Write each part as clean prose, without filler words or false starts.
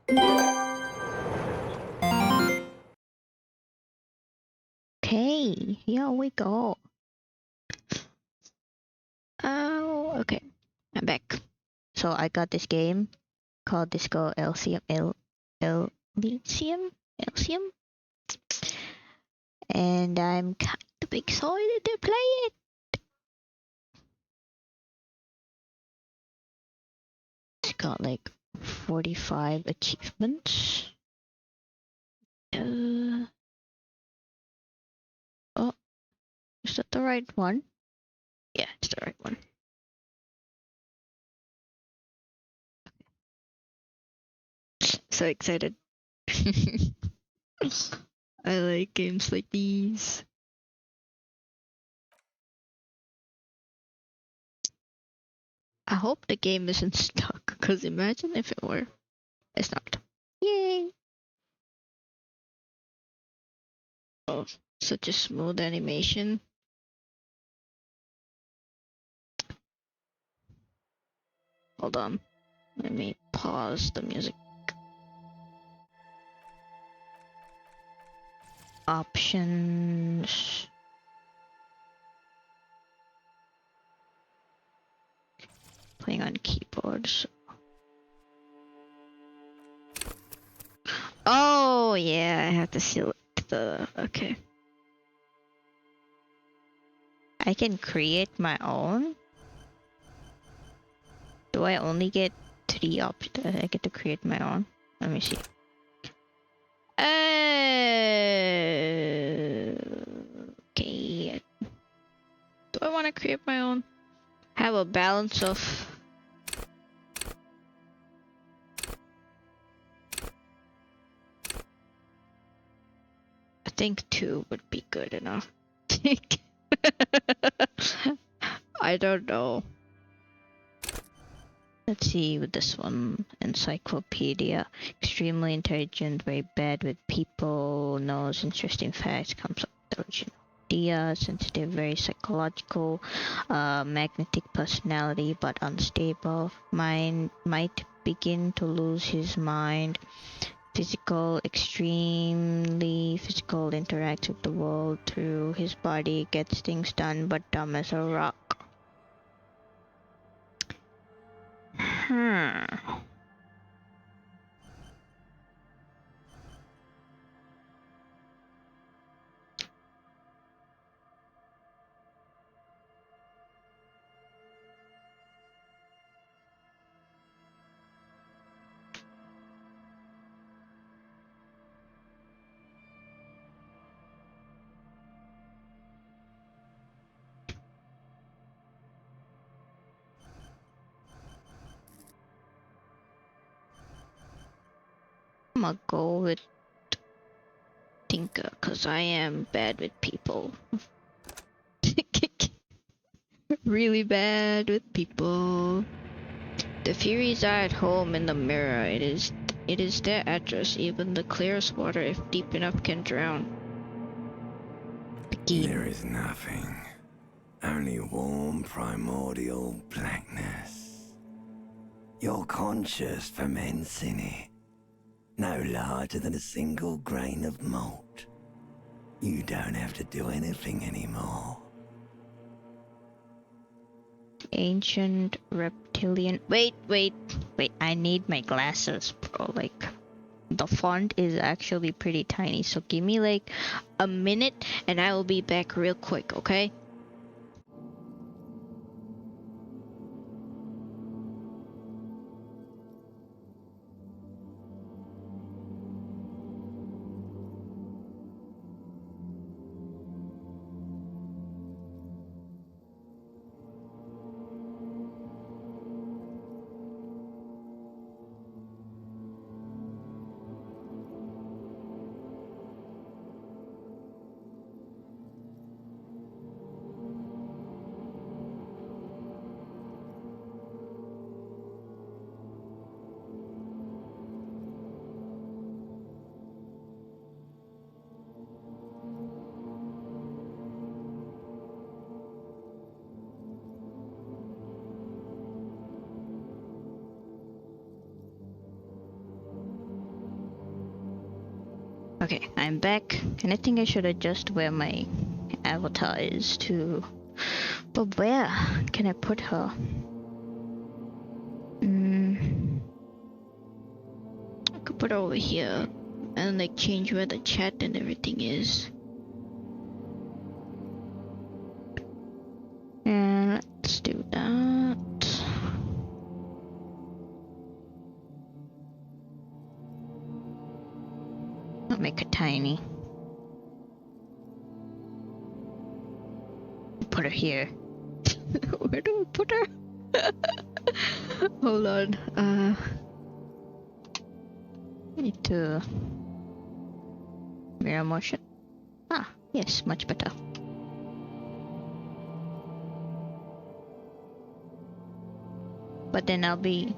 Okay, here we go. Oh, okay. I'm back. So I got this game called Disco eLYSiUM, eLYSiUM, and I'm kind of excited to play it. It's got like 45 achievements. Oh, is that the right one? Yeah, it's the right one. So excited. I like games like these. I hope the game isn't stuck, because imagine if it were. It's not. Yay! Oh, such a smooth animation. Hold on. Let me pause the music. Options. Playing on keyboards. Oh, yeah, I have to select the. Okay. I can create my own. Do I only get 3 options? I get to create my own. Let me see. Okay. Do I want to create my own? Have a balance of. I think 2 would be good enough. I don't know. Let's see with this one. Encyclopedia. Extremely intelligent, very bad with people, knows interesting facts, comes up with original ideas, sensitive, very psychological, magnetic personality but unstable. Mind might begin to lose his mind. Physical, extremely physical, interacts with the world through his body, gets things done, but dumb as a rock. I'm gonna go with Tinker, cause I am bad with people. Really bad with people. The Furies are at home in the mirror. It is their address. Even the clearest water, if deep enough, can drown. Begin. There is nothing. Only warm primordial blackness. Your conscious ferments in it. No larger than a single grain of malt. You don't have to do anything anymore. Ancient reptilian. Wait. I need my glasses, bro. Like, the font is actually pretty tiny. So give me like a minute and I will be back real quick, okay? Okay, I'm back, and I think I should adjust where my avatar is too. But where can I put her? I could put her over here, and like change where the chat and everything is. And let's do that. I'll make it tiny. Put her here. Where do I put her? Hold on. Need to mirror motion. Ah, yes, much better. But then I'll be.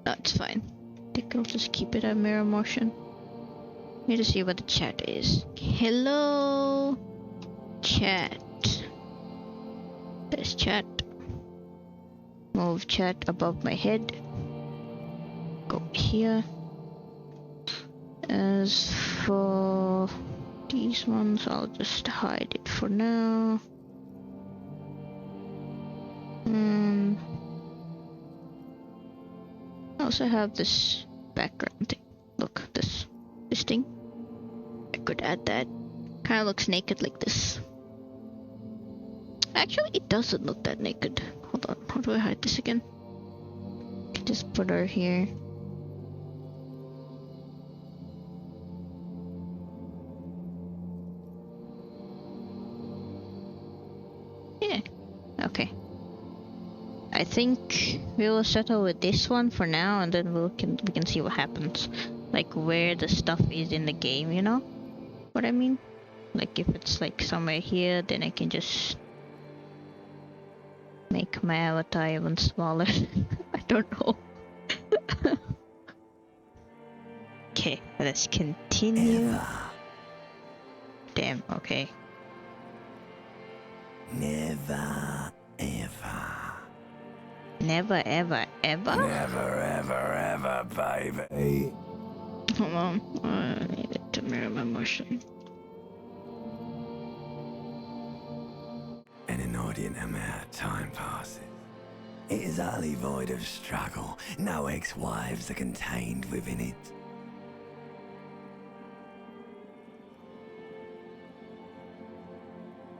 That's fine. I think I'll just keep it at mirror motion. Need to see what the chat is. Hello, chat. There's chat. Move chat above my head. Go here. As for these ones, I'll just hide it for now. I also have this background thing. Look, this thing. I could add that. Kind of looks naked like this. Actually, it doesn't look that naked. Hold on, how do I hide this again? Just put her here. Yeah, okay. I think we will settle with this one for now, and then we can see what happens. Like where the stuff is in the game, you know? What I mean? Like if it's like somewhere here, then I can just make my avatar even smaller. I don't know. Okay, let's continue. Ever. Damn, okay. Never, ever. Never, ever, ever? Never, ever, ever, baby. Hold on, I need it to mirror my motion. An inordinate amount of time passes. It is utterly void of struggle. No ex-wives are contained within it.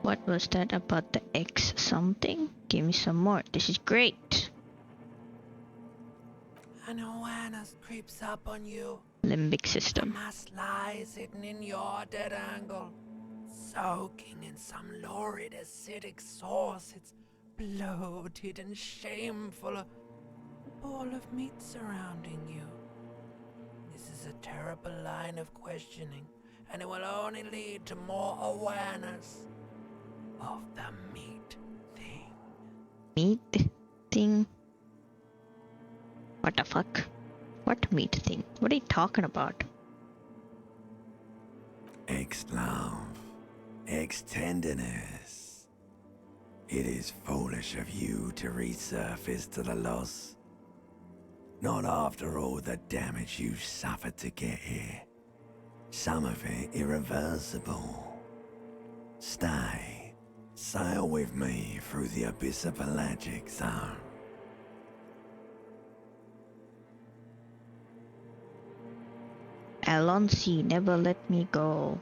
What was that about the X something? Give me some more. This is great. An awareness creeps up on you. Limbic The system. mass lies hidden in your dead angle, soaking in some lurid acidic sauce. It's bloated and shameful, a ball of meat surrounding you. This is a terrible line of questioning, and it will only lead to more awareness of the meat thing. Meat thing? What the fuck? What meat thing? What are you talking about? Ex-love, ex-tenderness. It is foolish of you to resurface to the loss. Not after all the damage you've suffered to get here. Some of it irreversible. Stay. Sail with me through the abyss of pelagic zone. Alonsi, never let me go.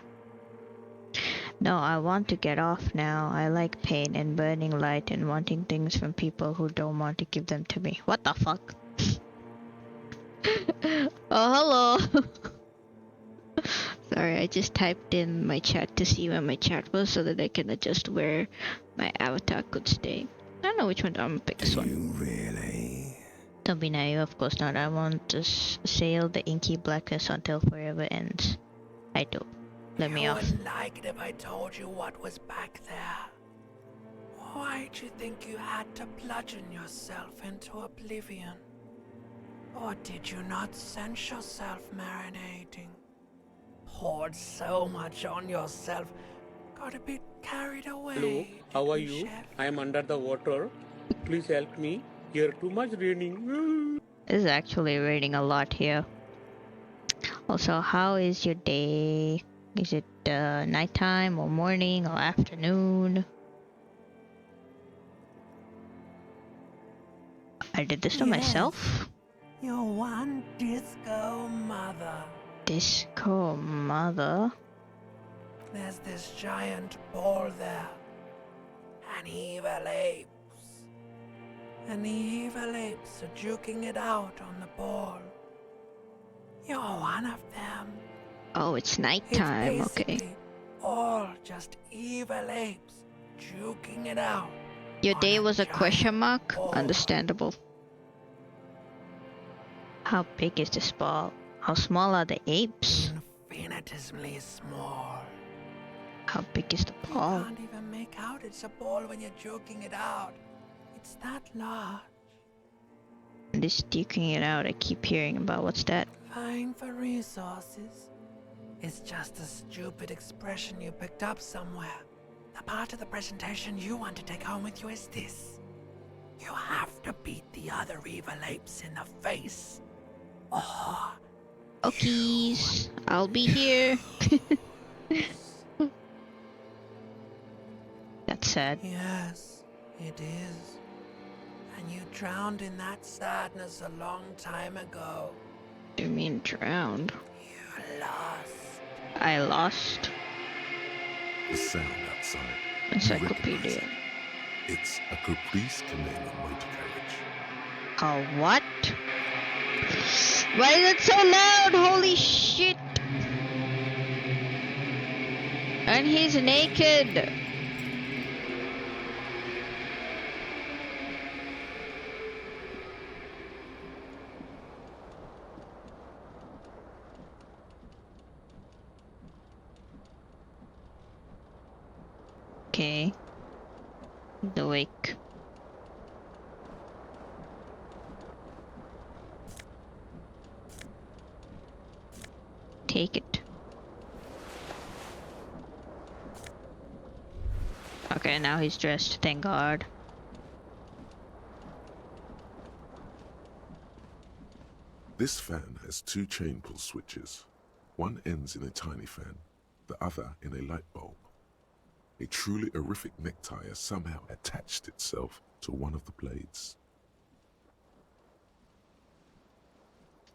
No, I want to get off now. I like pain and burning light and wanting things from people who don't want to give them to me. What the fuck? Oh, hello. Sorry, I just typed in my chat to see where my chat was so that I can adjust where my avatar could stay. I don't know which one. I'm gonna pick this Do one. you really? Don't be naive, of course not. I want to sail the inky blackness until forever ends. I do. Let me You off. wouldn't like it if I told you what was back there. Why'd you think you had to bludgeon yourself into oblivion? Or did you not sense yourself marinating? Poured so much on yourself, got a bit carried away. Hello, how are didn't you? chef? I am under the water. Please help me. Here too much raining. It's actually raining a lot here. Also, how is your day? Is it nighttime or morning or afternoon? I did this to Yes. myself. Your one disco mother. Disco mother. There's this giant ball there. And evil apes. And the evil apes are juking it out on the ball. You're one of them. Oh, it's It's nighttime. basically Okay. all just evil apes juking it out. Your on day was a giant question mark? ball. Understandable. How big is this ball? How small are the apes? Infinitesimally small. How big is the You ball? can't even make out it's a ball when you're joking it out. It's that large. And this duking it out, I keep hearing about. What's that? Vying for resources. It's just a stupid expression you picked up somewhere. The part of the presentation you want to take home with you is this. You have to beat the other evil apes in the face. Or Okies, I'll be here. That's sad. yes, it is. And you drowned in that sadness a long time ago. You mean drowned? You lost. I lost. The sound outside. You Encyclopedia. recognize it. It's a Caprice Canela motor carriage. A what? Why is it so loud? Holy shit! And he's naked. Okay. The wake. Take it. Okay, now he's dressed, thank God. This fan has two chain pull switches. One ends in a tiny fan, the other in a light bulb. A truly horrific necktie has somehow attached itself to one of the blades.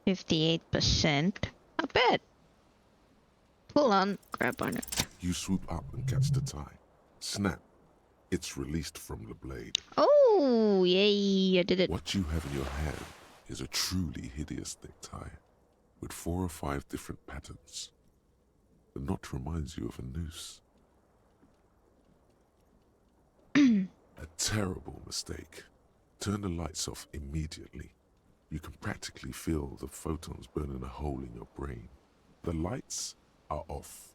58%. Not bad. Pull on, grab on it. You swoop up and catch the tie. Snap. It's released from the blade. Oh, yay, I did it. What you have in your hand is a truly hideous necktie with 4 or 5 different patterns. The knot reminds you of a noose. A terrible mistake. Turn the lights off immediately. You can practically feel the photons burning a hole in your brain. The lights are off.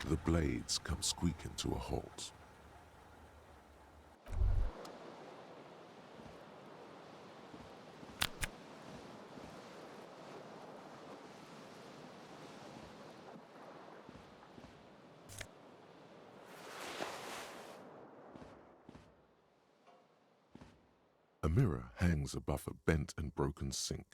The blades come squeaking to a halt. A mirror hangs above a bent and broken sink.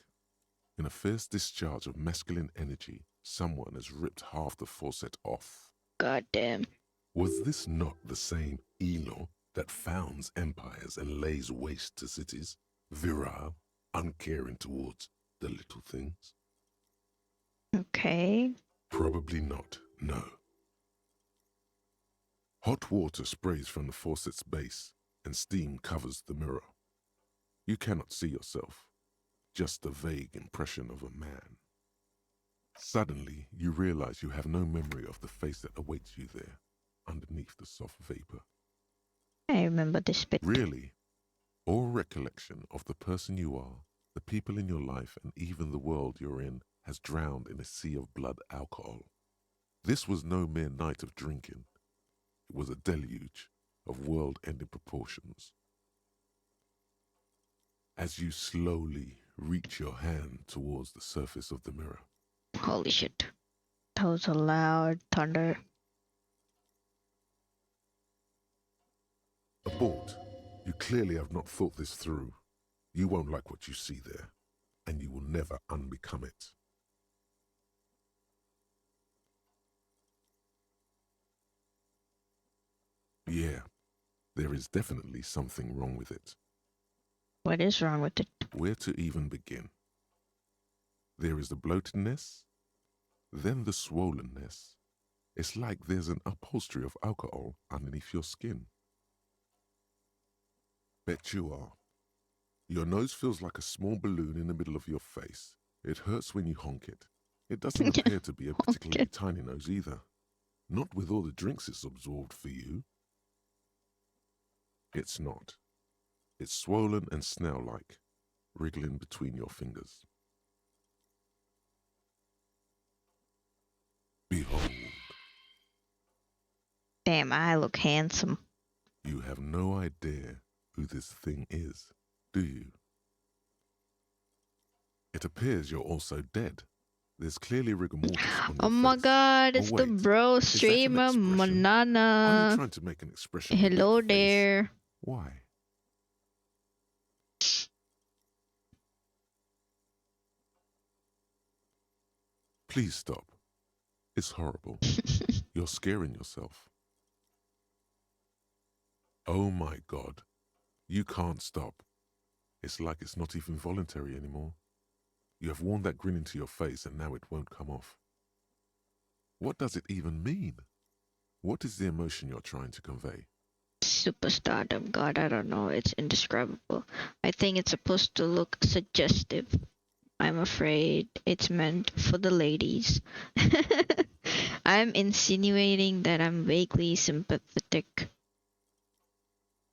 In a fierce discharge of masculine energy, someone has ripped half the faucet off. Goddamn. Was this not the same Elo that founds empires and lays waste to cities, virile, uncaring towards the little things? Okay. Probably not, no. Hot water sprays from the faucet's base, and steam covers the mirror. You cannot see yourself, just a vague impression of a man. Suddenly, you realize you have no memory of the face that awaits you there, underneath the soft vapor. I remember this bit. Really, all recollection of the person you are, the people in your life, and even the world you're in has drowned in a sea of blood alcohol. This was no mere night of drinking. It was a deluge of world-ending proportions. As you slowly reach your hand towards the surface of the mirror, Holy shit. That was a loud thunder. abort. You clearly have not thought this through. You won't like what you see there, and you will never unbecome it. Yeah, there is definitely something wrong with it. What is wrong with it? Where to even begin? There is the bloatedness, then the swollenness. It's like there's an upholstery of alcohol underneath your skin. Bet you are. Your nose feels like a small balloon in the middle of your face. It hurts when you honk it. It doesn't appear to be a particularly tiny nose either. Not with all the drinks it's absorbed for you. It's not. It's swollen and snail-like, wriggling between your fingers. Behold. Damn, I look handsome. You have no idea who this thing is, do you? It appears you're also dead. There's clearly rigor mortis on your Oh my face. god, Oh, it's the wait, bro is that an streamer, expression? Are you Manana. trying to make an expression Hello with your face? there. Why? Please stop. It's horrible. You're scaring yourself. Oh my God. You can't stop. It's like it's not even voluntary anymore. You have worn that grin into your face and now it won't come off. What does it even mean? What is the emotion you're trying to convey? Superstardom, god, I don't know. It's indescribable. I think it's supposed to look suggestive. I'm afraid it's meant for the ladies. I'm insinuating that I'm vaguely sympathetic.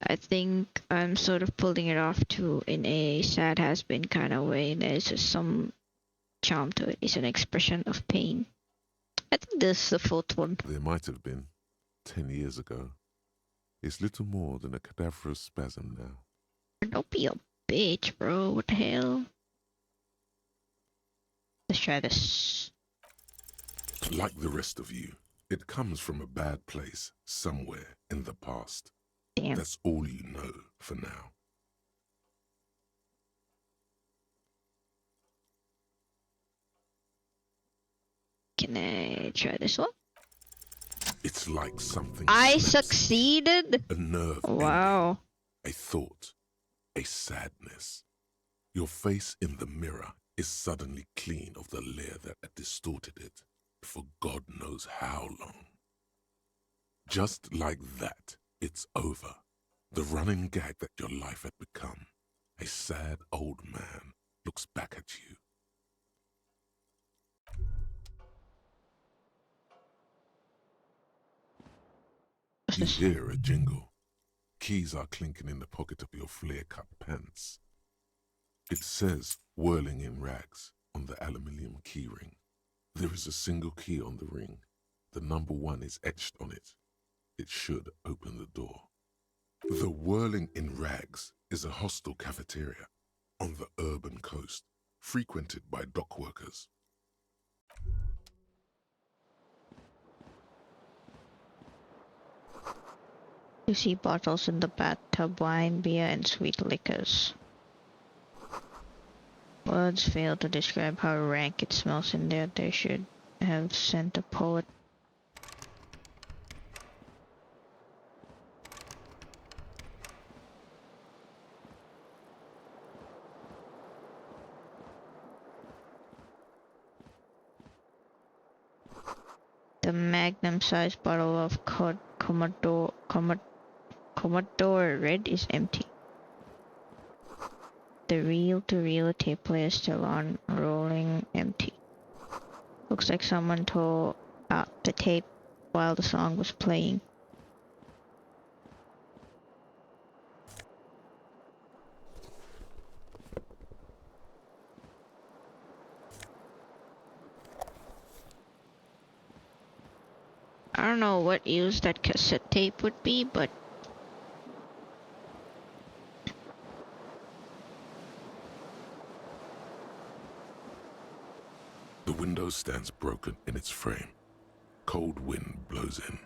I think I'm sort of pulling it off too in a sad has-been kind of way. There's just some charm to it. It's an expression of pain. I think this is the fourth one. There might have been 10 years ago. It's little more than a cadaverous spasm now. Don't be a bitch, bro. What the hell? Let's try this. Like the rest of you, it comes from a bad place somewhere in the past. Damn. That's all you know for now. Can I try this one? It's like something I slips. succeeded. A nerve Wow. ending, a thought, a sadness. Your face in the mirror is suddenly clean of the layer that had distorted it for God knows how long. Just like that, it's over. The running gag that your life had become. A sad old man looks back at you. What's You this? hear a jingle. Keys are clinking in the pocket of your flare-cut pants. It says, whirling in rags, on the aluminium keyring. There is a single key on the ring. The number 1 is etched on it. It should open the door. The whirling in rags is a hostel cafeteria on the urban coast, frequented by dock workers. You see bottles in the bathtub, wine, beer, and sweet liquors. Words fail to describe how rank it smells in there. They should have sent a poet. The magnum-sized bottle of Commodore Red is empty. The reel-to-reel tape player is still on, rolling empty. Looks like someone tore out the tape while the song was playing. I don't know what use that cassette tape would be, but The window stands broken in its frame. Cold wind blows in.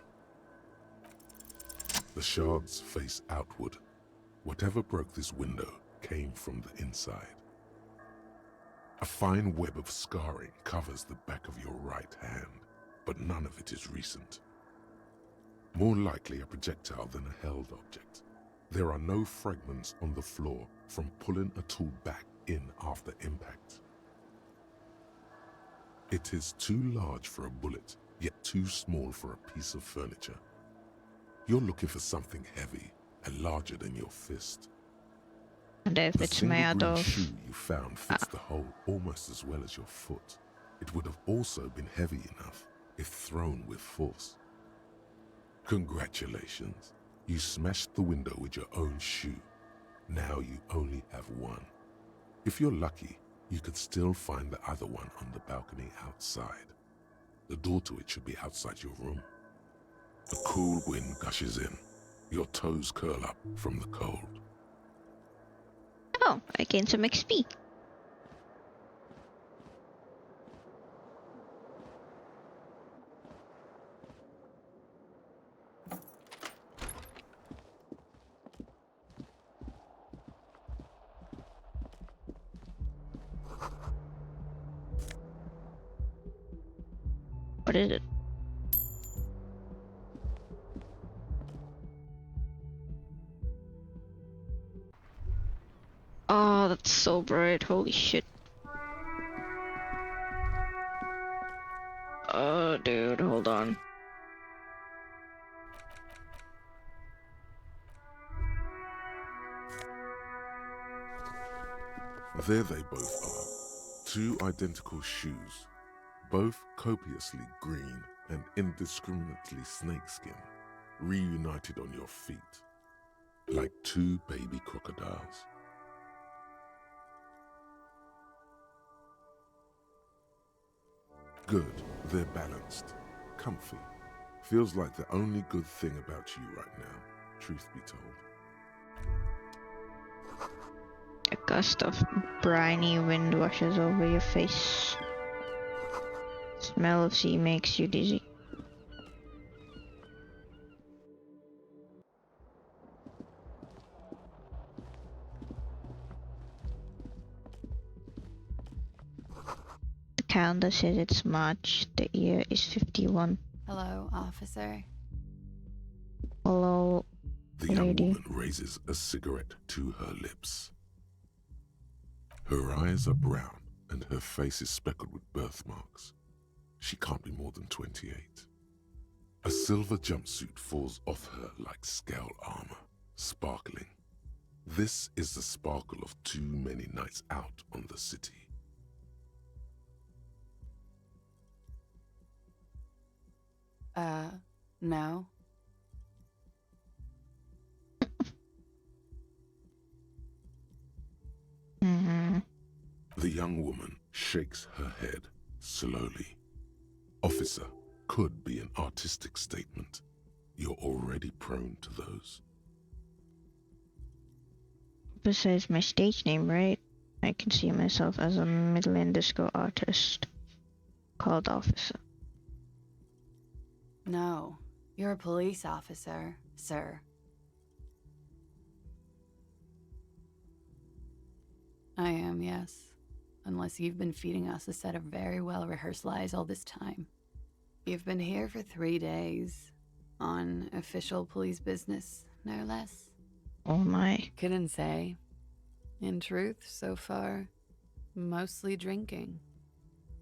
The shards face outward. Whatever broke this window came from the inside. A fine web of scarring covers the back of your right hand, but none of it is recent. more likely a projectile than a held object. There are no fragments on the floor from pulling a tool back in after impact. It is too large for a bullet, yet too small for a piece of furniture. You're looking for something heavy and larger than your fist. And if The it's single made green of... shoe you found fits the hole almost as well as your foot. It would have also been heavy enough if thrown with force. Congratulations, you smashed the window with your own shoe. Now you only have one. If you're lucky, you could still find the other one on the balcony outside. The door to it should be outside your room. The cool wind gushes in. Your toes curl up from the cold. Oh, I gained some XP. What is it? Oh, that's so bright. Holy shit. Oh, dude, hold on. There they both are. Two identical shoes, both copiously green and indiscriminately snakeskin, reunited on your feet, like two baby crocodiles. Good, they're balanced, comfy. Feels like the only good thing about you right now, truth be told. A gust of briny wind washes over your face. Smell of sea makes you dizzy. The calendar says it's March. The year is 51. Hello, officer. Hello, The young lady. woman raises a cigarette to her lips. Her eyes are brown and her face is speckled with birthmarks. She can't be more than 28. A silver jumpsuit falls off her like scale armor, sparkling. This is the sparkle of too many nights out on the city. No. The young woman shakes her head slowly. Officer could be an artistic statement. You're already prone to those. Besides my stage name, right? I can see myself as a Midland disco artist called Officer. No. You're a police officer, sir. I am, yes. Unless you've been feeding us a set of very well-rehearsed lies all this time. You've been here for 3 days. On official police business, no less. Oh my. Couldn't say. In truth, so far, mostly drinking.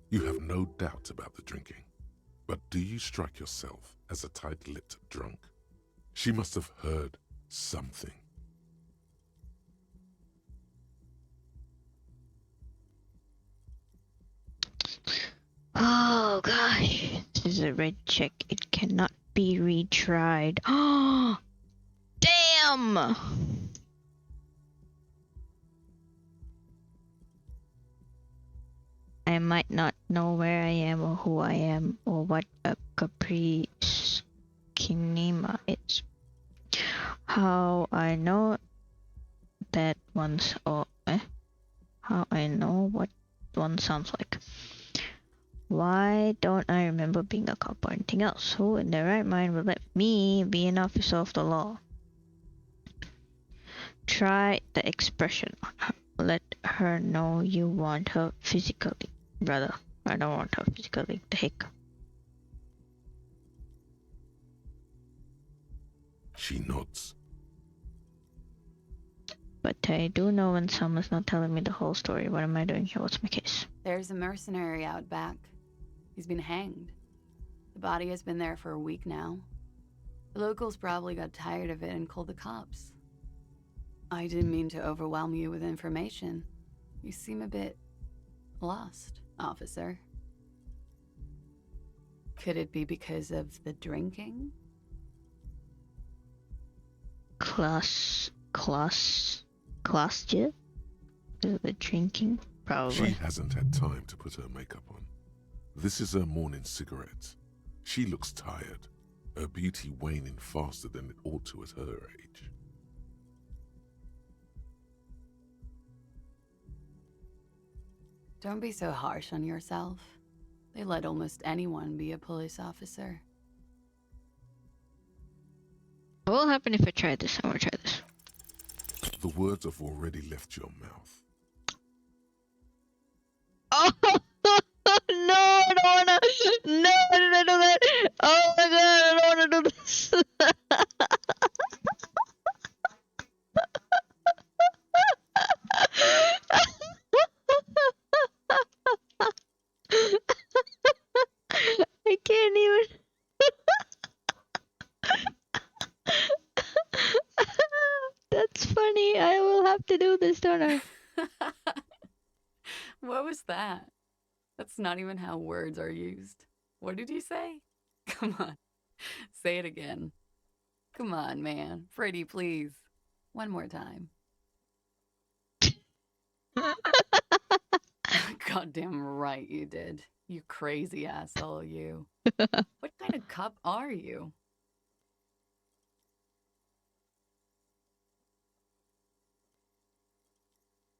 You have no doubt about the drinking. But do you strike yourself as a tight-lipped drunk? She must have heard something. Oh gosh. This is a red check. It cannot be retried. Oh! Damn! I might not know where I am or who I am or what a caprice kinema is. How I know that one's how I know what one sounds like. Why don't I remember being a cop or anything else? Who in their right mind would let me be an officer of the law? Try the expression on her. Let her know you want her physically. Brother, I don't want her physically. The heck? She nods. But I do know when someone's not telling me the whole story. What am I doing here? What's my case? There's a mercenary out back. He's been hanged. The body has been there for a week now. The locals probably got tired of it and called the cops. I didn't mean to overwhelm you with information. You seem a bit lost, officer. Could it be because of the drinking? Class, yeah? The drinking? She Probably. hasn't had time to put her makeup on. This is her morning cigarette. She looks tired, her beauty waning faster than it ought to at her age. Don't be so harsh on yourself. They let almost anyone be a police officer. What will happen if I try this? I want to try this. The words have already left your mouth. Oh no! I don't wanna. No, I didn't do that. Oh my god! I don't wanna do this. I can't even. That's funny. I will have to do this, don't I? What was that? That's not even how words are used. What did you say? Come on. Say it again. Come on, man. Pretty, please. One more time. Goddamn right you did. You crazy asshole, you. What kind of cop are you?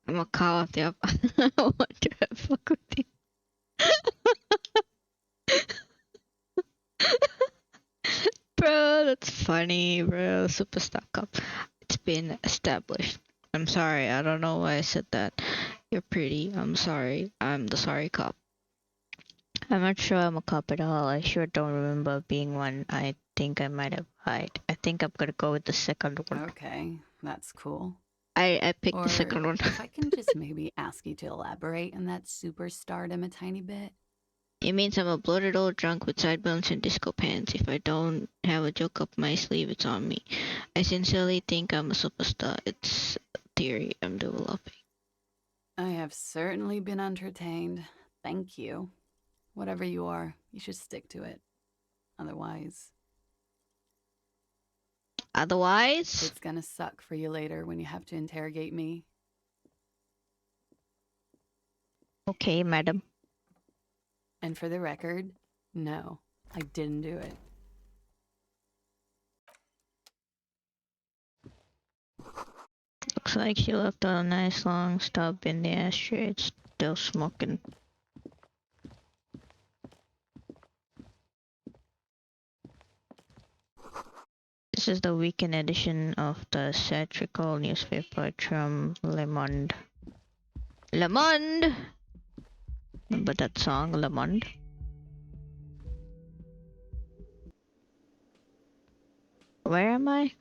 I'm a call off the up. I want to have fuck with you. Bro, that's funny, bro. Superstar cop. It's been established. I'm sorry. I don't know why I said that. You're pretty. I'm sorry. I'm the sorry cop. I'm not sure I'm a cop at all. I sure don't remember being one. I think I might have lied. I think I'm gonna go with the second one. Okay, that's cool. I picked Or the second one. if I can just maybe ask you to elaborate on that superstardom a tiny bit. It means I'm a bloated old drunk with sideburns and disco pants. If I don't have a joke up my sleeve, it's on me. I sincerely think I'm a superstar. It's a theory I'm developing. I have certainly been entertained. Thank you. Whatever you are, you should stick to it. Otherwise, Otherwise, it's gonna suck for you later when you have to interrogate me. okay, madam. And for the record, no, I didn't do it. Looks like she left a nice long stub in the ashtray. It's still smoking. This is the weekend edition of the satirical newspaper from Le Monde. Le Monde! Remember that song, Le Monde? Where am I?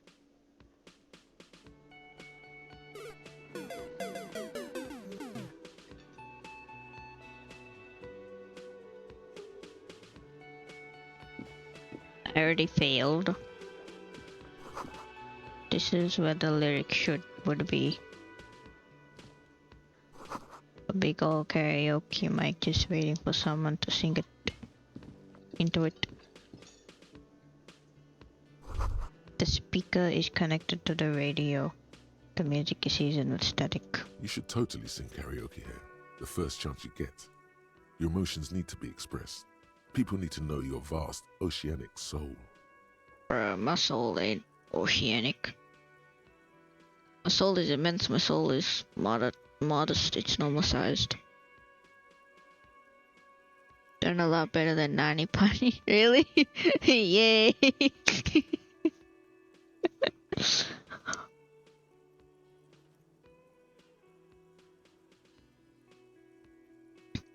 I already failed. This is where the lyric would be. A big old karaoke mic just waiting for someone to sing it into it. The speaker is connected to the radio. The music is seasoned with static. You should totally sing karaoke here, the first chance you get. Your emotions need to be expressed. People need to know your vast, oceanic soul. My soul ain't oceanic. My soul is immense. My soul is modest. It's normal sized. Done a lot better than 90 Pony. Really? Yay!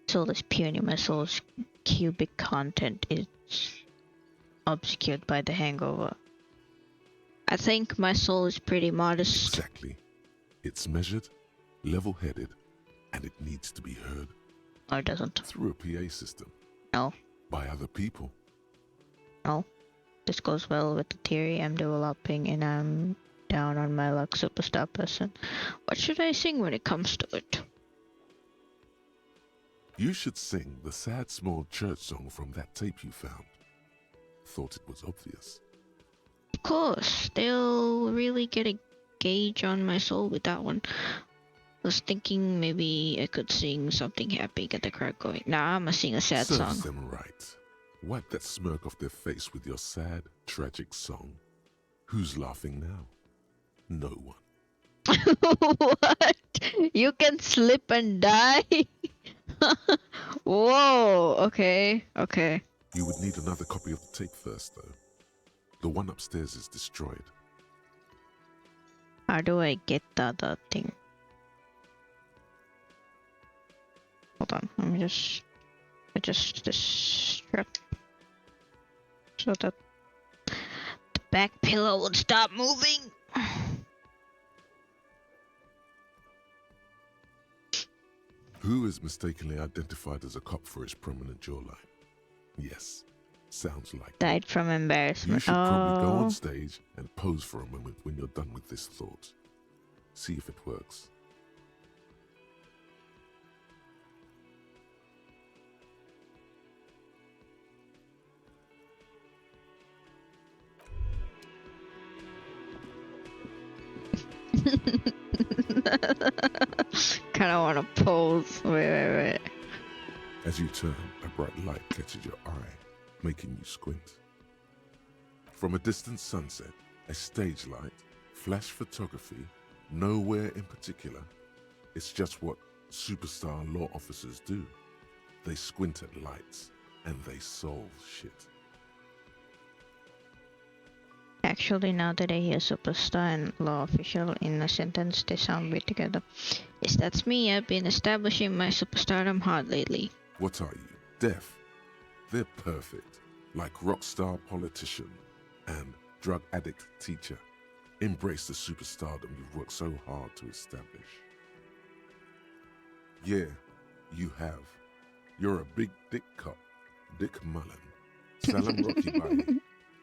Soul is puny. My soul's cubic content is obscured by the hangover. I think my soul is pretty modest. Exactly. It's measured, level-headed, and it needs to be heard. Or it doesn't. Through a PA system. No. By other people. No. This goes well with the theory I'm developing, and I'm down on my luck superstar person. What should I sing when it comes to it? You should sing the sad small church song from that tape you found. Thought it was obvious. Of course, they'll really get a gauge on my soul with that one. Was thinking maybe I could sing something happy, get the crowd going. Nah, I'm gonna sing a sad Serves song. them right. Wipe that smirk off their face with your sad, tragic song. Who's laughing now? No one. What? You can slip and die? Whoa, okay. You would need another copy of the tape first, though. The one upstairs is destroyed. How do I get the other thing? Hold on, let me just adjust this strap so that the back pillow would stop moving. Who is mistakenly identified as a cop for his prominent jawline? Yes, sounds like Died from you embarrassment. should probably go Oh, on stage and pose for a moment when you're done with this thought. See if it works. kinda wanna pose. Wait. As you turn, a bright light catches your eye, making you squint. From a distant sunset, a stage light, flash photography, nowhere in particular. It's just what superstar law officers do. They squint at lights, and they solve shit. Actually, now that I hear superstar and law official in a sentence, they sound weird together. Yes, that's me. I've been establishing my superstardom hard lately. What are you, deaf? They're perfect, like rock star politician and drug addict teacher. Embrace the superstardom you've worked so hard to establish. Yeah, you have. You're a big dick cop, Dick Mullen, Salam Rocky Bayi,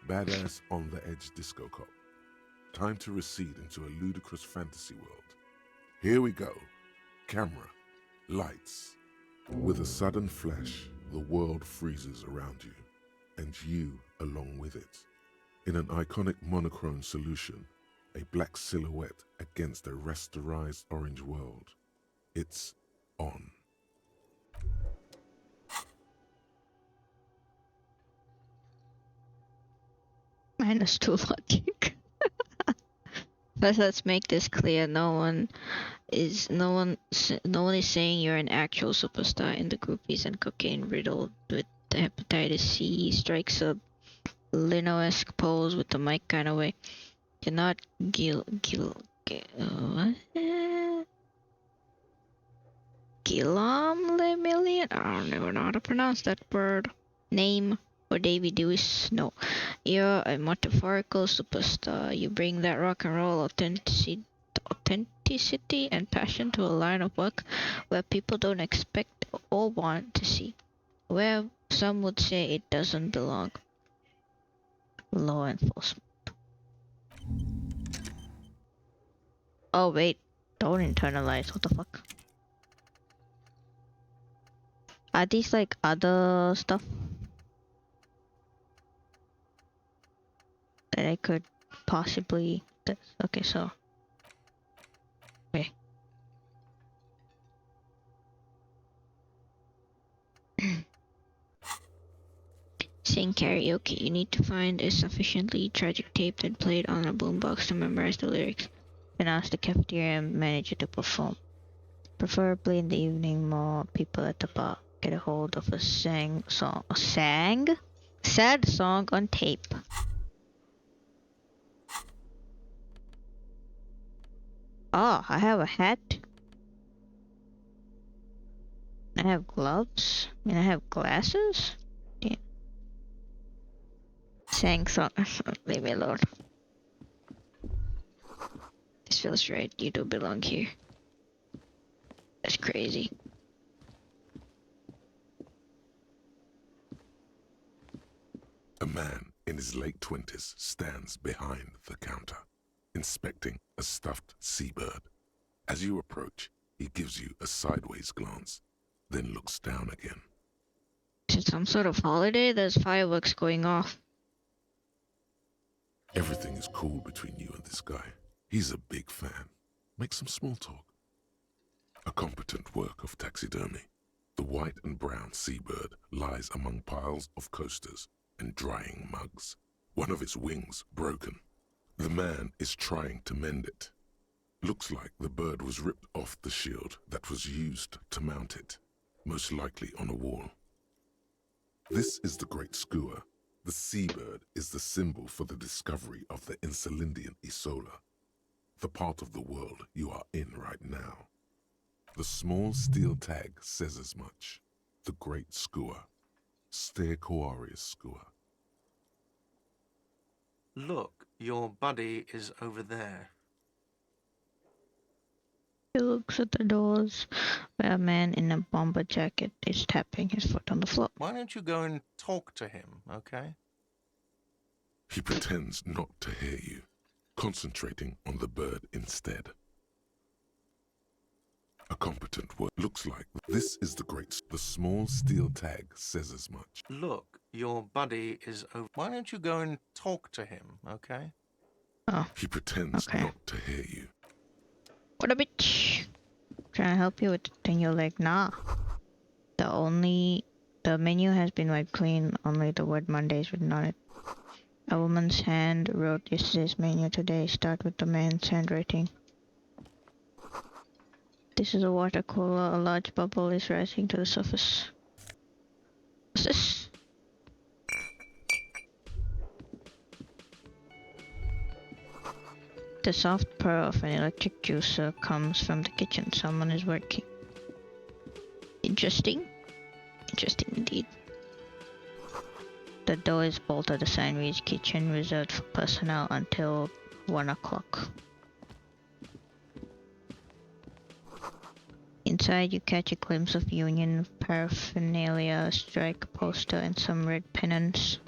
badass on the edge disco cop. Time to recede into a ludicrous fantasy world. Here we go. Camera, lights. With a sudden flash, the world freezes around you, and you along with it. In an iconic monochrome solution, a black silhouette against a rasterized orange world. It's on. -2 logic. But let's make this clear. No one is saying you're an actual superstar in the groupies and cocaine riddled with the hepatitis C strikes a Lino-esque pose with the mic kind of way. You're not what? Guillaume Le Million? I don't even know how to pronounce that word. Name or Davy Lewis? No. You're a metaphorical superstar. You bring that rock and roll authenticity and passion to a line of work where people don't expect or want to see. Where some would say it doesn't belong. Law enforcement. Oh wait, don't internalize. What the fuck? Are these like other stuff that I could possibly... Okay, so... Okay. Sing karaoke. You need to find a sufficiently tragic tape that played on a boombox to memorize the lyrics. Then ask the cafeteria manager to perform. Preferably in the evening, more people at the bar get a hold of a sad song on tape. Oh, I have a hat. I have gloves. I mean, I have glasses. Sang song. Leave me alone. This feels right. You do belong here. That's crazy. A man in his late 20s stands behind the counter, inspecting a stuffed seabird. As you approach, he gives you a sideways glance, then looks down again. Is it some sort of holiday? There's fireworks going off. Everything is cool between you and this guy. He's a big fan. Make some small talk. A competent work of taxidermy. The white and brown seabird lies among piles of coasters and drying mugs. One of its wings broken. The man is trying to mend it. Looks like the bird was ripped off the shield that was used to mount it, most likely on a wall. This is the great skua. The seabird is the symbol for the discovery of the Insulindian Isola, the part of the world you are in right now. The small steel tag says as much. The great skua. Stegosaurus skua. Look, your buddy is over there. He looks at the doors where a man in a bomber jacket is tapping his foot on the floor. Why don't you go and talk to him, okay? He pretends not to hear you, concentrating on the bird instead. A competent work looks like this is the great. The small steel tag says as much. Look, your buddy is over. Why don't you go and talk to him, okay? Oh, He pretends Okay. not to hear you. what a bitch. Trying to help you with the thing, you're like, nah. The menu has been wiped clean, only the word Monday is written on it. A woman's hand wrote yesterday's menu today. Start with the man's handwriting. This is a water cooler. A large bubble is rising to the surface. What's this? The soft purr of an electric juicer comes from the kitchen. Someone is working. Interesting. Interesting indeed. The door is bolted. The sign reads kitchen reserved for personnel until 1 o'clock. Inside you catch a glimpse of union paraphernalia, a strike poster and some red pennants.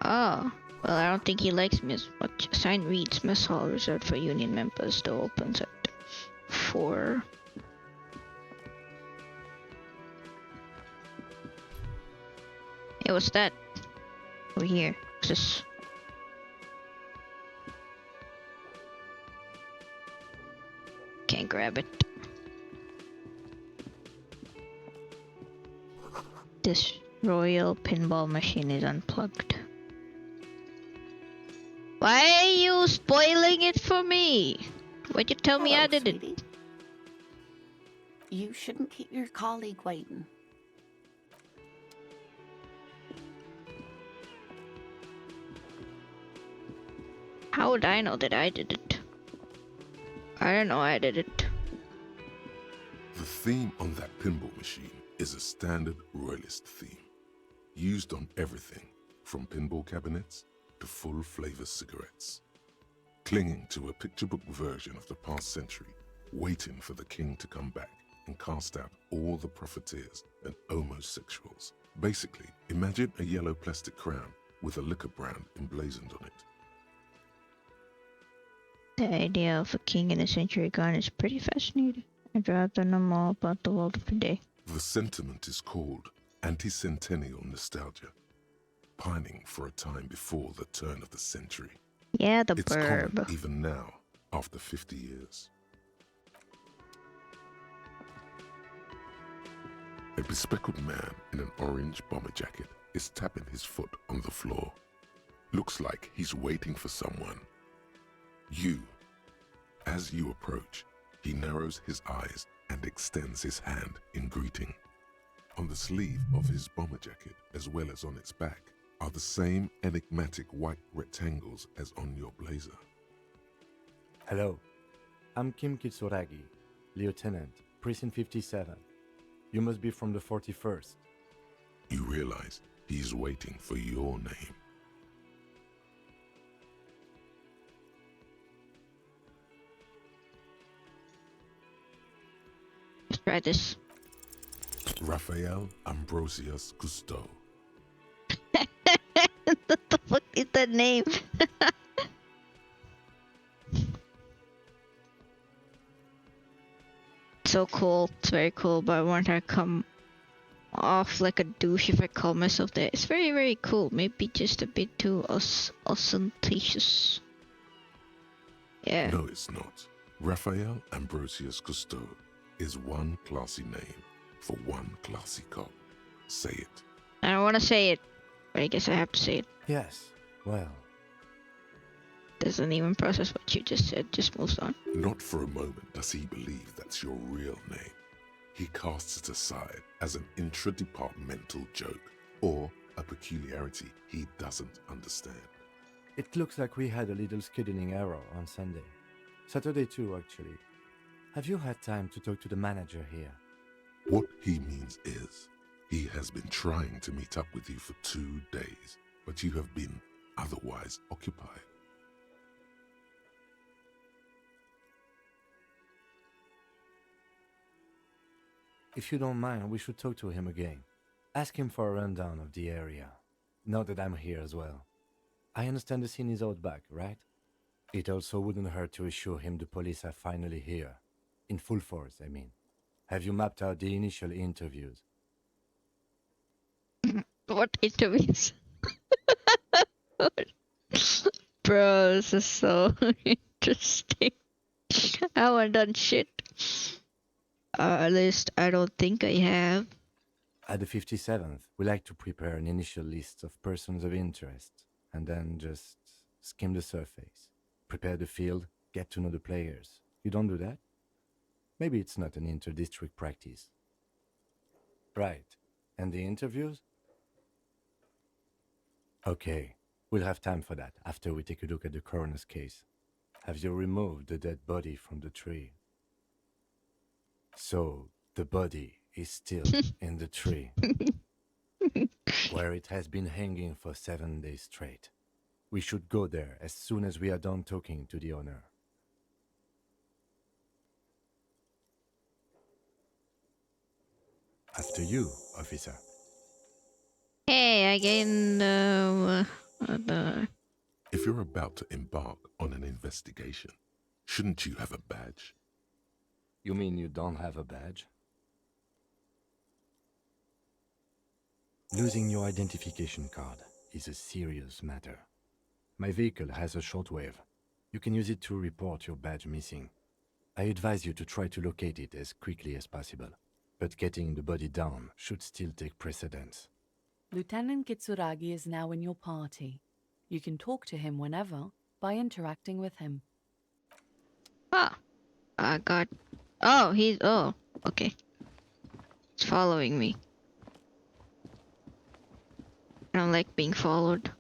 Oh, well, I don't think he likes me as much. Sign reads mess hall reserved for union members. Door opens at 4. Hey, what's that? Over here. What's this? Can't grab it. This royal pinball machine is unplugged. Why are you spoiling it for me? Why'd you tell me I did it? Sweetie. You shouldn't keep your colleague waiting. How would I know that I did it? I don't know I did it. The theme on that pinball machine is a standard royalist theme, used on everything from pinball cabinets to full flavor cigarettes. Clinging to a picture book version of the past century, waiting for the king to come back and cast out all the profiteers and homosexuals. Basically, imagine a yellow plastic crown with a liquor brand emblazoned on it. The idea of a king in a century gone is pretty fascinating. I'd rather know more about the world of today. The sentiment is called anti-centennial nostalgia, pining for a time before the turn of the century. Yeah, the It's common burb. even now, after 50 years. A bespectacled man in an orange bomber jacket is tapping his foot on the floor. Looks like he's waiting for someone. As you approach, he narrows his eyes and extends his hand in greeting. On the sleeve of his bomber jacket, as well as on its back, are the same enigmatic white rectangles as on your blazer. Hello, I'm Kim Kitsuragi, Lieutenant, Precinct 57. You must be from the 41st. You realize he's waiting for your name. Let's try this. Raphael Ambrosius Cousteau. What the fuck is that name? So cool. It's very cool, but I want to come off like a douche if I call myself that. It's very, very cool. Maybe just a bit too ostentatious. Yeah. No, it's not. Raphael Ambrosius Cousteau is one classy name for one classy cop. Say it. I don't want to say it, but I guess I have to say it. Yes, well, Doesn't even process what you just said, just moves on. Not for a moment does he believe that's your real name. He casts it aside as an intra-departmental joke or a peculiarity he doesn't understand. it looks like we had a little scheduling error on Sunday. Saturday too, actually. Have you had time to talk to the manager here? What he means is, he has been trying to meet up with you for 2 days, but you have been otherwise occupied. If you don't mind, we should talk to him again. Ask him for a rundown of the area. Now that I'm here as well. I understand the scene is out back, right? It also wouldn't hurt to assure him the police are finally here. In full force, I mean. Have you mapped out the initial interviews? What interviews? Bro, this is so interesting. I haven't done shit. At least I don't think I have. At the 57th, we like to prepare an initial list of persons of interest, and then just skim the surface. Prepare the field, get to know the players. You don't do that? Maybe it's not an inter-district practice. Right. And the interviews? Okay, we'll have time for that after we take a look at the coroner's case. Have you removed the dead body from the tree? So, the body is still in the tree, where it has been hanging for 7 days straight. We should go there as soon as we are done talking to the owner. After you, officer. Hey, I gained the If you're about to embark on an investigation, shouldn't you have a badge? You mean you don't have a badge? Losing your identification card is a serious matter. My vehicle has a shortwave. You can use it to report your badge missing. I advise you to try to locate it as quickly as possible, but getting the body down should still take precedence. Lieutenant Kitsuragi is now in your party. You can talk to him whenever by interacting with him. I got. Oh, he's. Oh, okay. He's following me. I don't like being followed.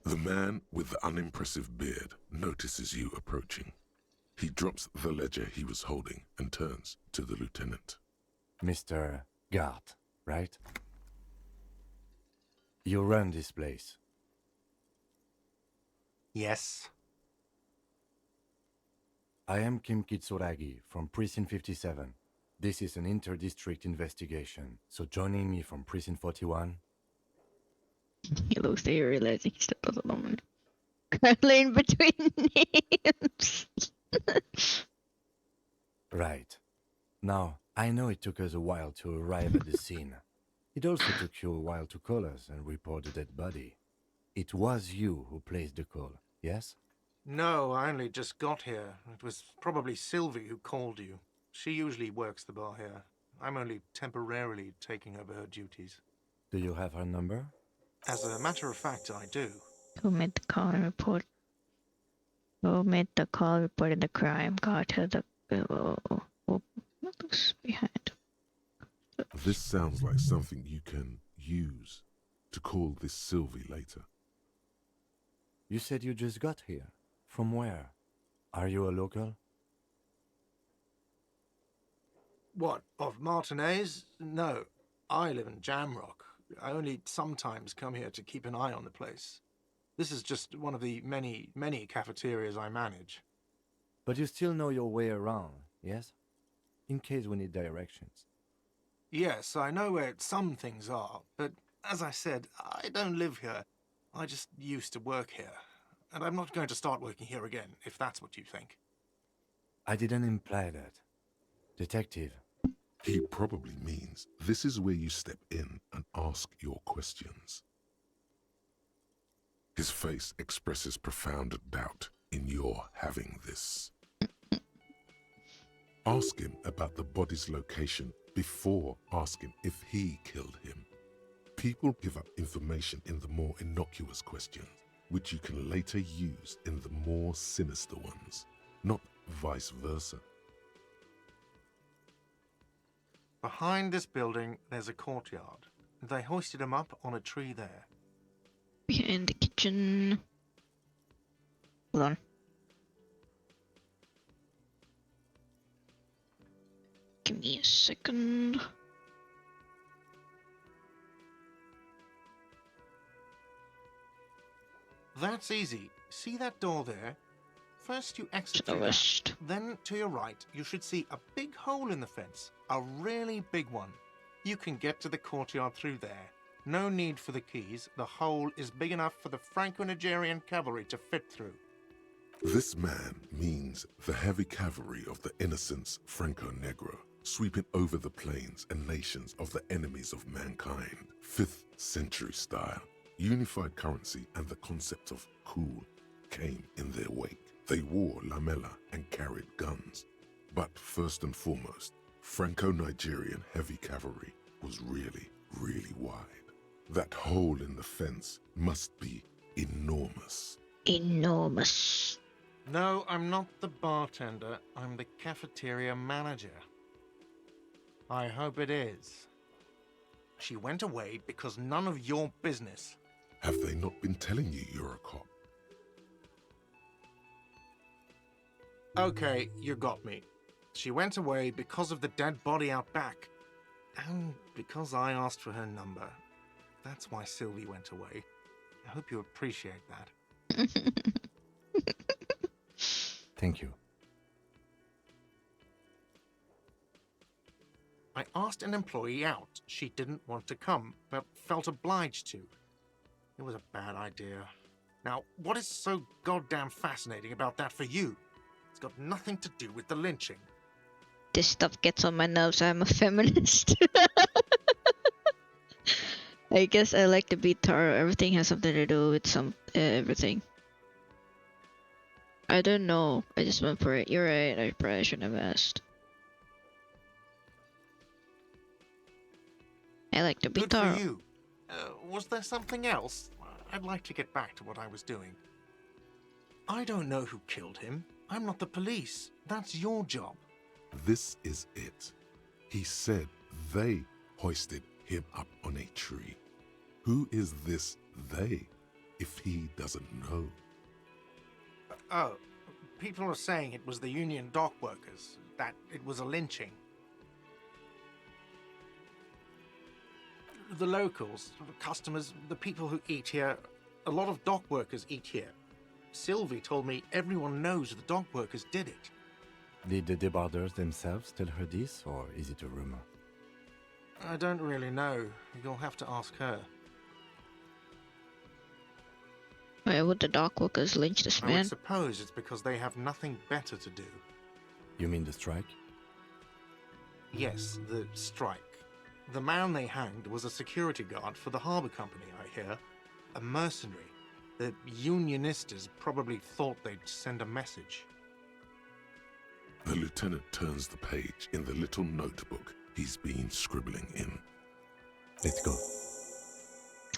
The man with the unimpressive beard notices you approaching. He drops the ledger he was holding and turns to the lieutenant. Mr. Gart, right? You run this place. Yes. I am Kim Kitsuragi from Precinct 57. This is an inter-district investigation, so joining me from Precinct 41... He looks like he realizes he still doesn't know me. Curling between names. Right. Now, I know it took us a while to arrive at the scene. It also took you a while to call us and report the dead body. It was you who placed the call, yes? No, I only just got here. It was probably Sylvie who called you. She usually works the bar here. I'm only temporarily taking over her duties. Do you have her number? As a matter of fact, I do. Who made the call and report? Who made the call reporting the crime? Got her the. What looks behind? This sounds like something you can use to call this Sylvie later. You said you just got here. From where? Are you a local? What, of Martinez? No. I live in Jamrock. I only sometimes come here to keep an eye on the place. This is just one of the many, many cafeterias I manage. But you still know your way around, yes? In case we need directions. Yes, I know where some things are, but as I said, I don't live here. I just used to work here. And I'm not going to start working here again, if that's what you think. I didn't imply that. Detective. He probably means this is where you step in and ask your questions. His face expresses profound doubt in your having this. Ask him about the body's location before asking if he killed him. People give up information in the more innocuous questions, which you can later use in the more sinister ones, not vice versa. Behind this building, there's a courtyard. They hoisted him up on a tree there. Behind the kitchen. Hold on. Give me a second. That's easy. See that door there? First you exit To the through that. west. Then to your right, you should see a big hole in the fence. A really big one. You can get to the courtyard through there. No need for the keys. The hole is big enough for the Franco-Nigerian cavalry to fit through. This man means the heavy cavalry of the innocents Franco-Negro, sweeping over the plains and nations of the enemies of mankind. 5th century style. Unified currency and the concept of cool came in their wake. They wore lamella and carried guns. But first and foremost, Franco-Nigerian heavy cavalry was really, really wide. That hole in the fence must be enormous. Enormous. No, I'm not the bartender. I'm the cafeteria manager. I hope it is. She went away because none of your business. Have they not been telling you you're a cop? Okay, you got me. She went away because of the dead body out back. And because I asked for her number. That's why Sylvie went away. I hope you appreciate that. Thank you. I asked an employee out. She didn't want to come, but felt obliged to. It was a bad idea. Now, what is so goddamn fascinating about that for you? It's got nothing to do with the lynching. This stuff gets on my nerves. I'm a feminist. I guess I like to be thorough. Everything has something to do with everything. I don't know. I just went for it. You're right. I probably shouldn't have asked. I like to be Good thorough. for you. Was there something else? I'd like to get back to what I was doing. I don't know who killed him. I'm not the police. That's your job. This is it. He said they hoisted him up on a tree. Who is this they, if he doesn't know? Oh, people are saying it was the union dock workers, that it was a lynching. The locals, the customers, the people who eat here, a lot of dock workers eat here. Sylvie told me everyone knows the dock workers did it. Did the debarders themselves tell her this, or is it a rumor? I don't really know. You'll have to ask her. Why would the dock workers lynch this I man? would suppose it's because they have nothing better to do. You mean the strike? Yes, the strike. The man they hanged was a security guard for the harbour company, I hear. A mercenary. The unionistas probably thought they'd send a message. The lieutenant turns the page in the little notebook he's been scribbling in. Let's go.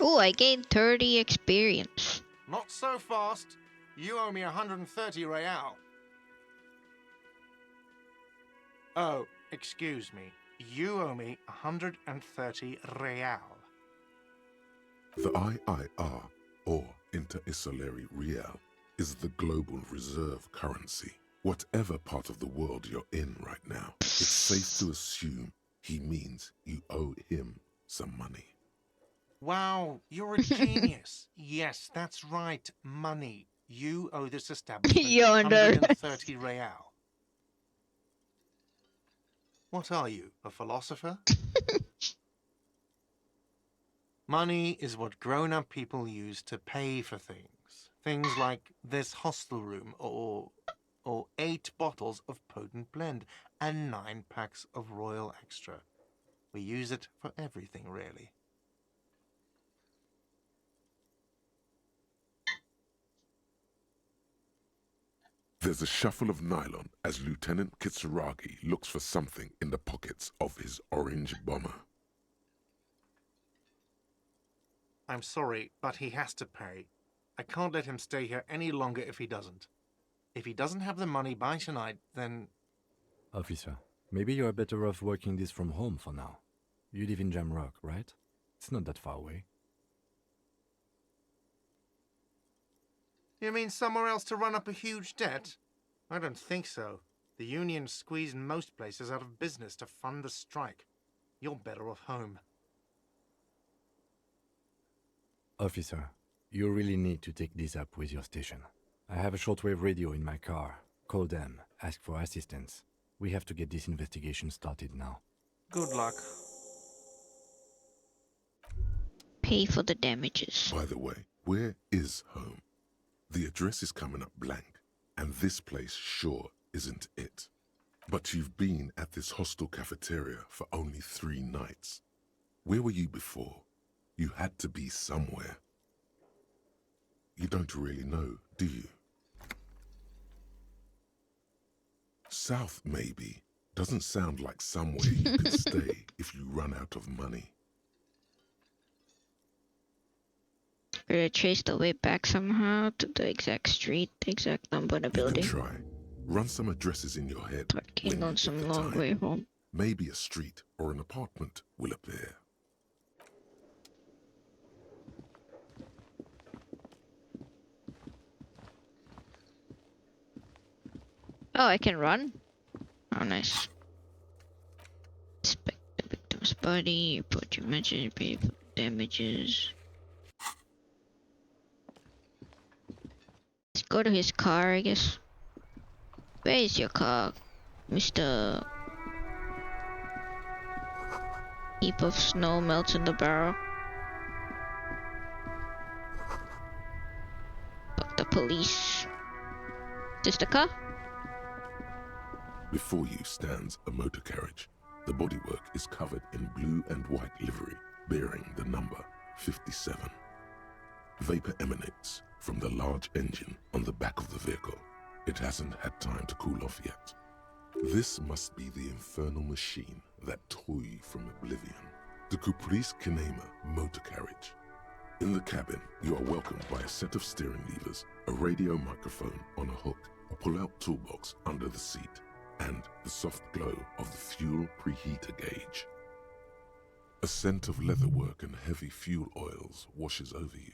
Oh, I gained 30 experience. Not so fast. You owe me 130 real. Oh, excuse me. You owe me 130 real. The IIR, or Inter-Isolary Real, is the global reserve currency. Whatever part of the world you're in right now, it's safe to assume he means you owe him some money. Wow, you're a genius. Yes, that's right, money. You owe this establishment You're under 130 real. What are you, a philosopher? Money is what grown-up people use to pay for things. Things like this hostel room or 8 bottles of potent blend and 9 packs of Royal Extra. We use it for everything, really. There's a shuffle of nylon as Lieutenant Kitsuragi looks for something in the pockets of his orange bomber. I'm sorry, but he has to pay. I can't let him stay here any longer if he doesn't. If he doesn't have the money by tonight, then... Officer, maybe you're better off working this from home for now. You live in Jamrock, right? It's not that far away. You mean somewhere else to run up a huge debt? I don't think so. The union squeezed most places out of business to fund the strike. You're better off home. Officer, you really need to take this up with your station. I have a shortwave radio in my car. Call them, ask for assistance. We have to get this investigation started now. Good luck. Pay for the damages. By the way, where is home? The address is coming up blank, and this place sure isn't it. But you've been at this hostel cafeteria for only 3 nights. Where were you before? You had to be somewhere. You don't really know, do you? South, maybe. Doesn't sound like somewhere you can stay if you run out of money. We're trace the way back somehow to the exact street, the exact number of the You building. can try. Run some addresses in your head. Parking when on you some get the long time. way home. Maybe a street or an apartment will appear. Oh, I can run? Oh, nice. Inspect the victim's body, report your message, pay for damages. Let's go to his car, I guess. Where is your car, Mr. Heap of snow melts in the barrel? Fuck the police. Is this the car? Before you stands a motor carriage. The bodywork is covered in blue and white livery, bearing the number 57. Vapor emanates from the large engine on the back of the vehicle. It hasn't had time to cool off yet. This must be the infernal machine that tore you from oblivion. The Caprice Kinema motor carriage. In the cabin, you are welcomed by a set of steering levers, a radio microphone on a hook, a pull-out toolbox under the seat, and the soft glow of the fuel preheater gauge. A scent of leatherwork and heavy fuel oils washes over you.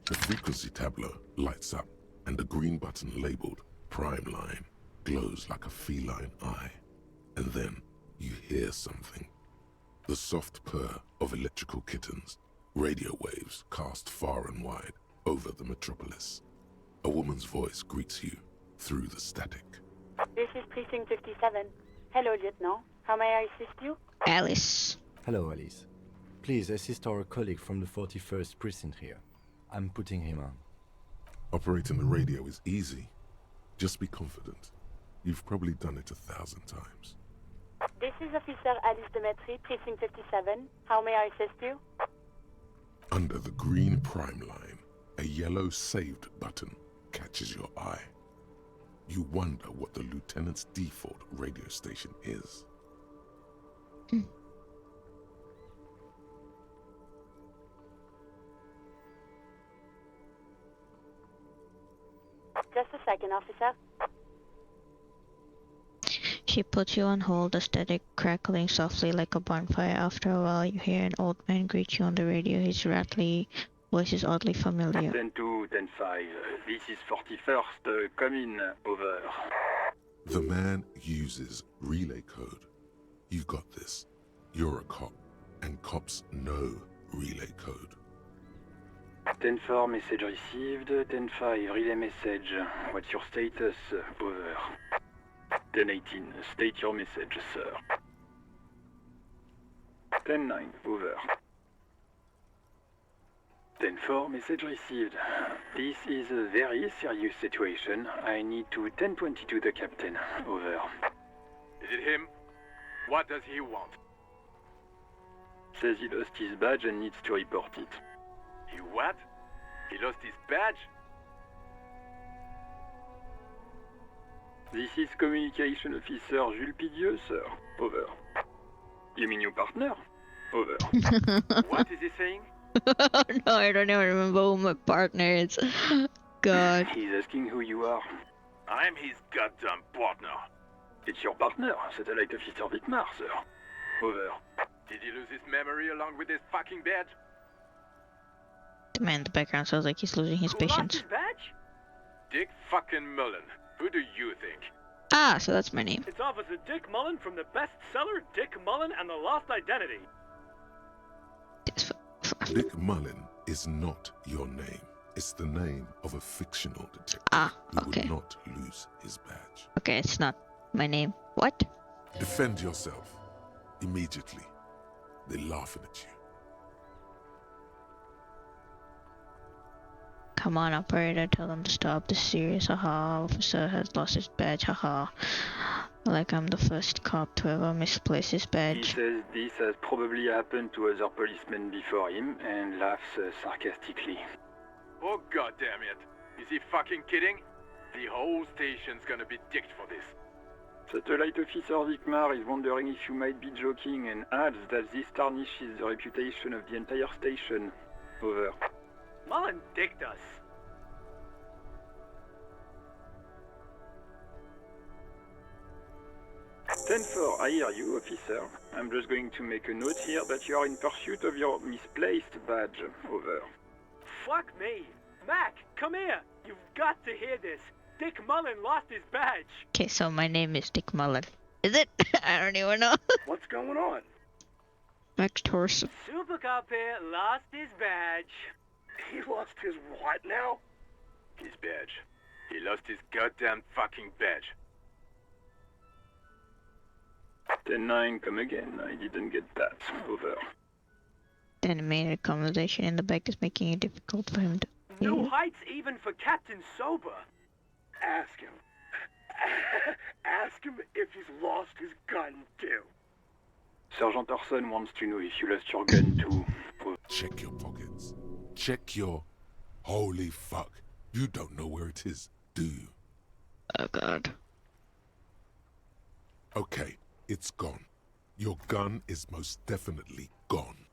The frequency tableau lights up, and the green button labeled Prime Line glows like a feline eye. And then you hear something. The soft purr of electrical kittens, radio waves cast far and wide over the metropolis. A woman's voice greets you through the static. This is Precinct 57. Hello, Lieutenant. How may I assist you? Alice. Hello, Alice. Please assist our colleague from the 41st precinct here. I'm putting him on. Operating the radio is easy. Just be confident. You've probably done it 1,000 times. This is Officer Alice Demetri, Precinct 57. How may I assist you? Under the green Prime Line, a yellow saved button catches your eye. You wonder what the lieutenant's default radio station is. Just a second, officer. She puts you on hold, the static crackling softly like a bonfire. After a while, you hear an old man greet you on the radio. His rattly voice is oddly familiar. 10-2, 10-5. This is 41st, come in, over. The man uses relay code. You got this. You're a cop, and cops know relay code. 10-4, message received. 10-5, relay message. What's your status? Over. 10-18, state your message, sir. 10-9, over. 10-4, message received. This is a very serious situation. I need to 10-22 the captain. Over. Is it him? What does he want? Says he lost his badge and needs to report it. He what? He lost his badge? This is Communication Officer Jules Pidieux, sir. Over. You mean your partner? Over. What is he saying? No, I don't even remember who my partner is. God. He's asking who you are. I'm his goddamn partner. It's your partner, Satellite Officer Vitmar, sir. Over. Did he lose his memory along with his fucking badge? The man in the background sounds like he's losing his Who lost patience. his badge? Dick fucking Mullen. Who do you think? Ah, so that's my name. It's Officer Dick Mullen from the bestseller Dick Mullen and the Lost Identity. Dick Mullen is not your name. It's the name of a fictional detective who okay. would not lose his badge. Okay, it's not my name. What? Defend yourself. Immediately. They're laughing at you. Come on, operator, tell them to stop. This serious. Haha, officer has lost his badge. Haha. Like I'm the first cop to ever misplace his He badge. says this has probably happened to other policemen before him and laughs sarcastically. Oh goddamn it. Is he fucking kidding? The whole station's gonna be dicked for this. Satellite Officer Vitmar is wondering if you might be joking and adds that this tarnishes the reputation of the entire station. Over. Mullen dicked us. "10-4, I hear you, officer. I'm just going to make a note here that you are in pursuit of your misplaced badge. Over." Fuck me. Mac, come here. You've got to hear this. Dick Mullen lost his badge. Okay, so my name is Dick Mullen. Is it? I don't even know. What's going on? Max Torson. Super Cop here lost his badge. He lost his what now? His badge. He lost his goddamn fucking badge. 10-9, come again. I didn't get that. Over. The animated conversation in the back is making it difficult for him to No hear. heights even for Captain Sober. Ask him. Ask him if he's lost his gun too. Sergeant Orson wants to know if you lost your gun too. Check your pockets. Check your... Holy fuck. You don't know where it is, do you? Oh god. Okay, it's gone. Your gun is most definitely gone.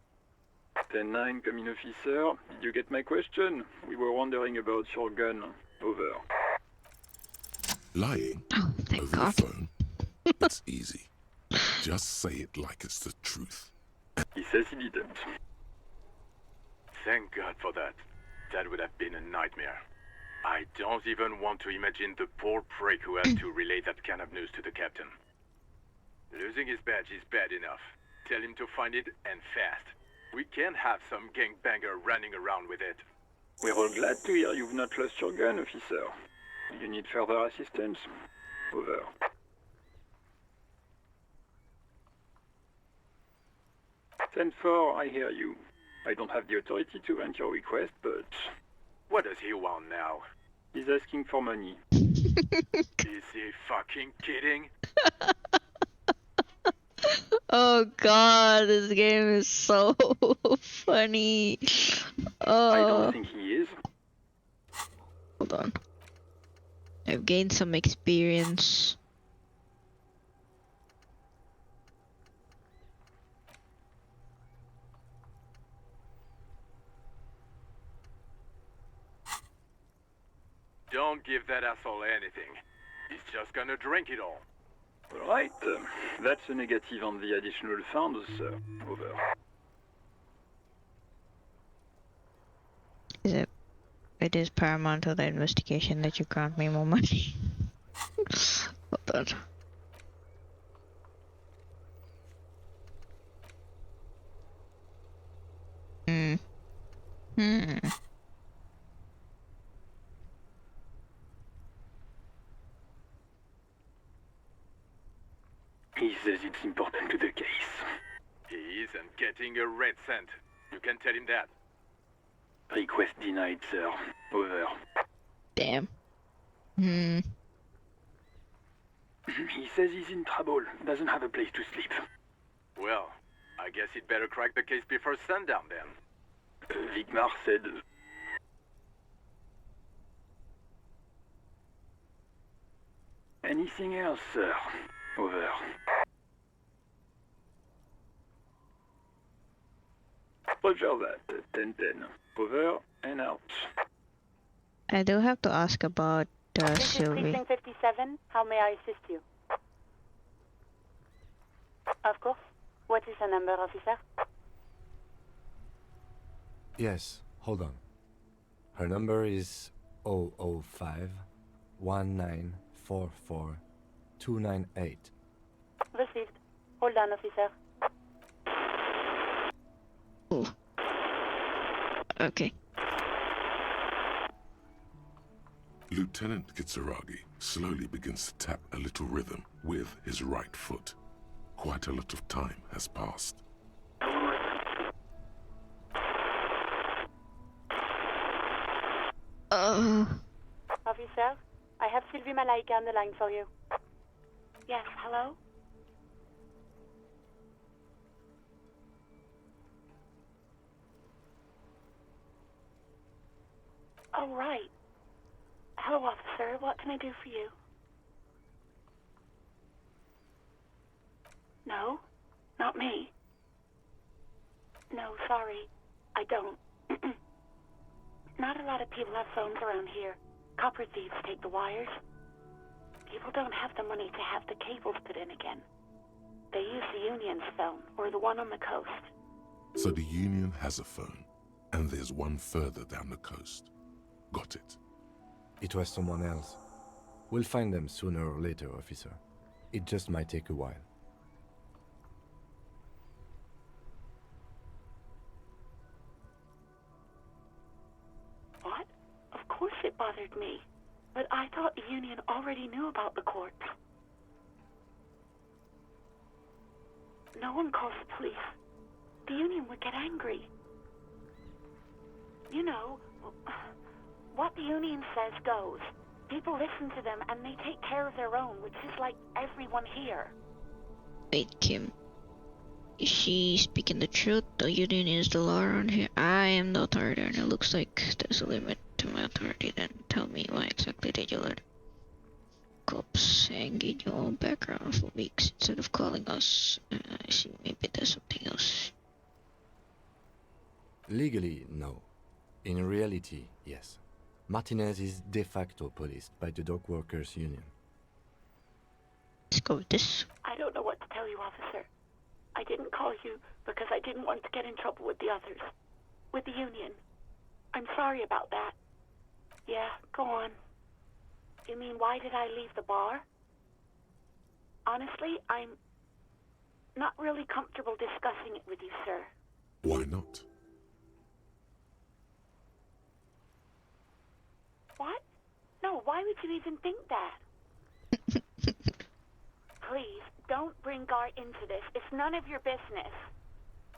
10-9, come in, officer. Did you get my question? We were wondering about your gun. Over. Lying thank over God. the phone? It's easy. Just say it like it's the truth. He says he didn't. Thank God for that. That would have been a nightmare. I don't even want to imagine the poor prick who has to relay that kind of news to the captain. Losing his badge is bad enough. Tell him to find it, and fast. We can't have some gangbanger running around with it. We're all glad to hear you've not lost your gun, officer. You need further assistance? Over. "10-4, I hear you. I don't have the authority to grant your request, but... What does he want now? He's asking for money. Is he fucking kidding? Oh god, this game is so funny. I don't think he is. Hold on. I've gained some experience. Don't give that asshole anything. He's just gonna drink it all. All right. That's a negative on the additional funds, sir. Over. It is paramount to the investigation that you grant me more money. but Hmm. He says it's important to the case. He isn't getting a red cent. You can tell him that. Request denied, sir. Over. Damn. He says he's in trouble. Doesn't have a place to sleep. Well, I guess he'd better crack the case before sundown then. Vigmar said... Anything else, sir? Over. Roger that. 10-10. Over and out. I do have to ask about This is Sylvie. Precinct 57. How may I assist you? Of course. What is the number, officer? Yes, hold on. Her number is 005 1944 298. Received. Hold on, officer. Ooh. Okay. Lieutenant Kitsuragi slowly begins to tap a little rhythm with his right foot. Quite a lot of time has passed. Officer, I have Sylvie Malaika on the line for you. Yes, hello? Oh, right. Hello, officer. What can I do for you? No, not me. No, sorry. I don't. Not a lot of people have phones around here. Copper thieves take the wires. People don't have the money to have the cables put in again. They use the Union's phone, or the one on the coast. So the Union has a phone, and there's one further down the coast. Got it. It was someone else. We'll find them sooner or later, officer. It just might take a while. What? Of course it bothered me. But I thought the Union already knew about the courts. No one calls the police. The Union would get angry. You know, what the Union says goes. People listen to them and they take care of their own, which is like everyone here. Wait, Kim. Is she speaking the truth? The Union is the law around here. I am the authority, and it looks like there's a limit to my authority. Then tell me why exactly did you let cops engage your own background for weeks instead of calling us? I see. Maybe there's something else. Legally, no. In reality, yes. Martinez is de facto policed by the Dock Workers Union. Let's go with this. I don't know what to tell you, officer. I didn't call you because I didn't want to get in trouble with the others. With the Union. I'm sorry about that. Yeah, go on. You mean, why did I leave the bar? Honestly, I'm not really comfortable discussing it with you, sir. Why not? What? No, why would you even think that? Please, don't bring Gar into this. It's none of your business.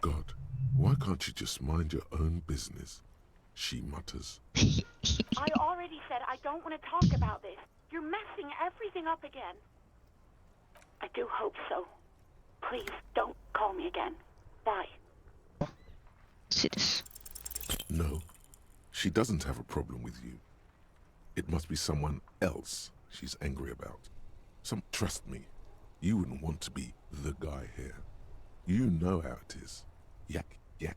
God, why can't you just mind your own business? She mutters. I already said I don't want to talk about this. You're messing everything up again. I do hope so. Please, don't call me again. Bye. See this. No, she doesn't have a problem with you. It must be someone else she's angry about. Trust me, you wouldn't want to be the guy here. You know how it is. Yak, yak,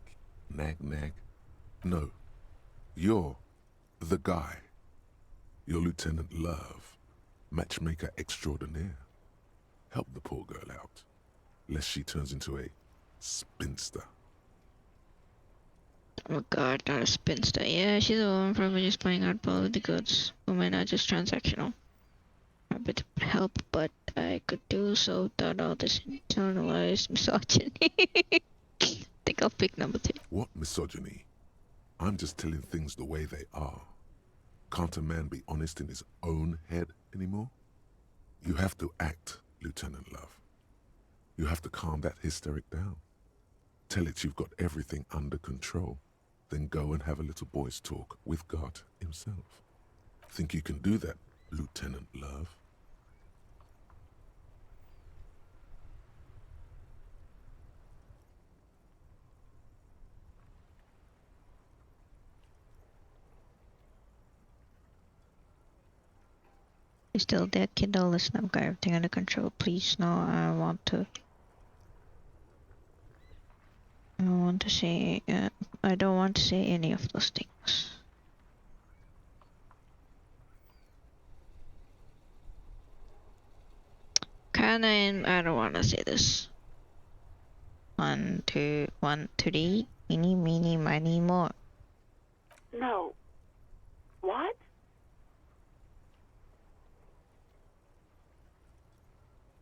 nag, nag. No, you're the guy. You're Lieutenant Love, matchmaker extraordinaire. Help the poor girl out, lest she turns into a spinster. Oh god, not a spinster. Yeah, she's a woman, probably just playing hardball with the goods. Women are just transactional. A bit of help, but I could do so without all this internalized misogyny. Think I'll pick number 2. What misogyny? I'm just telling things the way they are. Can't a man be honest in his own head anymore? You have to act, Lieutenant Love. You have to calm that hysteric down. Tell it you've got everything under control. Then go and have a little boy's talk with God himself. Think you can do that, Lieutenant Love? You still there, kiddo? Listen, I've got everything under control. Please, no, I don't want to say, I don't want to say any of those things. Kinda, I don't want to say this. 1, 2, 1, 3, eeny, meeny, miny, more. No. What?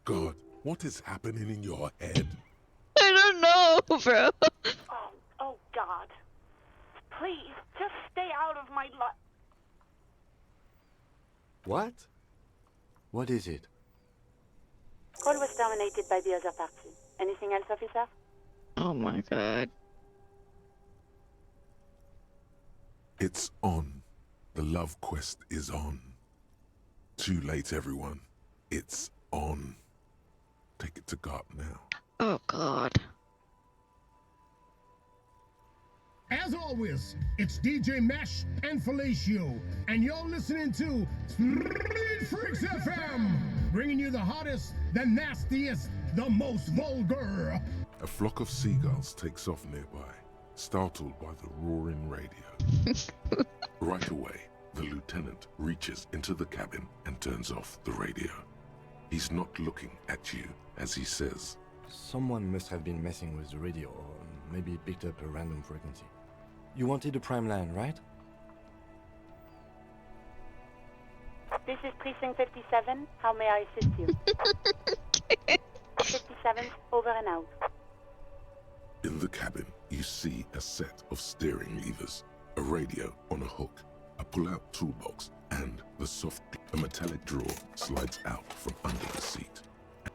God, what is happening in your head? I don't know, bro. Oh, God. Please, just stay out of my life. What? What is it? Call was terminated by the other party. Anything else, officer? Oh my God. It's on. The love quest is on. Too late, everyone. It's on. Take it to God now. Oh God. As always, it's DJ Mesh and eLYSiUM, and you're listening to Street Freaks FM, bringing you the hottest, the nastiest, the most vulgar. A flock of seagulls takes off nearby, startled by the roaring radio. Right away, the lieutenant reaches into the cabin and turns off the radio. He's not looking at you as he says, Someone must have been messing with the radio, or maybe picked up a random frequency. You wanted a prime line, right? This is Precinct 57. How may I assist you? 57, over and out. In the cabin, you see a set of steering levers, a radio on a hook, a pull-out toolbox, and a metallic drawer slides out from under the seat.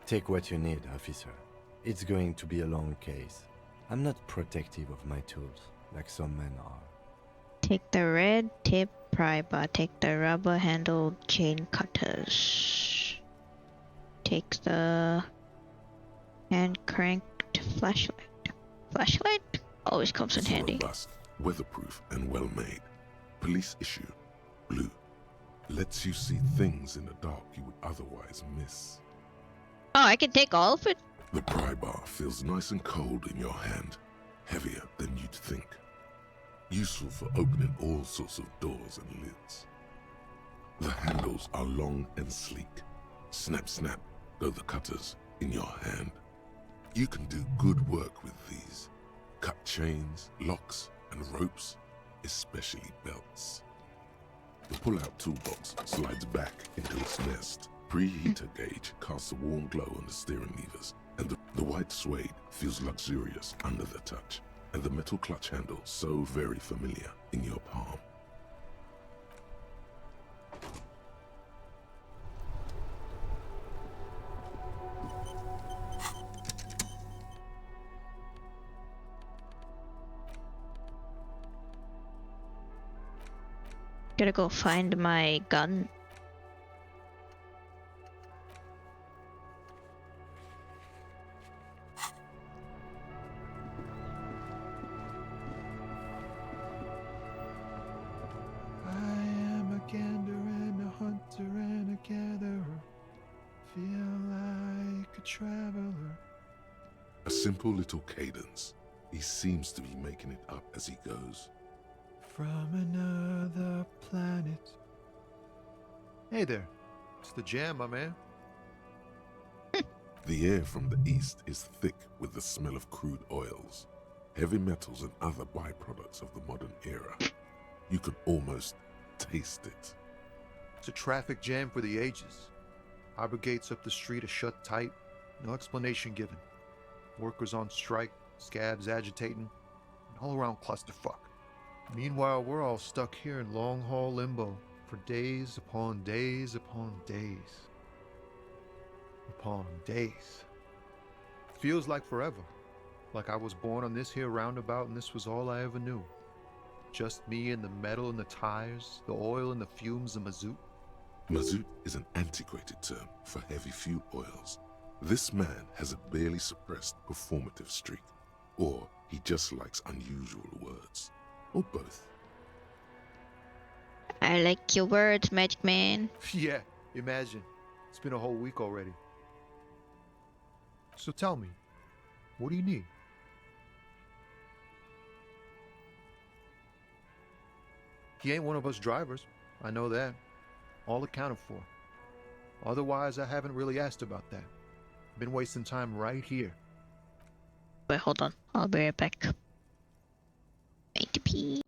Take what you need, officer. It's going to be a long case. I'm not protective of my tools, like some men are. Take the red tip pry bar. Take the rubber-handled chain cutters. Take the hand-cranked flashlight. Flashlight always comes in handy. Robust, weatherproof, and well-made. Police issue, blue. Lets you see things in the dark you would otherwise miss. Oh, I can take all of it? The pry bar feels nice and cold in your hand, heavier than you'd think. Useful for opening all sorts of doors and lids. The handles are long and sleek. Snap, snap, go the cutters in your hand. You can do good work with these. Cut chains, locks, and ropes, especially belts. The pull-out toolbox slides back into its nest. Preheater gauge casts a warm glow on the steering levers, and the white suede feels luxurious under the touch, and the metal clutch handle so very familiar in your palm. Gotta go find my gun. I am a gander and a hunter and a gatherer. Feel like a traveler. A simple little cadence. He seems to be making it up as he goes. From another planet. Hey there. It's the jam, my man. The air from the east is thick with the smell of crude oils, heavy metals and other byproducts of the modern era. You can almost taste it. It's a traffic jam for the ages. Harbor gates up the street are shut tight, no explanation given. Workers on strike, scabs agitating, an all-around clusterfuck. Meanwhile, we're all stuck here in long-haul limbo for days upon days upon days. Upon days. Feels like forever. Like I was born on this here roundabout and this was all I ever knew. Just me and the metal and the tires, the oil and the fumes of mazout. Mazout is an antiquated term for heavy fuel oils. This man has a barely suppressed performative streak, or he just likes unusual words, or both. I like your words, Magic Man. Yeah, imagine. It's been a whole week already. So tell me, what do you need? He ain't one of us drivers. I know that. All accounted for. Otherwise, I haven't really asked about that. Been wasting time right here. Wait, hold on. I'll be right back. I need to pee.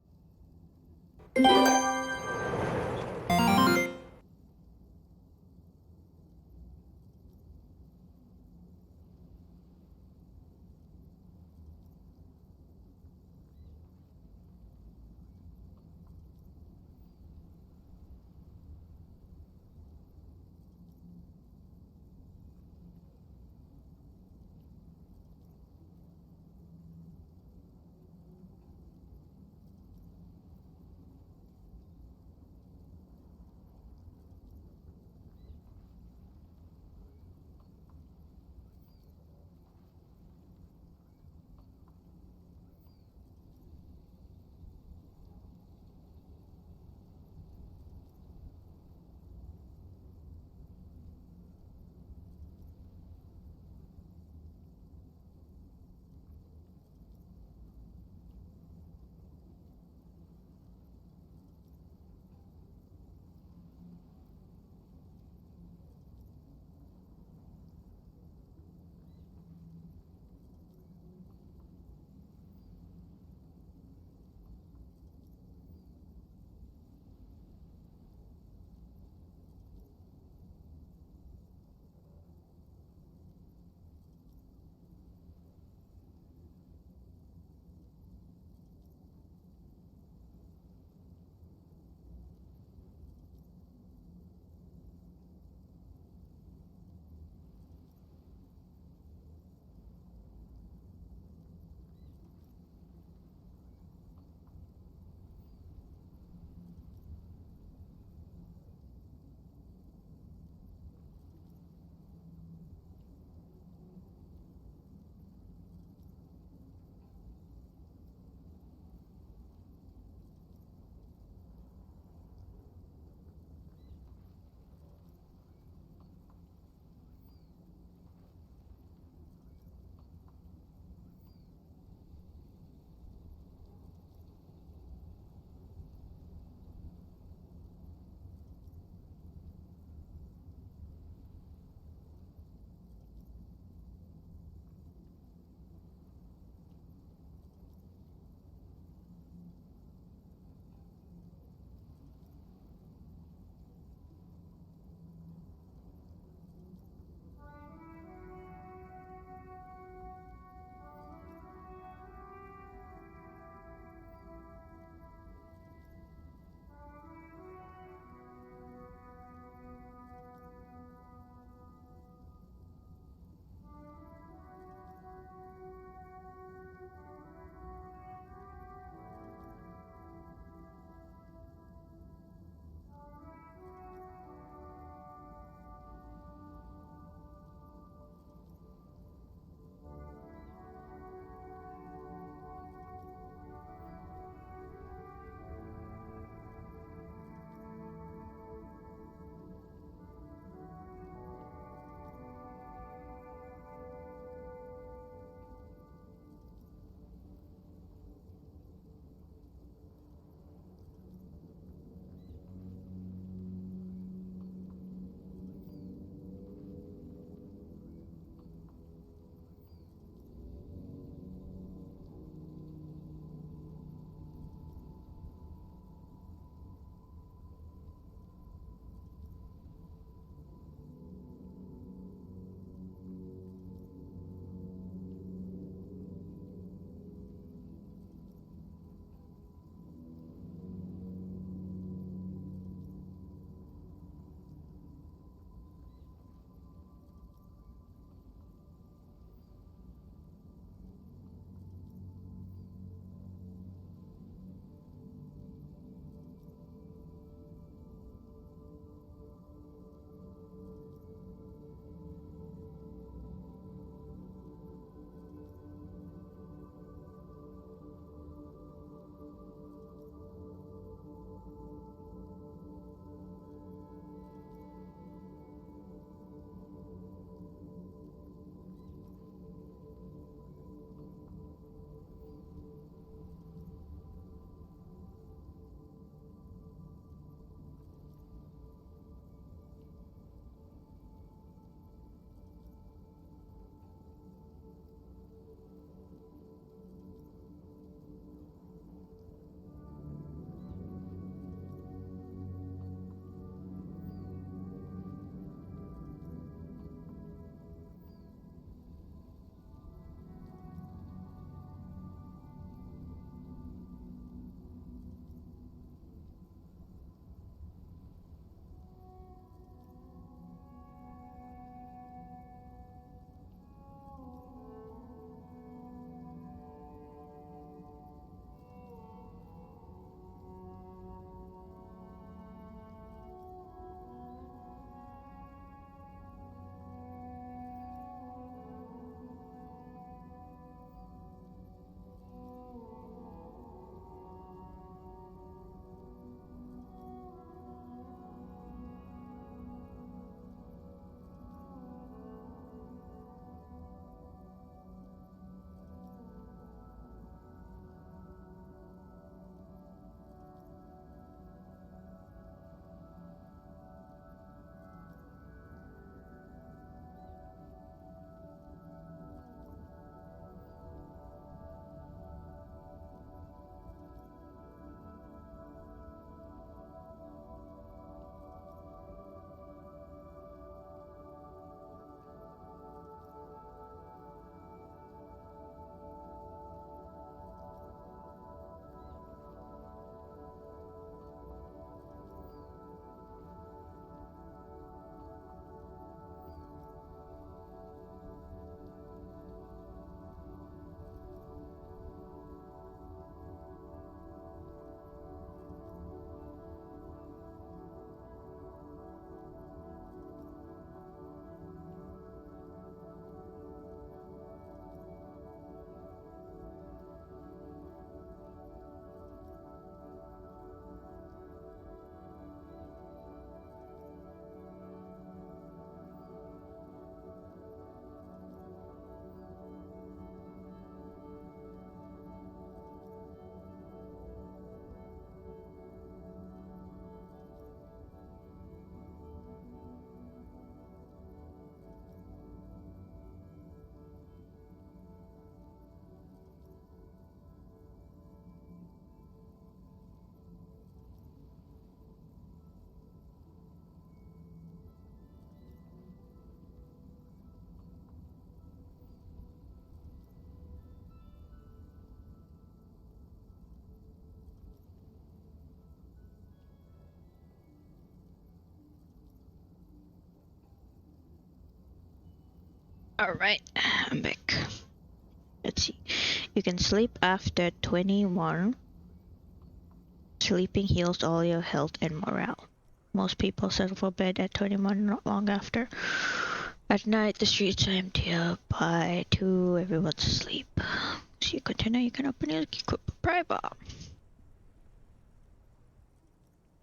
Alright, I'm back. Let's see. You can sleep after 21. Sleeping heals all your health and morale. Most people settle for bed at 21, not long after. At night, the streets are empty. By 2, everyone's asleep. So you container, you can open it, equip a private.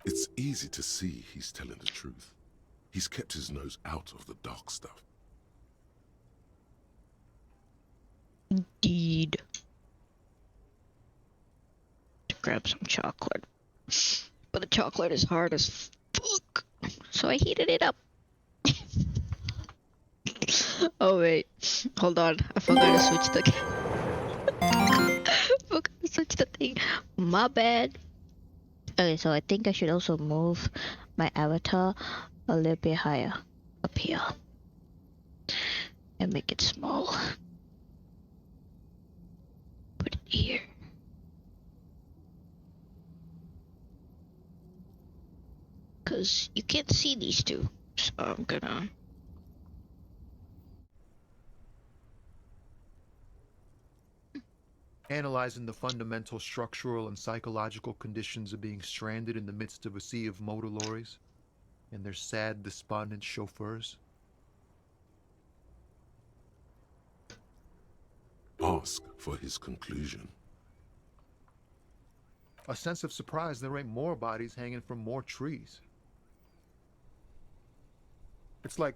It's easy to see he's telling the truth. He's kept his nose out of the dark stuff. Indeed. To grab some chocolate. But the chocolate is hard as fuck. So I heated it up. Oh wait. Hold on. I forgot to switch the forgot to switch the thing. My bad. Okay, so I think I should also move my avatar a little bit higher up here. And make it small. Put it here. Cause you can't see these two. So I'm gonna Analyzing the fundamental structural and psychological conditions of being stranded in the midst of a sea of motor lorries and their sad, despondent chauffeurs. Ask for his conclusion. A sense of surprise there ain't more bodies hanging from more trees. It's like,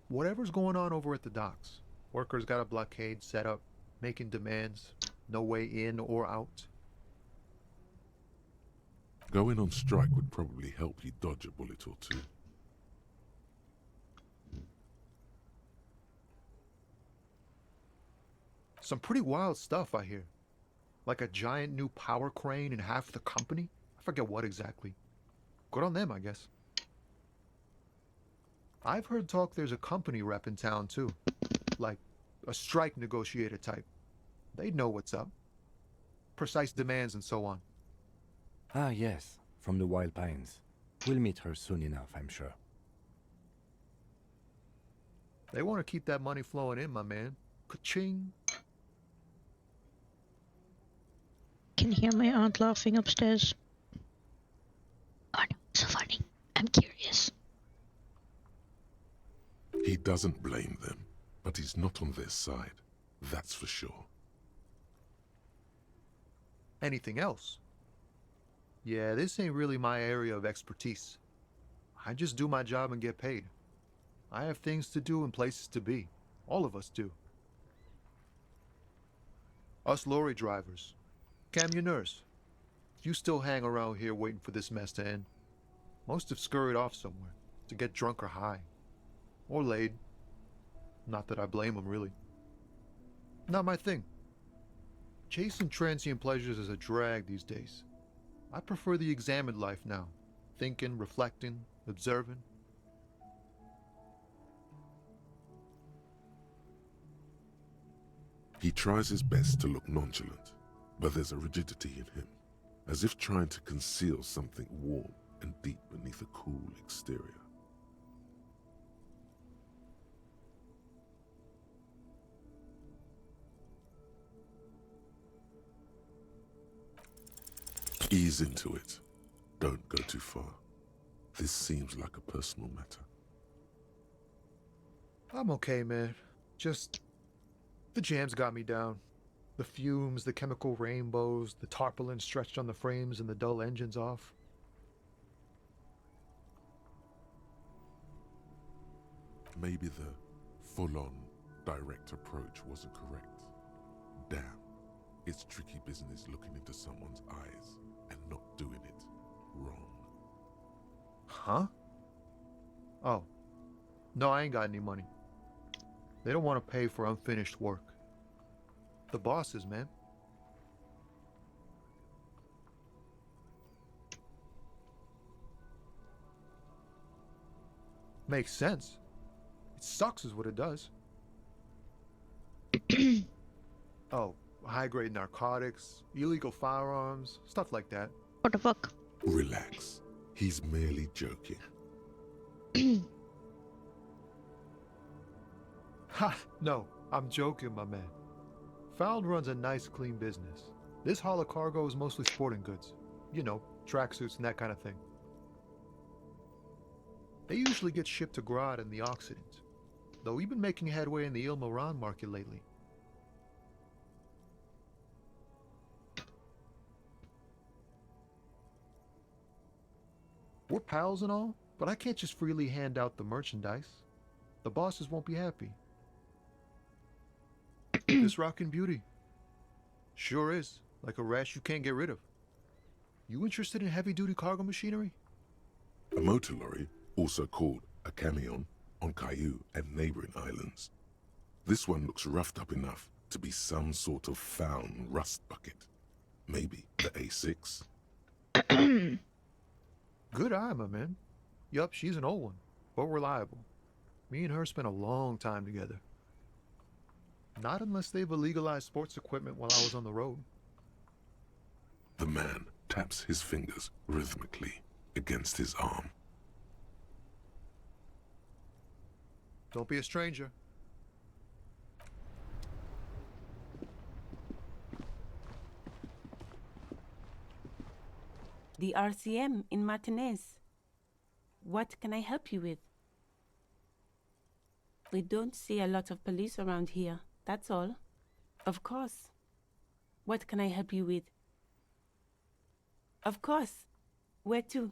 whatever's going on over at the docks, workers got a blockade set up, making demands, no way in or out. Going on strike would probably help you dodge a bullet or two. Some pretty wild stuff, I hear. Like a giant new power crane in half the company? I forget what exactly. Good on them, I guess. I've heard talk there's a company rep in town, too. Like a strike negotiator type. They'd know what's up. Precise demands and so on. Ah, yes, from the Wild Pines. We'll meet her soon enough, I'm sure. They want to keep that money flowing in, my man. Ka-ching. can hear my aunt laughing upstairs. Oh no, so funny. I'm curious. He doesn't blame them, but he's not on their side. That's for sure. Anything else? Yeah, this ain't really my area of expertise. I just do my job and get paid. I have things to do and places to be. All of us do. Us lorry drivers. Cam, your nurse. You still hang around here waiting for this mess to end. Most have scurried off somewhere to get drunk or high. Or laid. Not that I blame them, really. Not my thing. Chasing transient pleasures is a drag these days. I prefer the examined life now. Thinking, reflecting, observing. He tries his best to look nonchalant, but there's a rigidity in him, as if trying to conceal something warm and deep beneath a cool exterior. Ease into it. Don't go too far. This seems like a personal matter. I'm okay, man. Just... the jams got me down. The fumes, the chemical rainbows, the tarpaulin stretched on the frames and the dull engines off. Maybe the full-on, direct approach wasn't correct. Damn, it's tricky business looking into someone's eyes and not doing it wrong. Huh? Oh. No, I ain't got any money. They don't want to pay for unfinished work. The bosses, man. Makes sense. It sucks is what it does. Oh, high-grade narcotics, illegal firearms, stuff like that. What the fuck? Relax. He's merely joking. Ha! No, I'm joking, my man. Found runs a nice, clean business. This haul of cargo is mostly sporting goods. You know, tracksuits and that kind of thing. They usually get shipped to Grodd and the Occident, though we've been making headway in the Il-Moran market lately. We're pals and all, but I can't just freely hand out the merchandise. The bosses won't be happy. This rockin' beauty. Sure is, like a rash you can't get rid of. You interested in heavy-duty cargo machinery? A motor lorry, also called a camion, on Caillou and neighboring islands. This one looks roughed up enough to be some sort of found rust bucket. Maybe the A6? Good eye, my man. Yup, she's an old one, but reliable. Me and her spent a long time together. Not unless they've illegalized sports equipment while I was on the road. The man taps his fingers rhythmically against his arm. Don't be a stranger. The RCM in Martinez. What can I help you with? We don't see a lot of police around here, that's all. Of course. What can I help you with? Of course. Where to?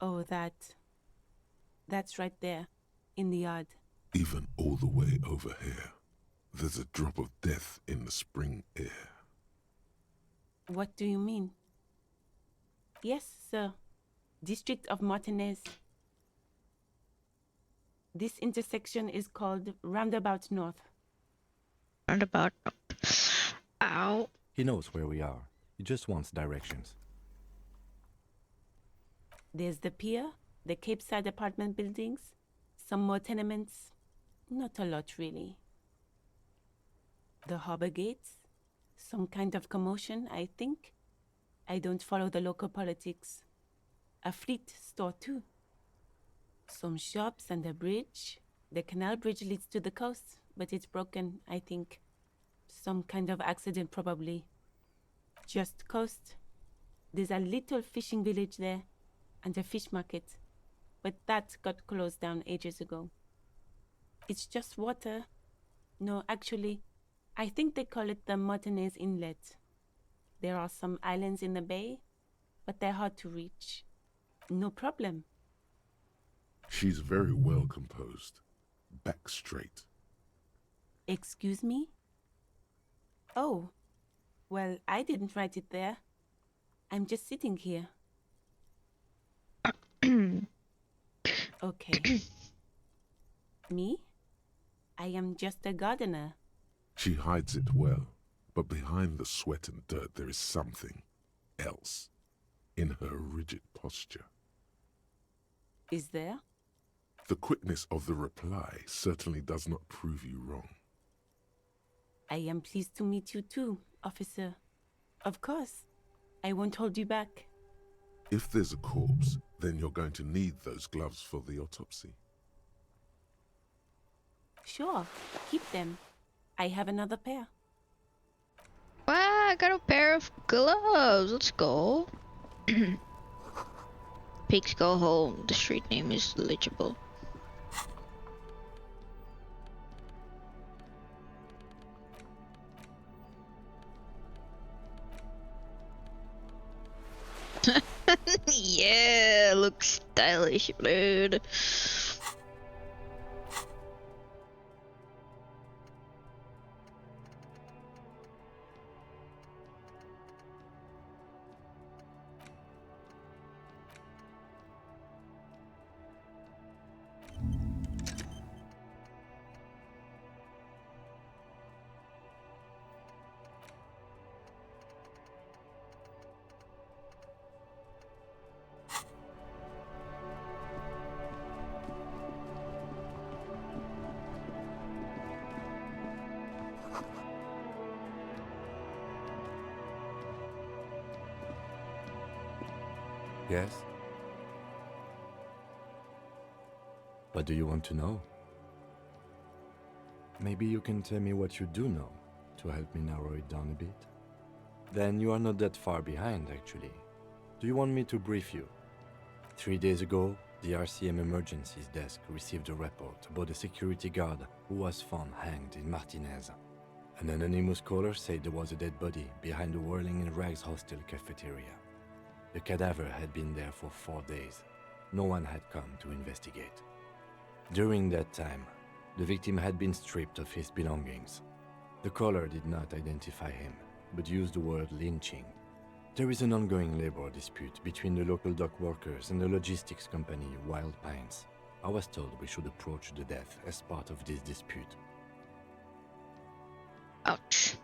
Oh, that's right there, in the yard. Even all the way over here, there's a drop of death in the spring air. What do you mean? Yes, sir. District of Martinez. This intersection is called Roundabout North. Roundabout North. Ow. He knows where we are. He just wants directions. There's the pier, the Cape Side apartment buildings, some more tenements. Not a lot, really. The harbor gates. Some kind of commotion, I think. I don't follow the local politics. A fleet store, too. Some shops and a bridge. The canal bridge leads to the coast, but it's broken, I think. Some kind of accident, probably. Just coast. There's a little fishing village there, and a fish market. But that got closed down ages ago. It's just water. No, actually, I think they call it the Martinez Inlet. There are some islands in the bay, but they're hard to reach. No problem. She's very well composed. Back straight. Excuse me? Oh, well, I didn't write it there. I'm just sitting here. Okay. Me? I am just a gardener. She hides it well, but behind the sweat and dirt there is something else in her rigid posture. Is there? The quickness of the reply certainly does not prove you wrong. I am pleased to meet you too, officer. Of course. I won't hold you back. If there's a corpse, then you're going to need those gloves for the autopsy. Sure, keep them. I have another pair. Wow, I got a pair of gloves. Let's go. Pigs go home. The street name is legible. Yeah, looks stylish, dude. Yes? What do you want to know? Maybe you can tell me what you do know to help me narrow it down a bit. Then you are not that far behind, actually. Do you want me to brief you? 3 days ago, the RCM Emergencies Desk received a report about a security guard who was found hanged in Martinez. An anonymous caller said there was a dead body behind the Whirling in Rags hostel cafeteria. The cadaver had been there for 4 days. No one had come to investigate. During that time, the victim had been stripped of his belongings. The caller did not identify him, but used the word lynching. There is an ongoing labor dispute between the local dock workers and the logistics company Wild Pines. I was told we should approach the death as part of this dispute. Ouch.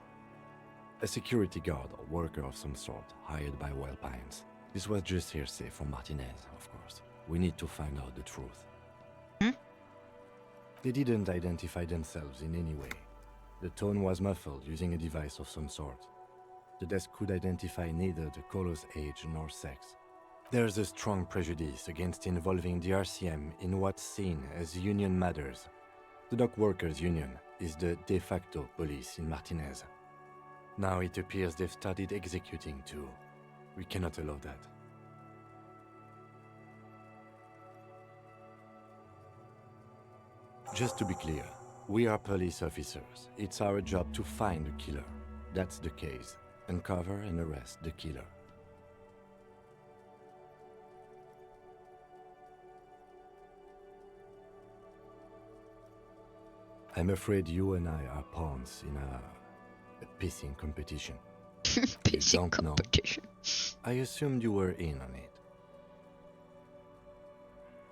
A security guard or worker of some sort hired by Wild Pines. This was just hearsay from Martinez, of course. We need to find out the truth. They didn't identify themselves in any way. The tone was muffled using a device of some sort. The desk could identify neither the caller's age nor sex. There's a strong prejudice against involving the RCM in what's seen as union matters. The dock workers' union is the de facto police in Martinez. Now it appears they've started executing too. We cannot allow that. Just to be clear, we are police officers. It's our job to find the killer. That's the case. Uncover and arrest the killer. I'm afraid you and I are pawns in a pissing competition. Pissing competition. I assumed you were in on it.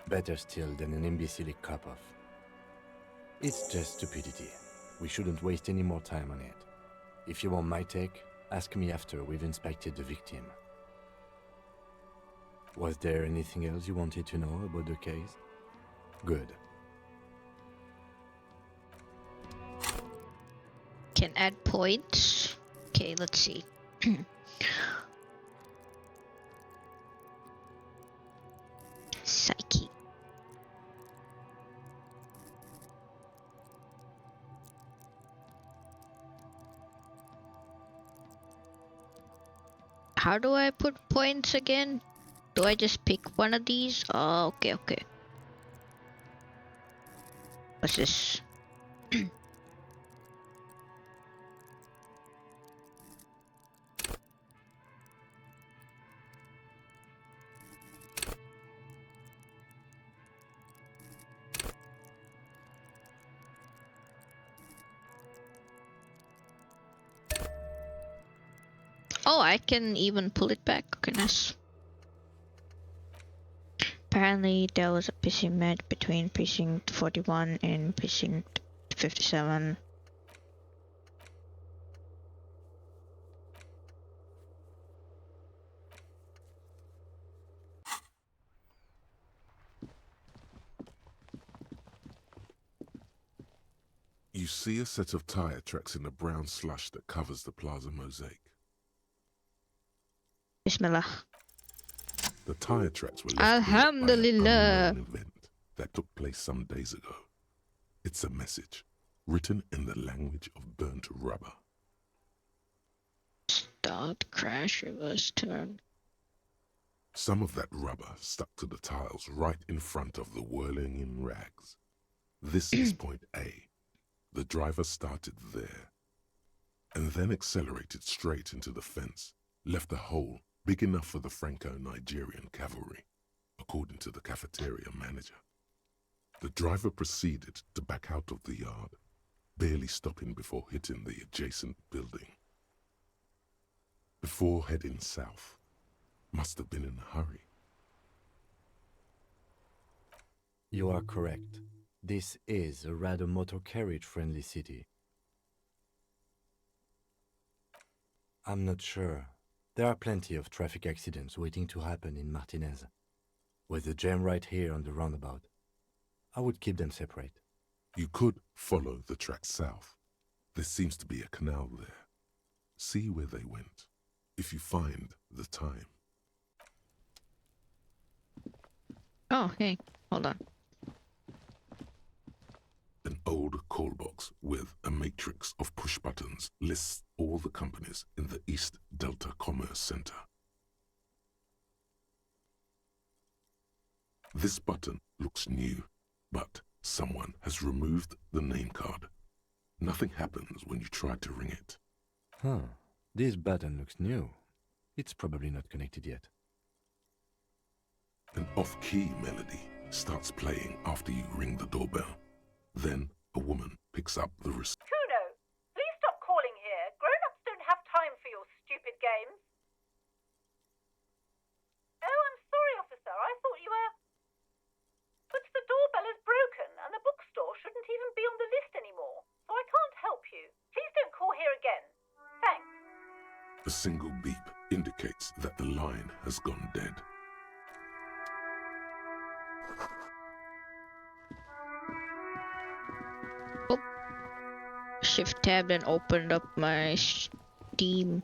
Better still than an imbecile cop-off. It's just stupidity. We shouldn't waste any more time on it. If you want my take, ask me after we've inspected the victim. Was there anything else you wanted to know about the case? Good. Can add points. Okay, let's see. Psyche. How do I put points again? Do I just pick one of these? Oh, okay, okay. What's this? Oh, I can even pull it back. Goodness. Apparently, there was a pissing match between Precinct 41 and Precinct 57. You see a set of tire tracks in the brown slush that covers the plaza mosaic. Bismillah. The tire tracks were left by an Alhamdulillah. unknown event that took place some days ago. It's a message written in the language of burnt rubber. Start, crash, reverse, turn. Some of that rubber stuck to the tiles right in front of the Whirling in Rags. This is point A. The driver started there, and then accelerated straight into the fence, left a hole big enough for the Franco-Nigerian cavalry, according to the cafeteria manager. The driver proceeded to back out of the yard, barely stopping before hitting the adjacent building. Before heading south, must have been in a hurry. You are correct. This is a rather motor carriage-friendly city. I'm not sure. There are plenty of traffic accidents waiting to happen in Martinez. With the jam right here on the roundabout, I would keep them separate. You could follow the track south. There seems to be a canal there. See where they went, if you find the time. Oh, hey, hold on. An old call box with a matrix of push buttons lists all the companies in the East Delta Commerce Center. This button looks new, but someone has removed the name card. Nothing happens when you try to ring it. Huh. This button looks new. It's probably not connected yet. An off-key melody starts playing after you ring the doorbell. Then a woman picks up the receiver. Kuno, please stop calling here. Grown-ups don't have time for your stupid games. Oh, I'm sorry, officer. I thought you were... But the doorbell is broken, and the bookstore shouldn't even be on the list anymore, so I can't help you. Please don't call here again. Thanks. A single beep indicates that the line has gone dead. Oh. Shift tab and opened up my Steam.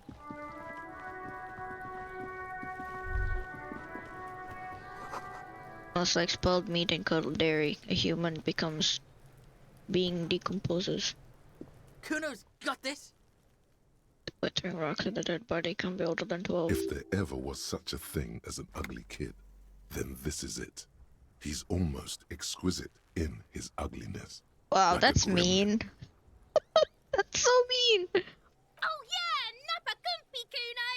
Smells like spoiled meat and curdled dairy. A human becomes being decomposes. Kuno's got this. Throwing rocks at the dead body can be older than 12. If there ever was such a thing as an ugly kid, then this is it. He's almost exquisite in his ugliness. Wow, like that's mean. That's so mean. Oh yeah, Nappa Gumpy, Kuno.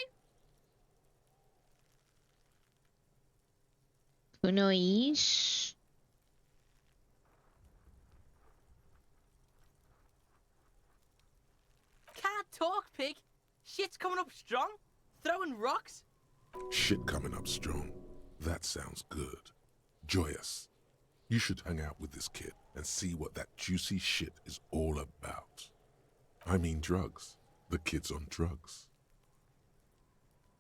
Kuno is... Can't talk, pig. Shit's coming up strong. Throwing rocks. Shit coming up strong. That sounds good. Joyous. You should hang out with this kid and see what that juicy shit is all about. I mean drugs. The kid's on drugs.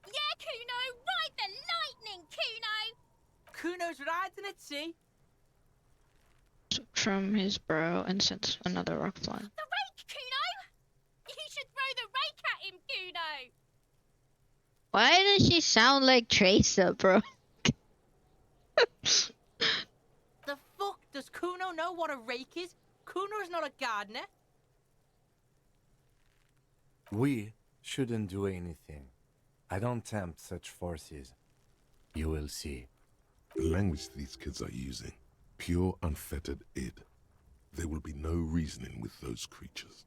Yeah, Kuno, ride the lightning, Kuno. Kuno's riding it, see? From his brow and sends another rock flying. The rake, Kuno. You should throw the rake at him, Kuno. Why does she sound like Tracer, bro? The fuck? Does Kuno know what a rake is? Kuno's not a gardener. We shouldn't do anything. I don't tempt such forces. You will see. The language these kids are using, pure unfettered id. There will be no reasoning with those creatures.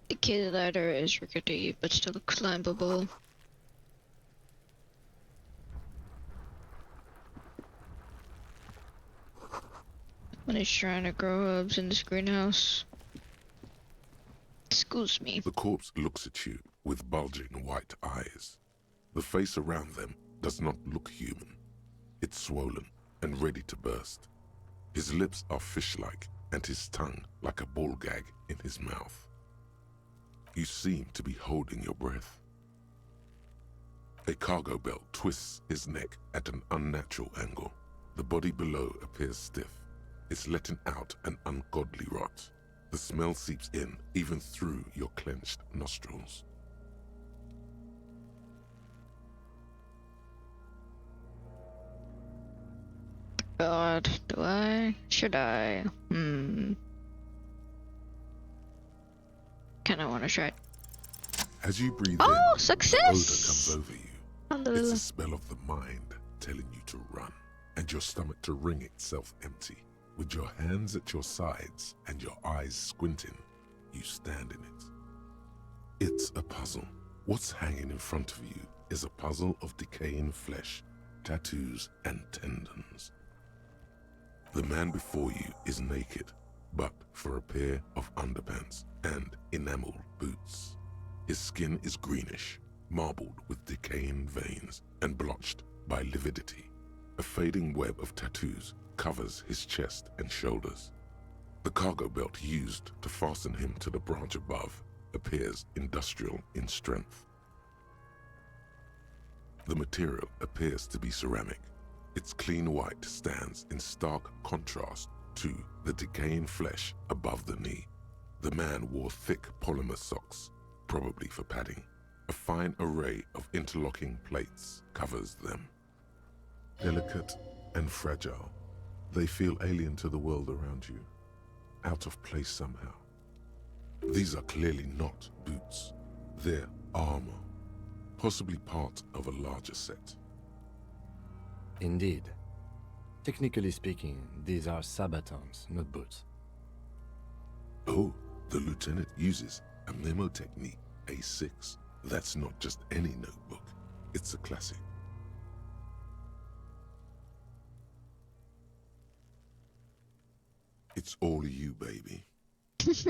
The kid ladder is rickety, but still climbable. When he's trying to grow herbs in this greenhouse. Excuse me. The corpse looks at you with bulging white eyes. The face around them does not look human. It's swollen and ready to burst. His lips are fish-like and his tongue like a ball gag in his mouth. You seem to be holding your breath. A cargo belt twists his neck at an unnatural angle. The body below appears stiff. It's letting out an ungodly rot. The smell seeps in, even through your clenched nostrils. God, do I? Should I? Kinda wanna try it. As you breathe Oh, in, success! the odor comes over you. Alhamdulillah. It's a spell of the mind telling you to run, and your stomach to wring itself empty. With your hands at your sides and your eyes squinting, you stand in it. It's a puzzle. What's hanging in front of you is a puzzle of decaying flesh, tattoos, and tendons. The man before you is naked, but for a pair of underpants and enameled boots. His skin is greenish, marbled with decaying veins and blotched by lividity. A fading web of tattoos covers his chest and shoulders. The cargo belt used to fasten him to the branch above appears industrial in strength. The material appears to be ceramic. Its clean white stands in stark contrast to the decaying flesh above the knee. The man wore thick polymer socks, probably for padding. A fine array of interlocking plates covers them. Delicate and fragile, they feel alien to the world around you, out of place somehow. These are clearly not boots. They're armor, possibly part of a larger set. Indeed. Technically speaking, these are sabatons, not boots. Oh, the lieutenant uses a memo technique, A6. That's not just any notebook. It's a classic. It's all you, baby.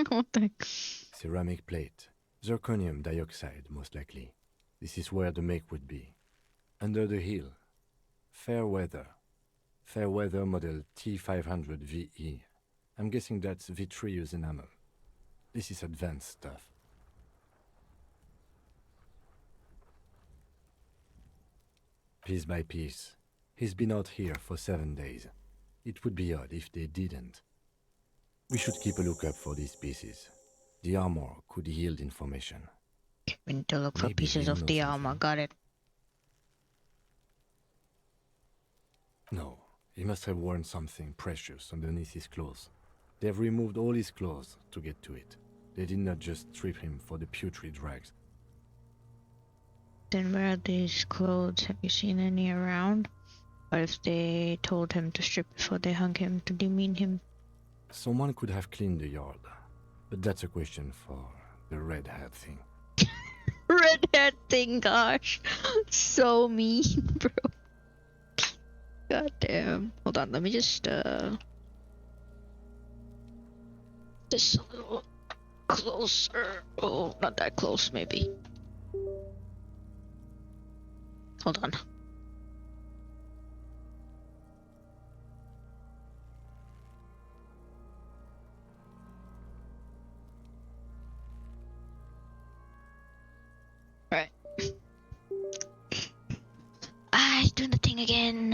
What the? Ceramic plate. Zirconium dioxide, most likely. This is where the make would be. Under the heel. Fair weather. Fair weather model T500 VE. I'm guessing that's vitreous enamel. This is advanced stuff. Piece by piece. He's been out here for 7 days. It would be odd if they didn't. We should keep a lookout for these pieces. The armor could yield information. We need to look for pieces of the armor. Got it. No, he must have worn something precious underneath his clothes. They've removed all his clothes to get to it. They did not just strip him for the putrid rags. Then where are these clothes? Have you seen any around? Or if they told him to strip before they hung him to demean him? Someone could have cleaned the yard, but that's a question for the red hat thing. Red hat thing, gosh. So mean, bro. God damn. Hold on, let me just a little closer. Oh, not that close, maybe. Hold on. Alright. He's doing the thing again.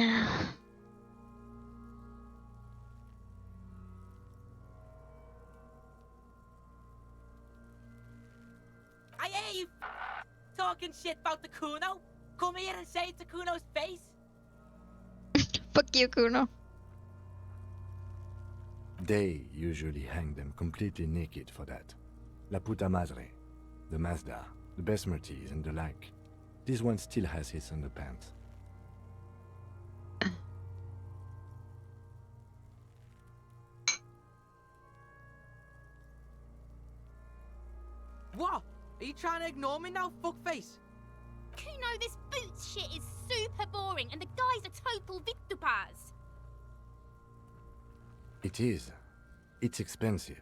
I hear you talking shit about the Kuno. Come here and say it to Kuno's face. Fuck you, Kuno. They usually hang them completely naked for that. La puta madre, the Mazda, the Besmerties and the like. This one still has his underpants. What? Are you trying to ignore me now, fuckface? Kuno, this boots shit is super boring and the guy's a total victopaz. It is. It's expensive.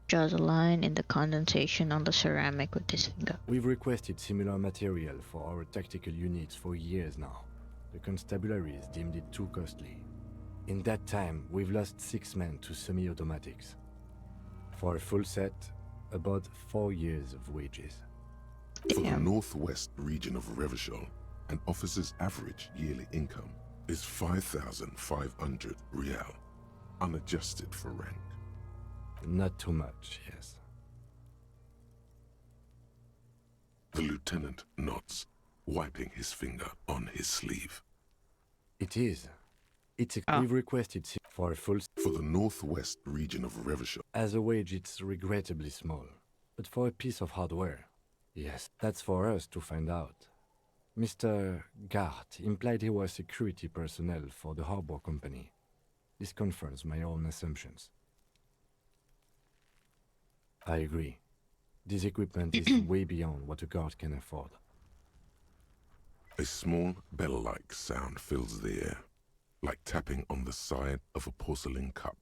Draws a line in the condensation on the ceramic with his finger. We've requested similar material for our tactical units for years now. The constabularies deemed it too costly. In that time, we've lost 6 men to semi-automatics. For a full set, about 4 years of wages. For the northwest region of Revachol, an officer's average yearly income is 5,500 real, unadjusted for rank. Not too much, yes. The lieutenant nods, wiping his finger on his sleeve. It is. We've requested for a full... For the northwest region of Revachol. As a wage, it's regrettably small. But for a piece of hardware, yes, that's for us to find out. Mr. Gart implied he was security personnel for the harbor company. This confirms my own assumptions. I agree. This equipment is way beyond what a guard can afford. A small bell-like sound fills the air, like tapping on the side of a porcelain cup.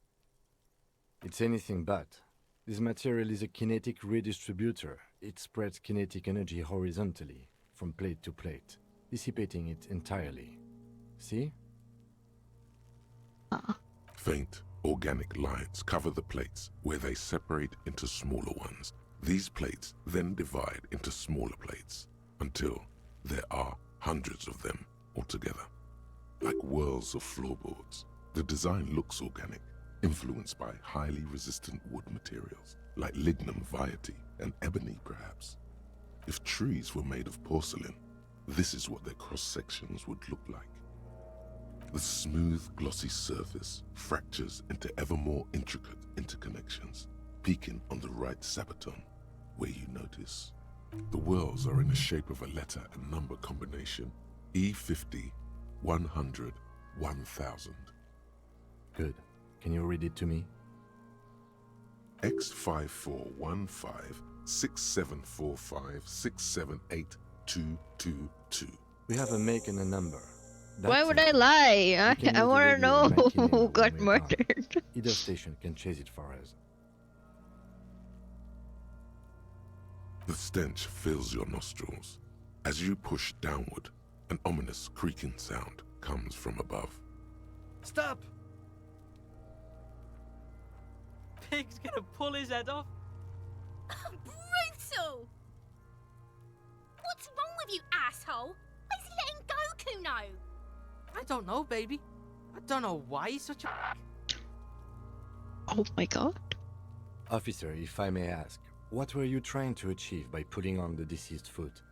It's anything but. This material is a kinetic redistributor. It spreads kinetic energy horizontally, from plate to plate, dissipating it entirely. See? Faint, organic lines cover the plates where they separate into smaller ones. These plates then divide into smaller plates until there are hundreds of them. altogether. Like whirls of floorboards. The design looks organic, but influenced by highly resistant wood materials, like lignum vitae and ebony perhaps. If trees were made of porcelain, this is what their cross-sections would look like. The smooth, glossy surface fractures into ever more intricate interconnections, peaking on the right sabaton, where you notice the whorls are in the shape of a letter and number combination, E50, 100, 1000. Good. Can you read it to me? X54156745678222. We have a make and a number. Why would I lie? I want to know who got murdered. Either station can chase it for us. The stench fills your nostrils. As you push downward, an ominous creaking sound comes from above. Stop! Pig's gonna pull his head off. Brutal! What's wrong with you, asshole? Why is he letting go, Kuno? I don't know, baby. I don't know why he's such a... Oh my god. Officer, if I may ask, what were you trying to achieve by putting on the deceased foot?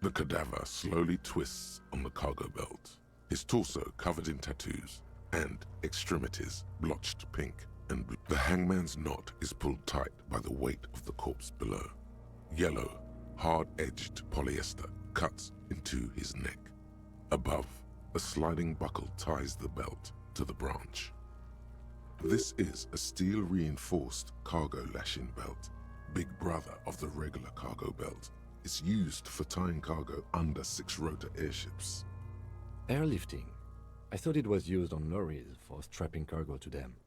The cadaver slowly twists on the cargo belt, his torso covered in tattoos, and extremities blotched pink and blue. The hangman's knot is pulled tight by the weight of the corpse below. Yellow, hard-edged polyester cuts into his neck. Above, a sliding buckle ties the belt to the branch. This is a steel-reinforced cargo lashing belt, big brother of the regular cargo belt. It's used for tying cargo under 6-rotor airships. Airlifting? I thought it was used on lorries for strapping cargo to them.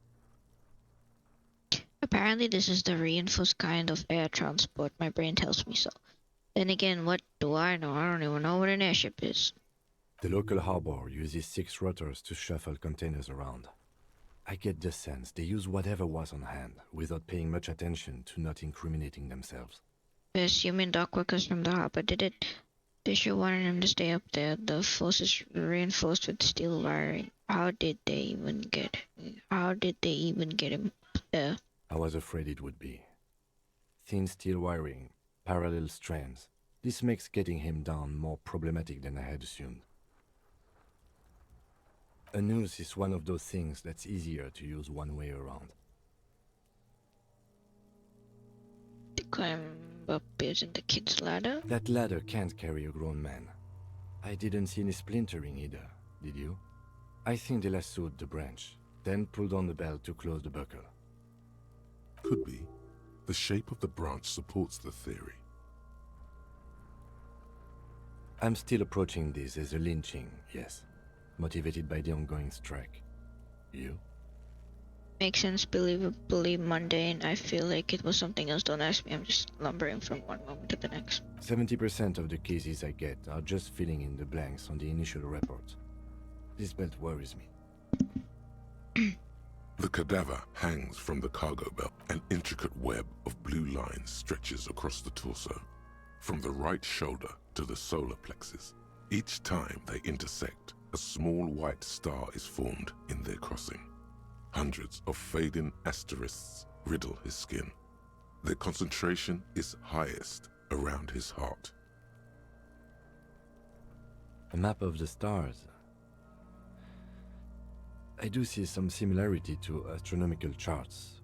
Apparently this is the reinforced kind of air transport. My brain tells me so. Then again, what do I know? I don't even know what an airship is. The local harbor uses 6 rotors to shuffle containers around. I get the sense they use whatever was on hand, without paying much attention to not incriminating themselves. Assuming dock workers from the harbor did it, they sure wanted him to stay up there. The force is reinforced with steel wiring. How did they even get him there? I was afraid it would be. Thin steel wiring, parallel strands. This makes getting him down more problematic than I had assumed. A noose is one of those things that's easier to use one way around. To climb up using the kid's ladder? That ladder can't carry a grown man. I didn't see any splintering either, did you? I think they lassoed the branch, then pulled on the belt to close the buckle. Could be. The shape of the branch supports the theory. I'm still approaching this as a lynching, yes. Motivated by the ongoing strike. You? Makes sense, believably mundane. I feel like it was something else. Don't ask me, I'm just lumbering from one moment to the next. 70% of the cases I get are just filling in the blanks on the initial report. This belt worries me. The cadaver hangs from the cargo belt. An intricate web of blue lines stretches across the torso, from the right shoulder to the solar plexus. Each time they intersect, a small white star is formed in their crossing. Hundreds of fading asterisks riddle his skin. Their concentration is highest around his heart. A map of the stars. I do see some similarity to astronomical charts.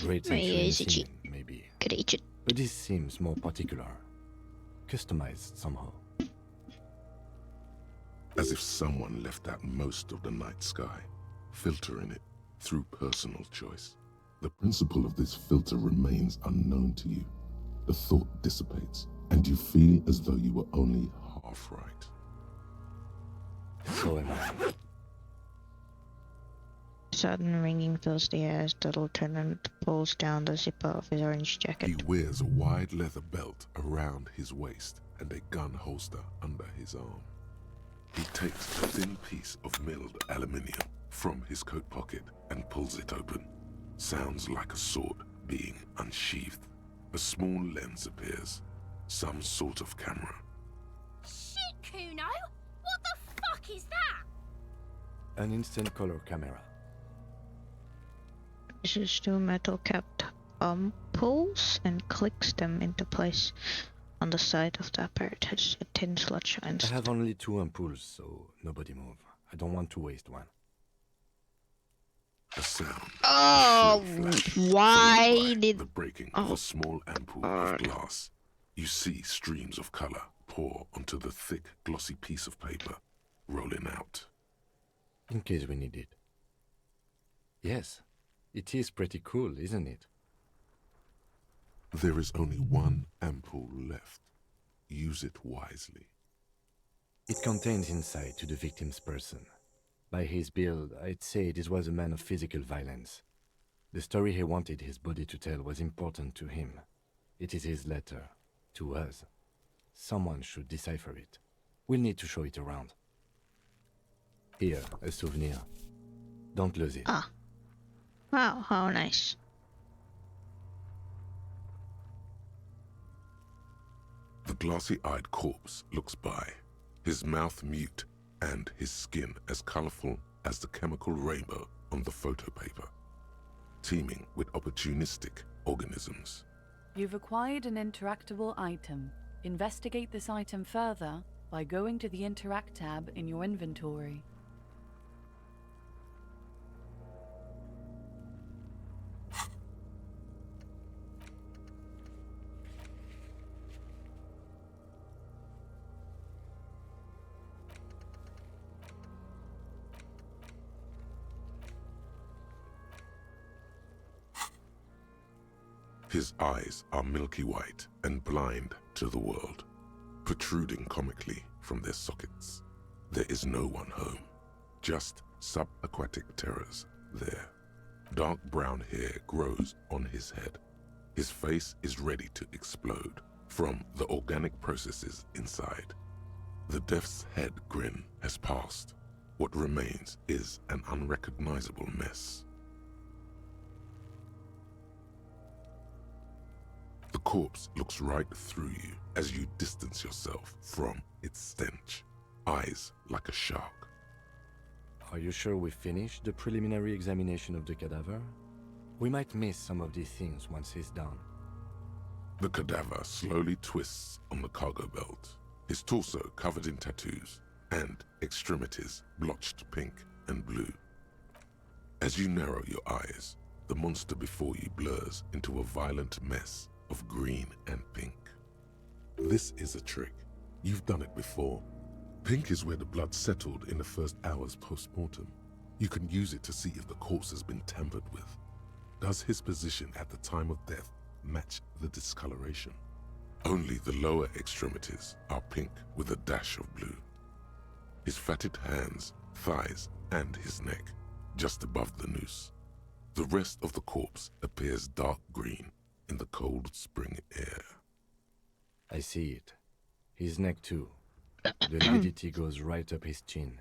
Great century maybe. But this seems more particular. Customized somehow. As if someone left out most of the night sky, filtering it through personal choice. The principle of this filter remains unknown to you. The thought dissipates, and you feel as though you were only half right. So am I. Sudden ringing fills the air as the lieutenant pulls down the zipper of his orange jacket. He wears a wide leather belt around his waist and a gun holster under his arm. He takes a thin piece of milled aluminium from his coat pocket and pulls it open. Sounds like a sword being unsheathed. A small lens appears. Some sort of camera. Shit, Kuno! What the fuck is that? An instant color camera. Uses two metal-capped pulls and clicks them into place on the side of the apparatus. A tin slot shines. I have only 2 ampoules, so nobody move. I don't want to waste one. A sound. Oh, why did the breaking of a small ampoule of glass? You see streams of color pour onto the thick, glossy piece of paper, rolling out. In case we need it. Yes, it is pretty cool, isn't it? There is only one ampoule left. Use it wisely. It contains insight to the victim's person. By his build, I'd say this was a man of physical violence. The story he wanted his body to tell was important to him. It is his letter, to us. Someone should decipher it. We'll need to show it around. Here, a souvenir. Don't lose it. Ah. Wow, how nice. The glassy-eyed corpse looks by, his mouth mute and his skin as colorful as the chemical rainbow on the photo paper, teeming with opportunistic organisms. You've acquired an interactable item. Investigate this item further by going to the Interact tab in your inventory. His eyes are milky white and blind to the world, protruding comically from their sockets. There is no one home, just subaquatic terrors there. Dark brown hair grows on his head. His face is ready to explode from the organic processes inside. The death's head grin has passed. What remains is an unrecognizable mess. The corpse looks right through you as you distance yourself from its stench, eyes like a shark. Are you sure we finished the preliminary examination of the cadaver? We might miss some of these things once he's done. The cadaver slowly twists on the cargo belt, his torso covered in tattoos and extremities blotched pink and blue. As you narrow your eyes, the monster before you blurs into a violent mess of green and pink. This is a trick. You've done it before. Pink is where the blood settled in the first hours post-mortem. You can use it to see if the corpse has been tampered with. Does his position at the time of death match the discoloration? Only the lower extremities are pink with a dash of blue. His fatted hands, thighs, and his neck, just above the noose. The rest of the corpse appears dark green in the cold spring air. I see it. His neck too. The lividity goes right up his chin.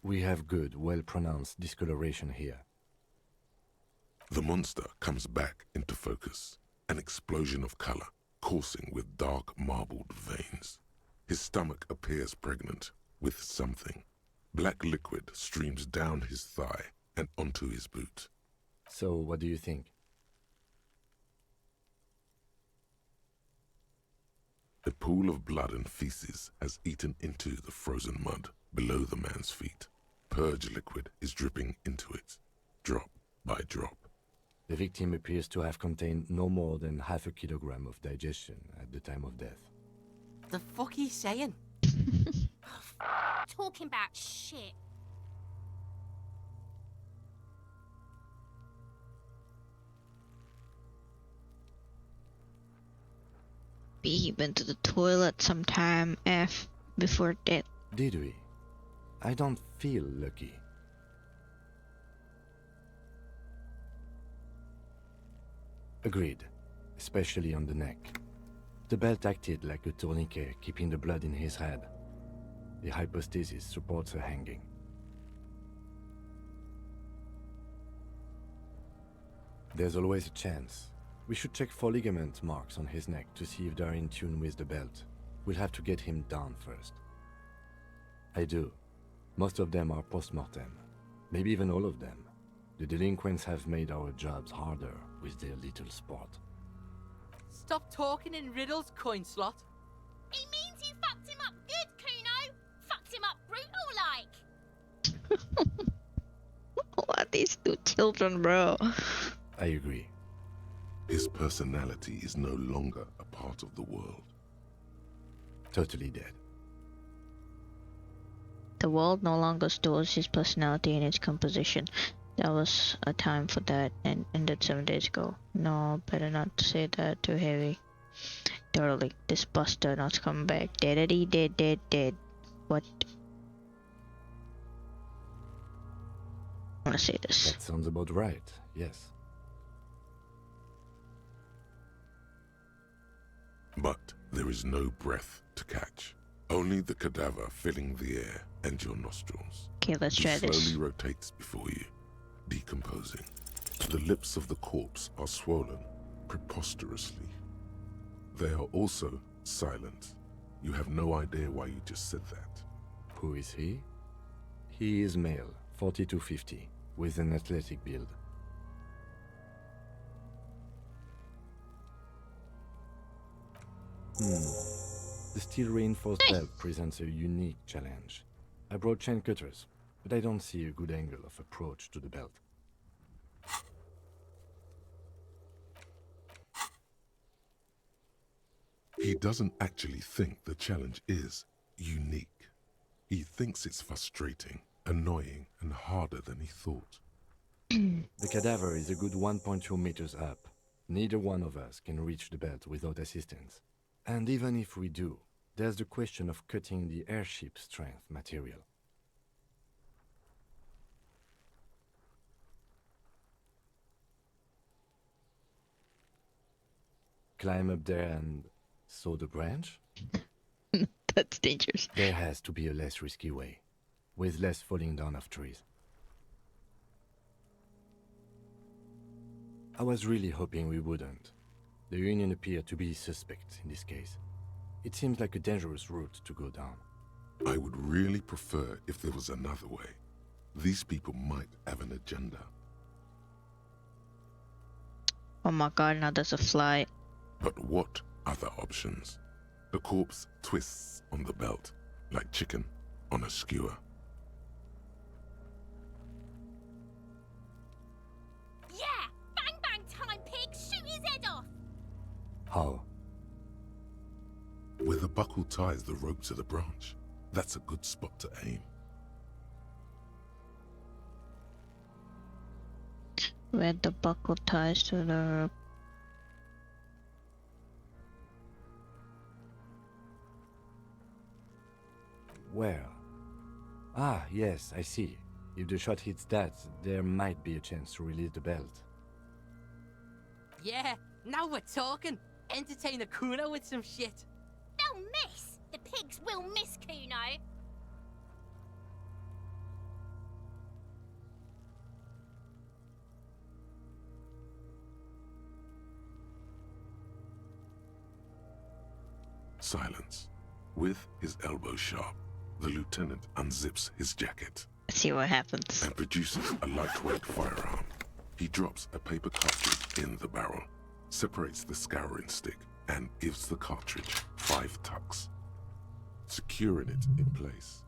We have good, well-pronounced discoloration here. The monster comes back into focus, an explosion of color, coursing with dark marbled veins. His stomach appears pregnant with something. Black liquid streams down his thigh and onto his boot. So, what do you think? A pool of blood and feces has eaten into the frozen mud below the man's feet. Purge liquid is dripping into it, drop by drop. The victim appears to have contained no more than half a kilogram of digestion at the time of death. The fuck he's saying? Talking about shit. We went to the toilet sometime before death. Did we? I don't feel lucky. Agreed, especially on the neck. The belt acted like a tourniquet, keeping the blood in his head. The hypostasis supports a hanging. There's always a chance. We should check for ligament marks on his neck to see if they're in tune with the belt. We'll have to get him down first. I do. Most of them are post-mortem. Maybe even all of them. The delinquents have made our jobs harder with their little sport. Stop talking in riddles, coin slot. He means you fucked him up good, Kuno. Fucked him up brutal like. What are these two children, bro? I agree. His personality is no longer a part of the world. Totally dead. The world no longer stores his personality in its composition. There was a time for that and ended 7 days ago. No, better not say that too heavy. Totally. This buster not coming back. Dead. What? I'm gonna say this. That sounds about right, yes. But there is no breath to catch. Only the cadaver filling the air and your nostrils. Okay, let's try He this. slowly rotates before you, decomposing. The lips of the corpse are swollen preposterously. They are also silent. You have no idea why you just said that. Who is he? He is male, 40 to 50, with an athletic build. The steel-reinforced belt presents a unique challenge. I brought chain cutters, but I don't see a good angle of approach to the belt. He doesn't actually think the challenge is unique. He thinks it's frustrating, annoying, and harder than he thought. The cadaver is a good 1.2 meters up. Neither one of us can reach the belt without assistance. And even if we do, there's the question of cutting the airship strength material. Climb up there and saw the branch? That's dangerous. There has to be a less risky way, with less falling down of trees. I was really hoping we wouldn't. The Union appeared to be suspect in this case. It seems like a dangerous route to go down. I would really prefer if there was another way. These people might have an agenda. Oh my god, now there's a fly. But what other options? The corpse twists on the belt, like chicken on a skewer. Yeah! Bang bang time, pig! Shoot his head off! How? Where the buckle ties the rope to the branch. That's a good spot to aim. Where the buckle ties to the rope. Where? Ah, yes, I see. If the shot hits that, there might be a chance to release the belt. Yeah, now we're talking. Entertain the Kuno with some shit. They'll miss! The pigs will miss Kuno! Silence. With his elbow sharp, the lieutenant unzips his jacket. Let's see what happens. And produces a lightweight firearm. He drops a paper cartridge in the barrel, separates the scouring stick, and gives the cartridge 5 tucks, securing it in place.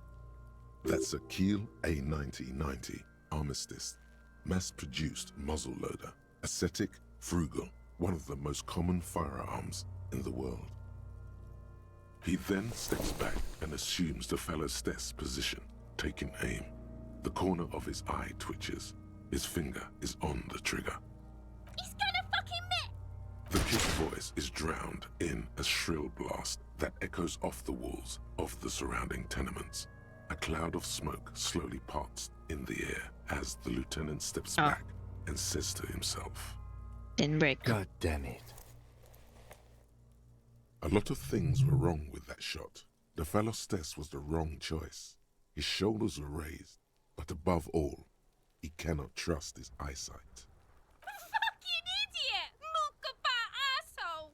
That's a Kiel A9090 Armistice, mass-produced muzzleloader, ascetic, frugal, one of the most common firearms in the world. He then steps back and assumes the fellow's Stess position, taking aim. The corner of his eye twitches. His finger is on the trigger. He's gonna fucking miss! The kid's voice is drowned in a shrill blast that echoes off the walls of the surrounding tenements. A cloud of smoke slowly parts in the air as the lieutenant steps back and says to himself, Didn't break. God damn it. A lot of things were wrong with that shot. The fellow Stess was the wrong choice. His shoulders were raised, but above all, he cannot trust his eyesight. Fucking idiot! Mookaba asshole!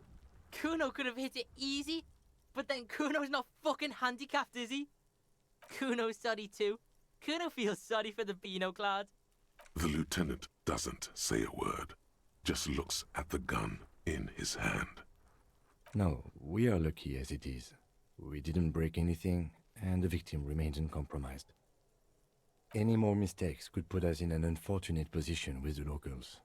Kuno could have hit it easy, but then Kuno's not fucking handicapped, is he? Kuno's sorry too. Kuno feels sorry for the Beano Cloud. The lieutenant doesn't say a word, just looks at the gun in his hand. No, we are lucky as it is. We didn't break anything, and the victim remains uncompromised. Any more mistakes could put us in an unfortunate position with the locals.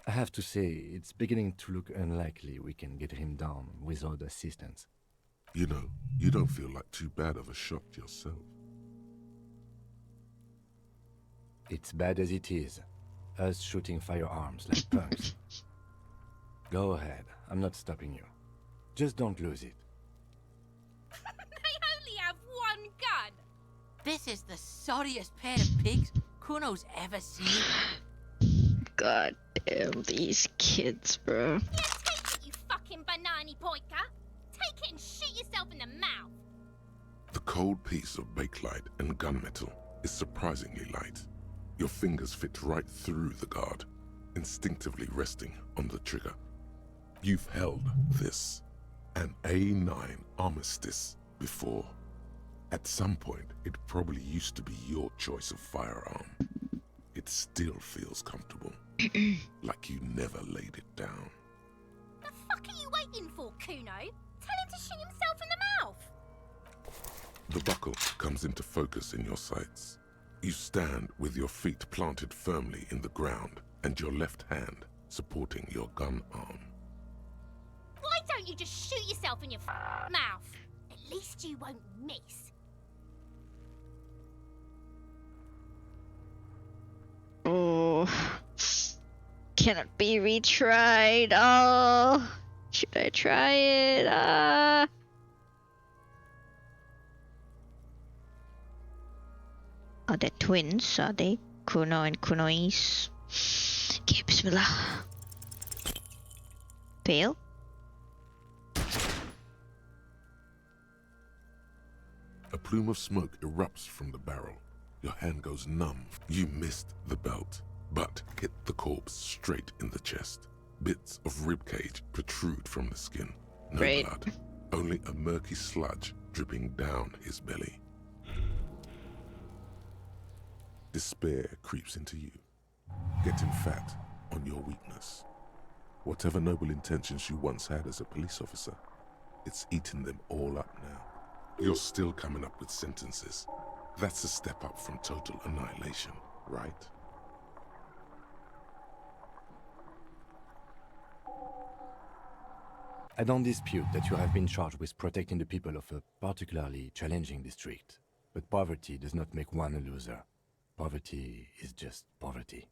I have to say, it's beginning to look unlikely we can get him down without assistance. You know, you don't feel like too bad of a shot yourself. It's bad as it is. Us shooting firearms like punks. Go ahead, I'm not stopping you. Just don't lose it. They only have one gun! This is the sorriest pair of pigs Kuno's ever seen. God damn these kids, bro. Yeah, take it, you fucking banana poika! Take it and shoot yourself in the mouth! The cold piece of bakelite and gunmetal is surprisingly light. Your fingers fit right through the guard, instinctively resting on the trigger. You've held this, an A9 Armistice, before. At some point, it probably used to be your choice of firearm. It still feels comfortable, like you never laid it down. The fuck are you waiting for, Kuno? Tell him to shoot himself in the mouth! The buckle comes into focus in your sights. You stand with your feet planted firmly in the ground and your left hand supporting your gun arm. Why don't you just shoot yourself in your mouth? At least you won't miss. Oh, cannot be retried. Oh, should I try it? Are they twins? Are they Kuno and Kunois? Okay, bismillah. Fail. A plume of smoke erupts from the barrel. Your hand goes numb. You missed the belt, but hit the corpse straight in the chest. Bits of ribcage protrude from the skin. No blood, only a murky sludge dripping down his belly. Despair creeps into you, getting fat on your weakness. Whatever noble intentions you once had as a police officer, it's eaten them all up now. You're still coming up with sentences. That's a step up from total annihilation, right? I don't dispute that you have been charged with protecting the people of a particularly challenging district, but poverty does not make one a loser. Poverty is just poverty.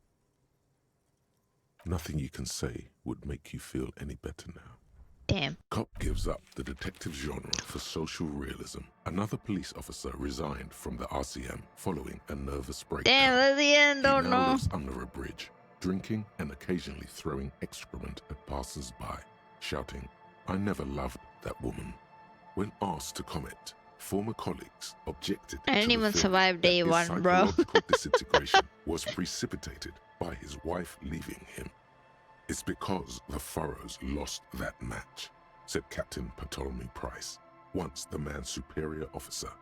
Nothing you can say would make you feel any better now. Damn. Cop gives up the detective genre for social realism. Another police officer resigned from the RCM following a nervous breakdown. Damn, that's the end, oh He now no. lives under a bridge, drinking and occasionally throwing excrement at passers-by, shouting, "I never loved that woman." When asked to comment, former colleagues objected I didn't to the even theory survive day that his one, bro. psychological disintegration was precipitated by his wife leaving him. "It's because the Furrows lost that match," said Captain Ptolemy Price, once the man's superior officer.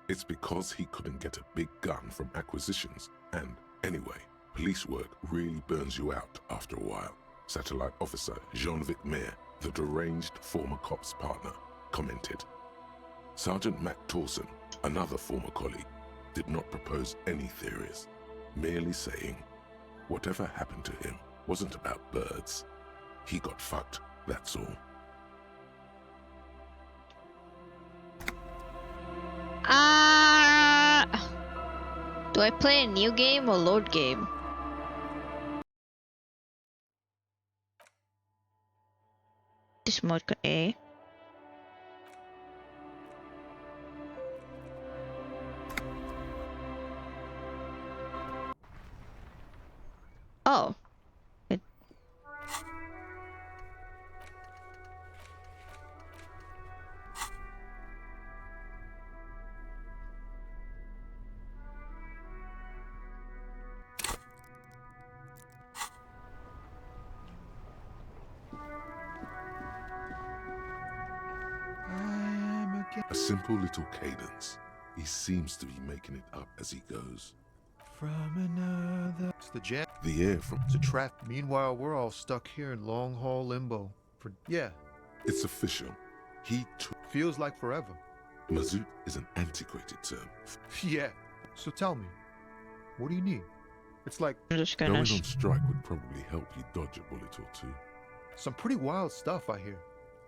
"It's because he couldn't get a big gun from acquisitions, and anyway, police work really burns you out after a while," Satellite Officer Jean-Vic Mayer, the deranged former cop's partner, commented. Sergeant Matt Torson, another former colleague, did not propose any theories, merely saying, "Whatever happened to him wasn't about birds. He got fucked, that's all." Do I play a new game or load game? This mode got A. Oh. A simple little cadence. He seems to be making it up as he goes. From another. It's the jam. The air from... It's a trap. Meanwhile, we're all stuck here in long-haul limbo. Yeah. It's official. He took... Feels like forever. Mazout is an antiquated term. Yeah. So tell me, what do you need? It's like... Going on strike would probably help you dodge a bullet or two. Some pretty wild stuff, I hear.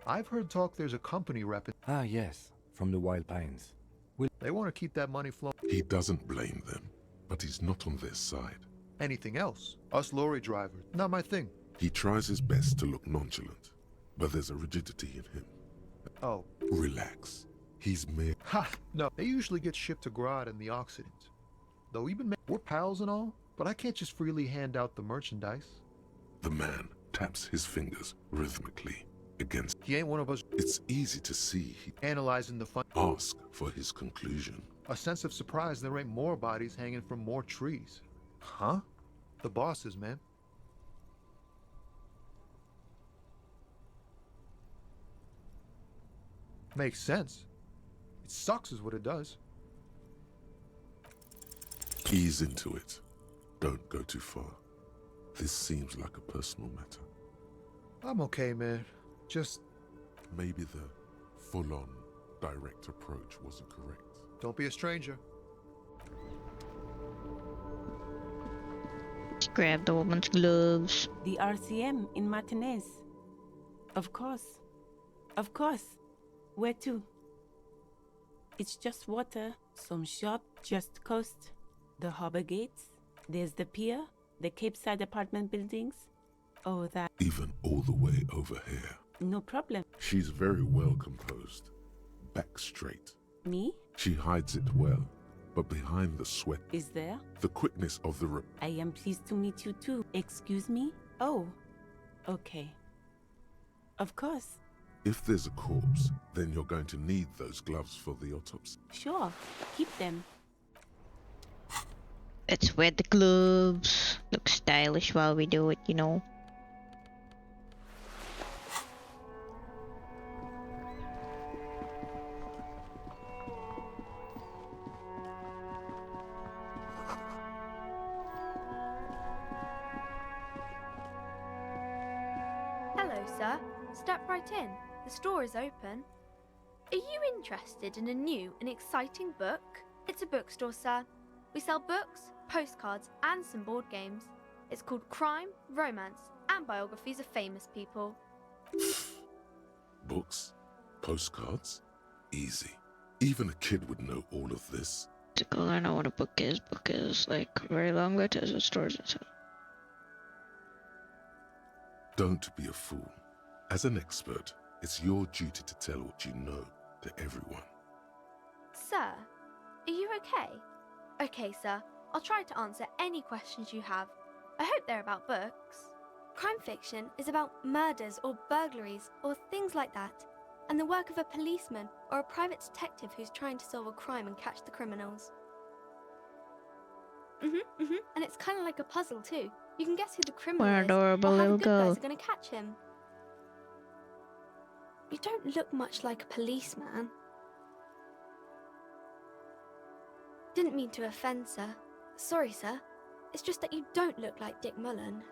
I've heard talk there's a company rep... Ah, yes. From the Wild Pines. They want to keep that money flowing. He doesn't blame them, but he's not on their side. Anything else? Us lorry drivers, not my thing. He tries his best to look nonchalant, but there's a rigidity in him. Oh. Relax. He's mere... Ha! No, they usually get shipped to Grad in the Occident. Though even we're pals and all, but I can't just freely hand out the merchandise. The man taps his fingers rhythmically against... He ain't one of us. It's easy to see he... Analyzing the fun... Ask for his conclusion. A sense of surprise there ain't more bodies hanging from more trees. Huh? The bosses, man. Makes sense. It sucks is what it does. Ease into it. Don't go too far. This seems like a personal matter. I'm okay, man. Just... Maybe the full-on, direct approach wasn't correct. Don't be a stranger. Grab the woman's gloves. The RCM in Martinez. Of course. Of course. Where to? It's just water. Some shop just coast. The harbor gates. There's the pier. The Cape Side apartment buildings. Oh, that... Even all the way over here. No problem. She's very well composed. Back straight. Me? She hides it well. But behind the sweat... Is there? The quickness of the... I am pleased to meet you too. Excuse me? Oh. Okay. Of course. If there's a corpse, then you're going to need those gloves for the autopsy. Sure. Keep them. Let's wear the gloves. Look stylish while we do it, you know. Hello, sir. Step right in. The store is open. Are you interested in a new and exciting book? It's a bookstore, sir. We sell books, postcards, and some board games. It's called Crime, Romance, and Biographies of Famous People. Books? Postcards? Easy. Even a kid would know all of this. I know what a book is. Book is like very long letters with stories inside. Don't be a fool. As an expert, it's your duty to tell what you know to everyone. Sir, are you okay? Okay, sir. I'll try to answer any questions you have. I hope they're about books. Crime fiction is about murders or burglaries or things like that, and the work of a policeman or a private detective who's trying to solve a crime and catch the criminals. And it's kind of like a puzzle too. You can guess who the criminal What is, adorable or how the little good girl. guys are going to catch him. You don't look much like a policeman. Didn't mean to offend, sir. Sorry, sir. It's just that you don't look like Dick Mullen.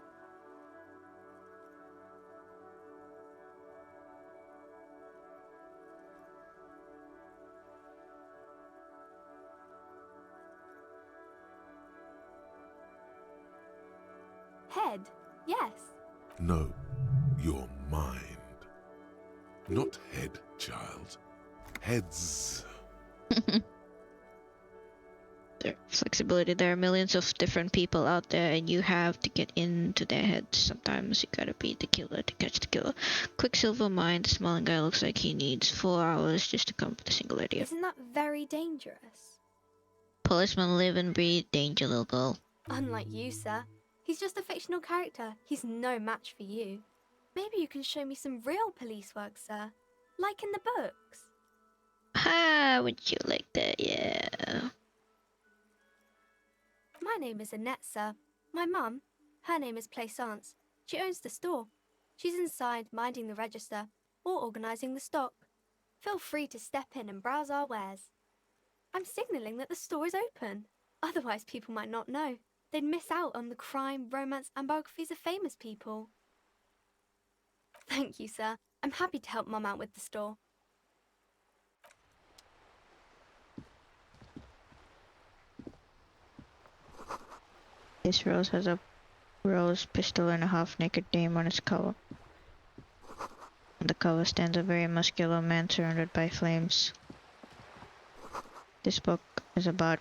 Head, yes. No, your mind. Not head, child. Heads. Their flexibility. There are millions of different people out there, and you have to get into their heads. Sometimes you gotta be the killer to catch the killer. Quicksilver mind, the smiling guy looks like he needs 4 hours just to come up with a single idea. Isn't that very dangerous? Policemen live and breathe danger, little girl. Unlike you, sir. He's just a fictional character. He's no match for you. Maybe you can show me some real police work, sir. Like in the books. Ah, would you like that? Yeah. My name is Annette, sir. My mum, her name is Plaisance. She owns the store. She's inside minding the register or organising the stock. Feel free to step in and browse our wares. I'm signalling that the store is open. Otherwise, people might not know. they'd miss out on the crime, romance, and biographies of famous people. Thank you, sir. I'm happy to help Mum out with the store. This rose has a rose pistol and a half-naked dame on its cover. On the cover stands a very muscular man surrounded by flames. This book is about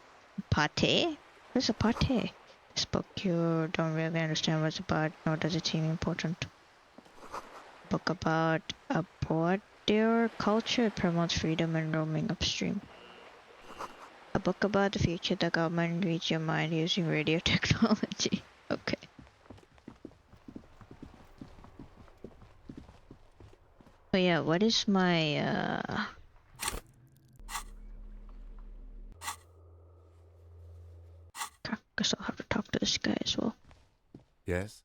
pate? What's a pate? This book you don't really understand what it's about, nor does it seem important. Book about a border culture. It promotes freedom and roaming upstream. A book about the future. The government reads your mind using radio technology. Okay. Oh yeah, what is my guess I'll have to talk to this guy as well. Yes?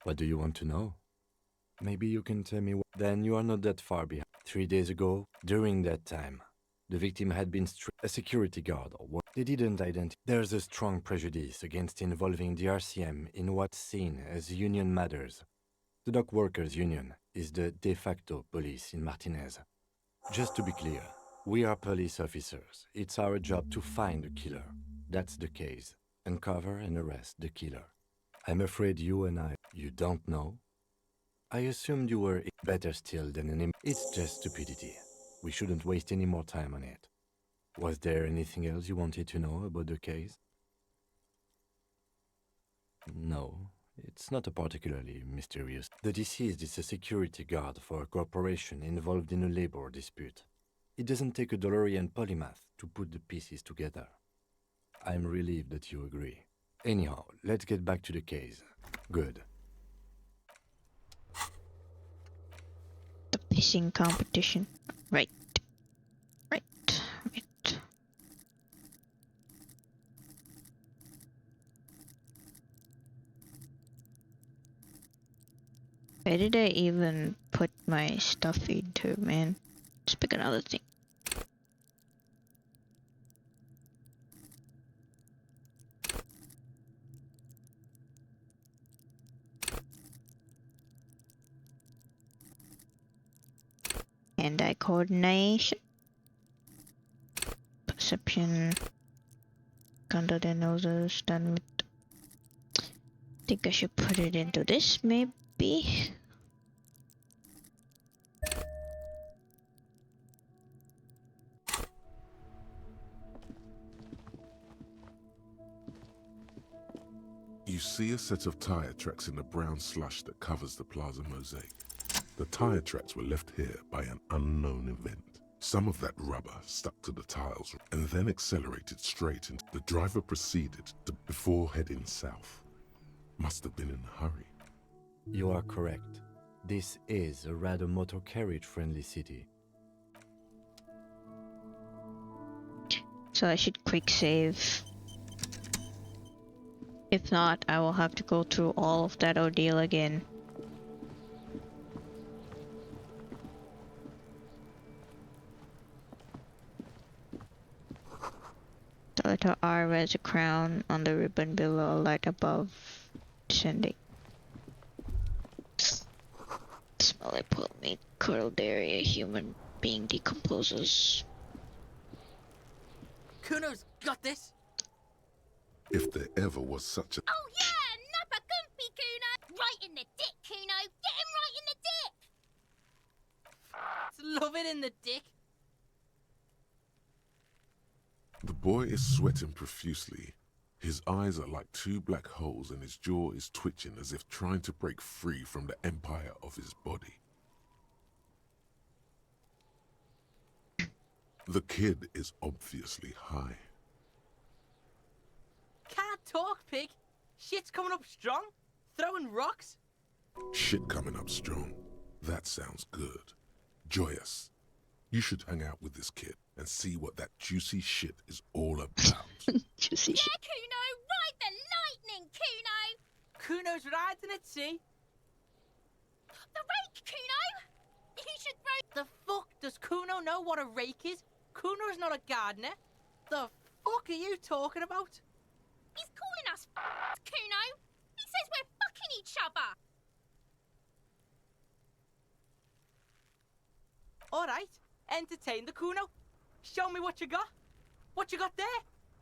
What do you want to know? Maybe you can tell me. Then you are not that far behind. 3 days ago, during that time, the victim had been a security guard or what? They didn't identify. There's a strong prejudice against involving the RCM in what's seen as union matters. The dock workers' union is the de facto police in Martinez. Just to be clear, we are police officers. It's our job to find the killer. That's the case. Uncover and arrest the killer. I'm afraid you don't know? I assumed you were better still than It's just stupidity. We shouldn't waste any more time on it. Was there anything else you wanted to know about the case? No, it's not a particularly mysterious. The deceased is a security guard for a corporation involved in a labor dispute. It doesn't take a DeLorean polymath to put the pieces together. I'm relieved that you agree. Anyhow, let's get back to the case. Good. The pissing competition. Right. Where did I even put my stuff into, man? Let's pick another thing. Hand-eye coordination. Perception. Under the noses. Done with. Think I should put it into this, maybe. You see a set of tire tracks in the brown slush that covers the plaza mosaic. The tire tracks were left here by an unknown event. Some of that rubber stuck to the tiles and then accelerated straight into the driver proceeded before heading south. Must have been in a hurry. You are correct. This is a rather motor carriage-friendly city. So I should quick save. If not, I will have to go through all of that ordeal again. The letter R wears a crown on the ribbon below, a light above, descending. Smell like pulled meat, curdled dairy, a human being decomposes. Kuno's got this. If there ever was such a... Oh yeah, nappa gumpy, Kuno! Right in the dick, Kuno! Get him right in the dick! Love it in the dick. The boy is sweating profusely. His eyes are like two black holes and his jaw is twitching as if trying to break free from the empire of his body. The kid is obviously high. Can't talk, pig. Shit's coming up strong. Throwing rocks. Shit coming up strong. That sounds good. Joyous. You should hang out with this kid and see what that juicy shit is all about. Juicy shit. Yeah, Kuno! Ride the lightning, Kuno! Kuno's riding it, see? The rake, Kuno! You should ride... The fuck? Does Kuno know what a rake is? Kuno's not a gardener. The fuck are you talking about? He's calling us Kuno. He says we're fucking each other. Alright, entertain the Kuno. Show me what you got. What you got there?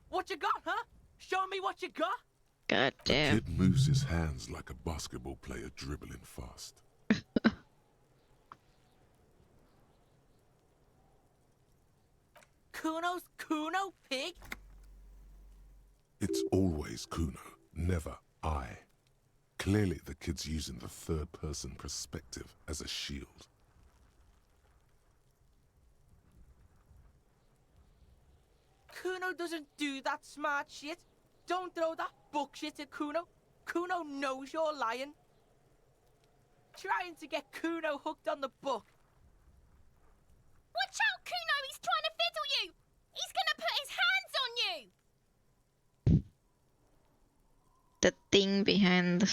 What you got, huh? Show me what you got. God damn. The kid moves his hands like a basketball player dribbling fast. Kuno's Kuno, pig? It's always Kuno, never I. Clearly the kid's using the third-person perspective as a shield. Kuno doesn't do that smart shit. Don't throw that book shit at Kuno. Kuno knows you're lying. Trying to get Kuno hooked on the book. Watch out, Kuno! He's trying to fiddle you! He's gonna put his hands on you! The thing behind the...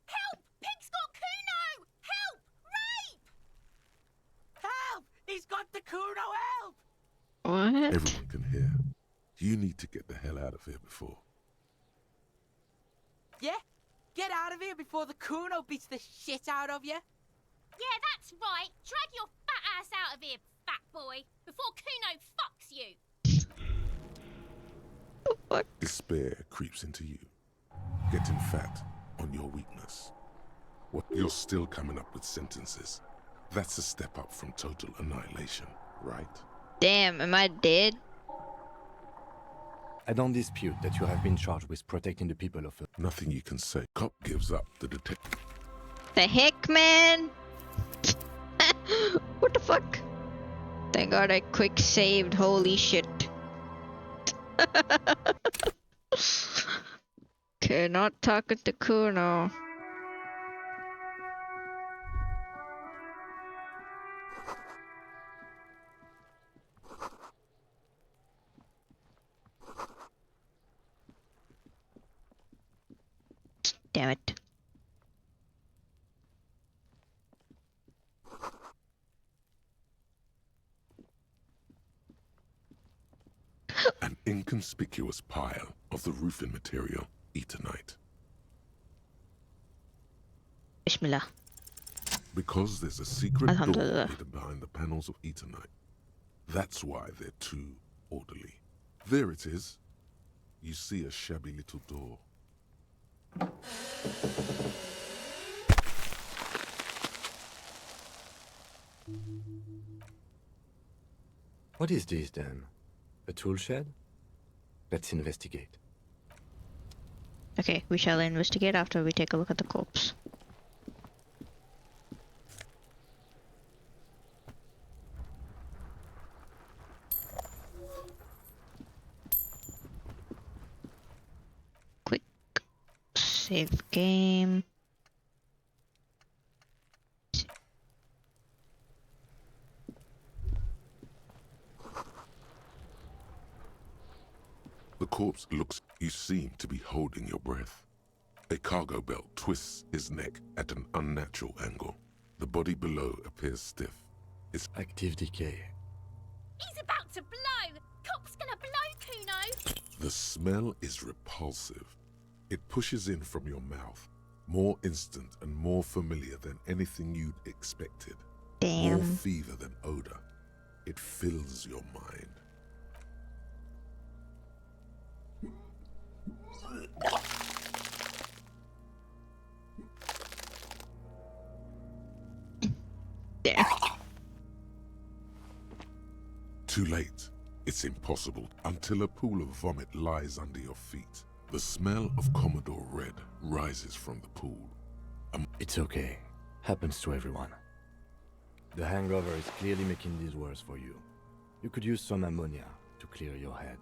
Help! Pig's got Kuno! Help! Rape! Help! He's got the Kuno, help! What? Everyone can hear. You need to get the hell out of here before. Yeah? Get out of here before the Kuno beats the shit out of you. Yeah, that's right. Drag your fat ass out of here, fat boy, before Kuno fucks you. What? Despair creeps into you. Getting fat on your weakness. What? You're still coming up with sentences. That's a step up from total annihilation, right? Damn, am I dead? I don't dispute that you have been charged with protecting the people of... Nothing you can say. Cop gives up. The detective... The heck, man? What the fuck? Thank God I quick saved. Holy shit. Okay, not talking to Kuno. Damn it. An inconspicuous pile of the roofing material, Eternite. Bismillah. Because there's a secret door Alhamdulillah. hidden behind the panels of Eternite. That's why they're too orderly. There it is. You see a shabby little door. What is this then? A tool shed? Let's investigate. Okay, we shall investigate after we take a look at the corpse. Quick save game. The corpse looks... You seem to be holding your breath. A cargo belt twists his neck at an unnatural angle. The body below appears stiff. It's active decay. He's about to blow! Cop's gonna blow, Kuno! The smell is repulsive. It pushes in from your mouth, more instant and more familiar than anything you'd expected. Damn. More fever than odor. It fills your mind. There. Too late. It's impossible until a pool of vomit lies under your feet. The smell of Commodore Red rises from the pool. It's okay. Happens to everyone. The hangover is clearly making this worse for you. You could use some ammonia to clear your head.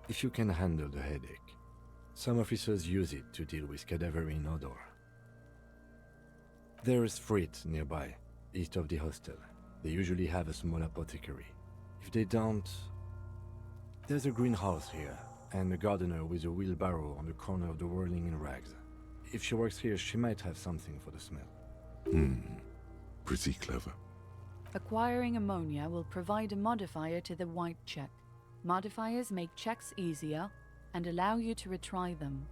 If you can handle the headache, some officers use it to deal with cadaverine odor. There is Frit nearby, east of the hostel. They usually have a small apothecary. If they don't... There's a greenhouse here, and a gardener with a wheelbarrow on the corner of the whirling in rags. If she works here, she might have something for the smell. Pretty clever. Acquiring ammonia will provide a modifier to the white check. Modifiers make checks easier and allow you to retry them.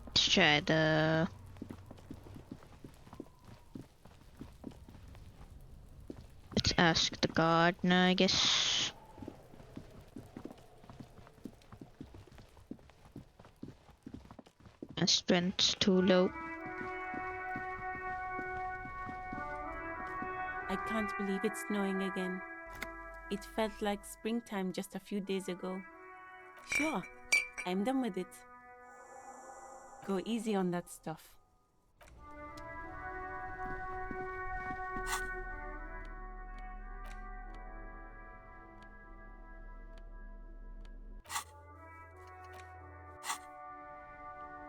Let's try the... Let's ask the gardener, I guess. My strength's too low. I can't believe it's snowing again. It felt like springtime just a few days ago. Sure, I'm done with it. Go easy on that stuff.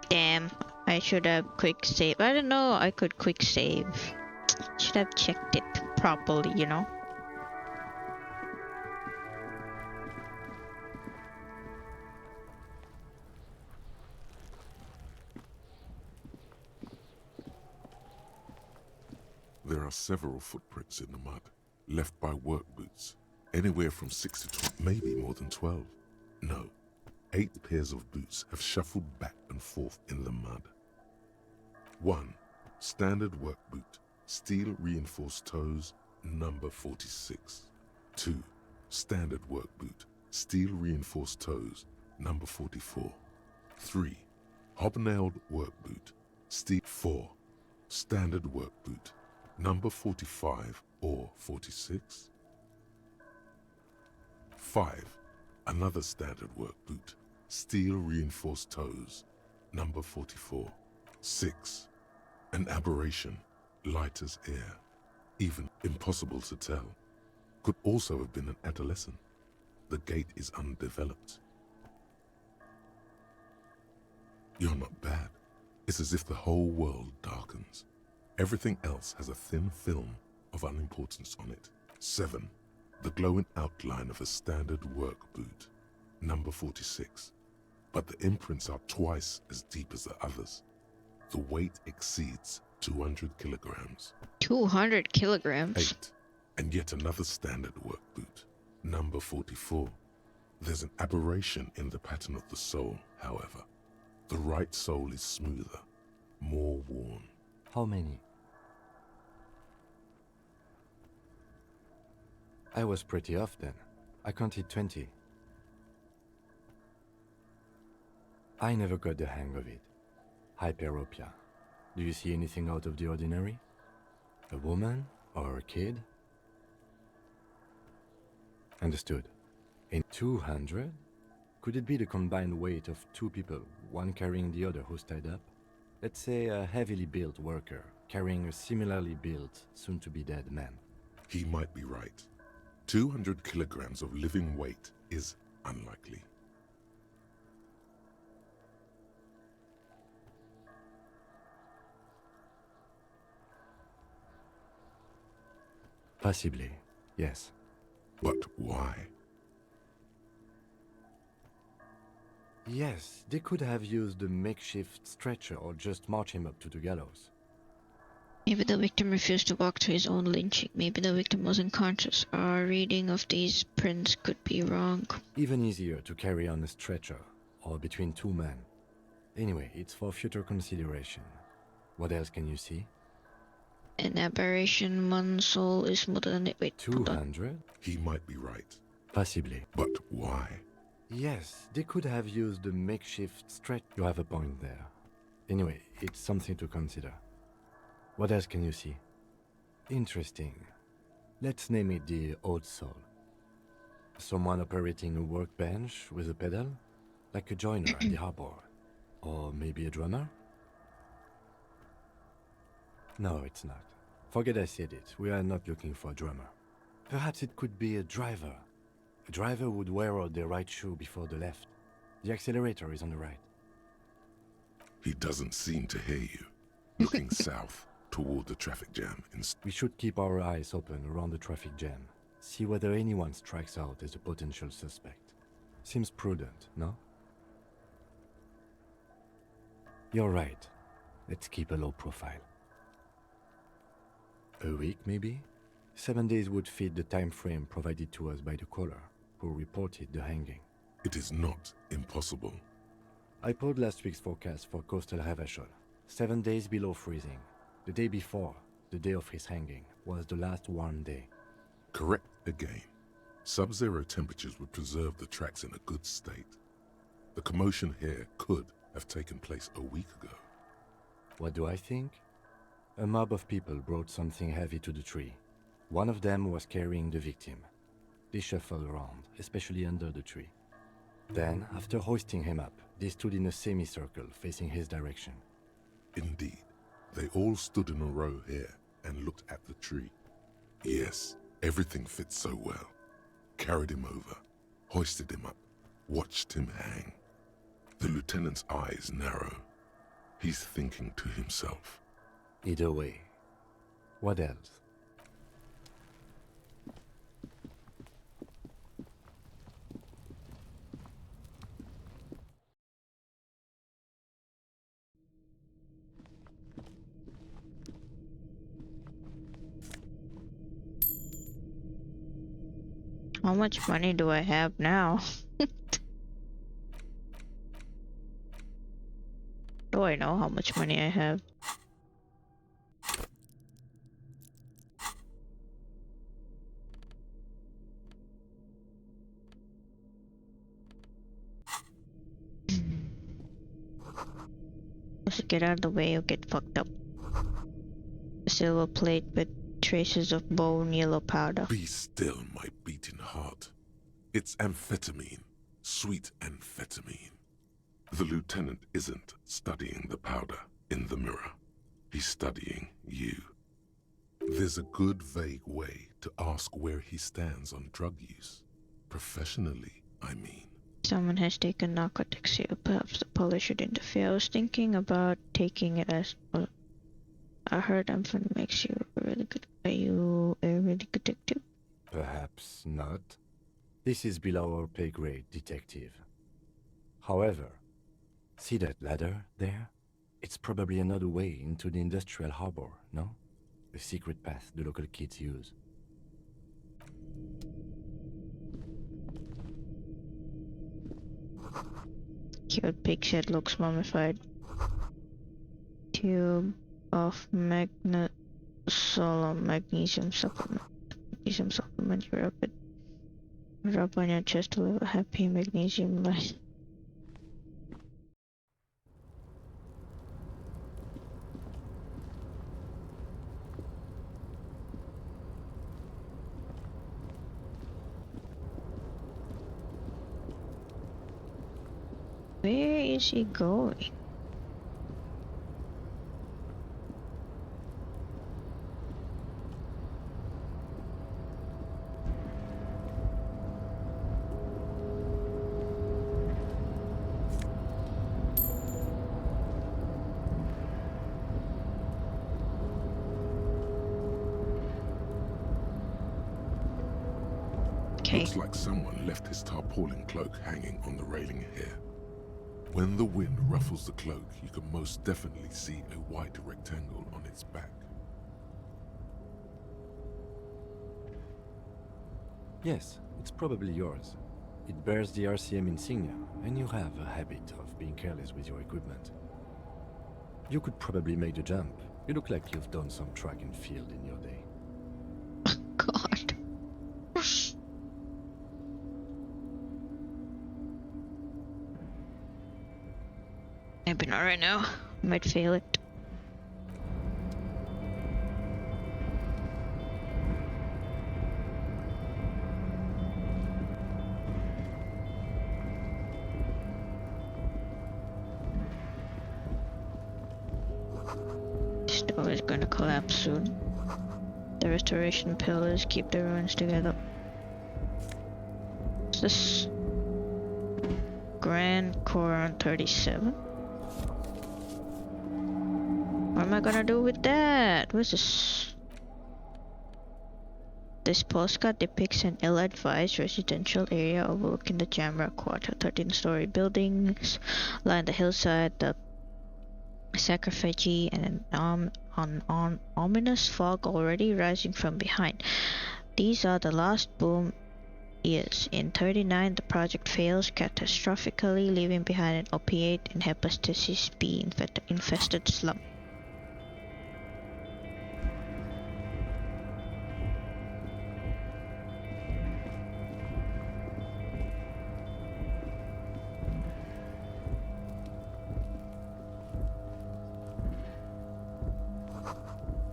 Damn, I should have quick save. I don't know, I could quick save. Should have checked it properly, you know? There are several footprints in the mud, left by work boots. Anywhere from 6 to 12, maybe more than 12. No, 8 pairs of boots have shuffled back and forth in the mud. 1. Standard work boot, steel reinforced toes, number 46. 2. Standard work boot, steel reinforced toes, number 44. 3. Hobnailed work boot, steel. 4. Standard work boot, number 45 or 46. 5. Another standard work boot, steel reinforced toes, number 44. 6. An aberration, light as air, even impossible to tell. Could also have been an adolescent. The gait is undeveloped. You're not bad. It's as if the whole world darkens. Everything else has a thin film of unimportance on it. 7. The glowing outline of a standard work boot, number 46. But the imprints are twice as deep as the others. The weight exceeds 200 kilograms. 200 kilograms? 8. And yet another standard work boot, number 44. There's an aberration in the pattern of the sole, however. The right sole is smoother, more worn. How many? I was pretty off then. I counted 20. I never got the hang of it. Hyperopia. Do you see anything out of the ordinary? A woman or a kid? Understood. In 200? Could it be the combined weight of 2 people, one carrying the other who's tied up? Let's say a heavily built worker carrying a similarly built, soon-to-be-dead man. He might be right. 200 kilograms of living weight is unlikely. Possibly, yes. But why? Yes, they could have used a makeshift stretcher or just march him up to the gallows. Maybe the victim refused to walk to his own lynching. Maybe the victim was unconscious. Our reading of these prints could be wrong. Even easier to carry on a stretcher, or between 2 men. Anyway, it's for future consideration. What else can you see? An aberration, one soul is more than it. Wait, 200? He might be right. Possibly. But why? Yes, they could have used a makeshift stretch. You have a point there. Anyway, it's something to consider. What else can you see? Interesting. Let's name it the old soul. Someone operating a workbench with a pedal? Like a joiner at the harbor. Or maybe a drummer? No, it's not. Forget I said it. We are not looking for a drummer. Perhaps it could be a driver. A driver would wear out their right shoe before the left. The accelerator is on the right. He doesn't seem to hear you. Looking south toward the traffic jam. We should keep our eyes open around the traffic jam. See whether anyone strikes out as a potential suspect. Seems prudent, no? You're right. Let's keep a low profile. A week, maybe? 7 days would fit the time frame provided to us by the caller, who reported the hanging. It is not impossible. I pulled last week's forecast for coastal Havashol. 7 days below freezing. The day before, the day of his hanging, was the last warm day. Correct again. Sub-zero temperatures would preserve the tracks in a good state. The commotion here could have taken place a week ago. What do I think? A mob of people brought something heavy to the tree. One of them was carrying the victim. They shuffled around, especially under the tree. Then, after hoisting him up, they stood in a semicircle facing his direction. Indeed, they all stood in a row here and looked at the tree. Yes, everything fits so well. Carried him over, hoisted him up, watched him hang. The lieutenant's eyes narrow. He's thinking to himself. Either way. What else? How much money do I have now? Do I know how much money I have? Just get out of the way or get fucked up. A silver plate with traces of bone yellow powder. Be still, my beating heart. It's amphetamine. Sweet amphetamine. The lieutenant isn't studying the powder in the mirror. He's studying you. There's a good vague way to ask where he stands on drug use. Professionally, I mean. Someone has taken narcotics here. Perhaps the police should interfere. I was thinking about taking it as well. I heard amphetamine makes you a really good. Are you a really good detective? Perhaps not. This is below our pay grade, detective. However, see that ladder there? It's probably another way into the industrial harbor, no? A secret path the local kids use. Cute pig shed looks mummified. Tube of magnesium supplement. Magnesium supplement. Rub on your chest to live a happy magnesium life. Where is he going? Looks like someone left his tarpaulin cloak hanging on the railing here. When the wind ruffles the cloak, you can most definitely see a white rectangle on its back. Yes, it's probably yours. It bears the RCM insignia, and you have a habit of being careless with your equipment. You could probably make the jump. You look like you've done some track and field in your day. God. Maybe not right now. I might fail it. This door is gonna collapse soon. The restoration pillars keep the ruins together. Is this Grand Coron 37? What am I gonna do with that? What's this? This postcard depicts an ill-advised residential area overlooking the Jamrock Quarter. 13-story buildings line the hillside that sarcophagi, and an ominous fog already rising from behind. These are the last boom years. In 39, the project fails catastrophically, leaving behind an opiate and hepatitis B infested slum.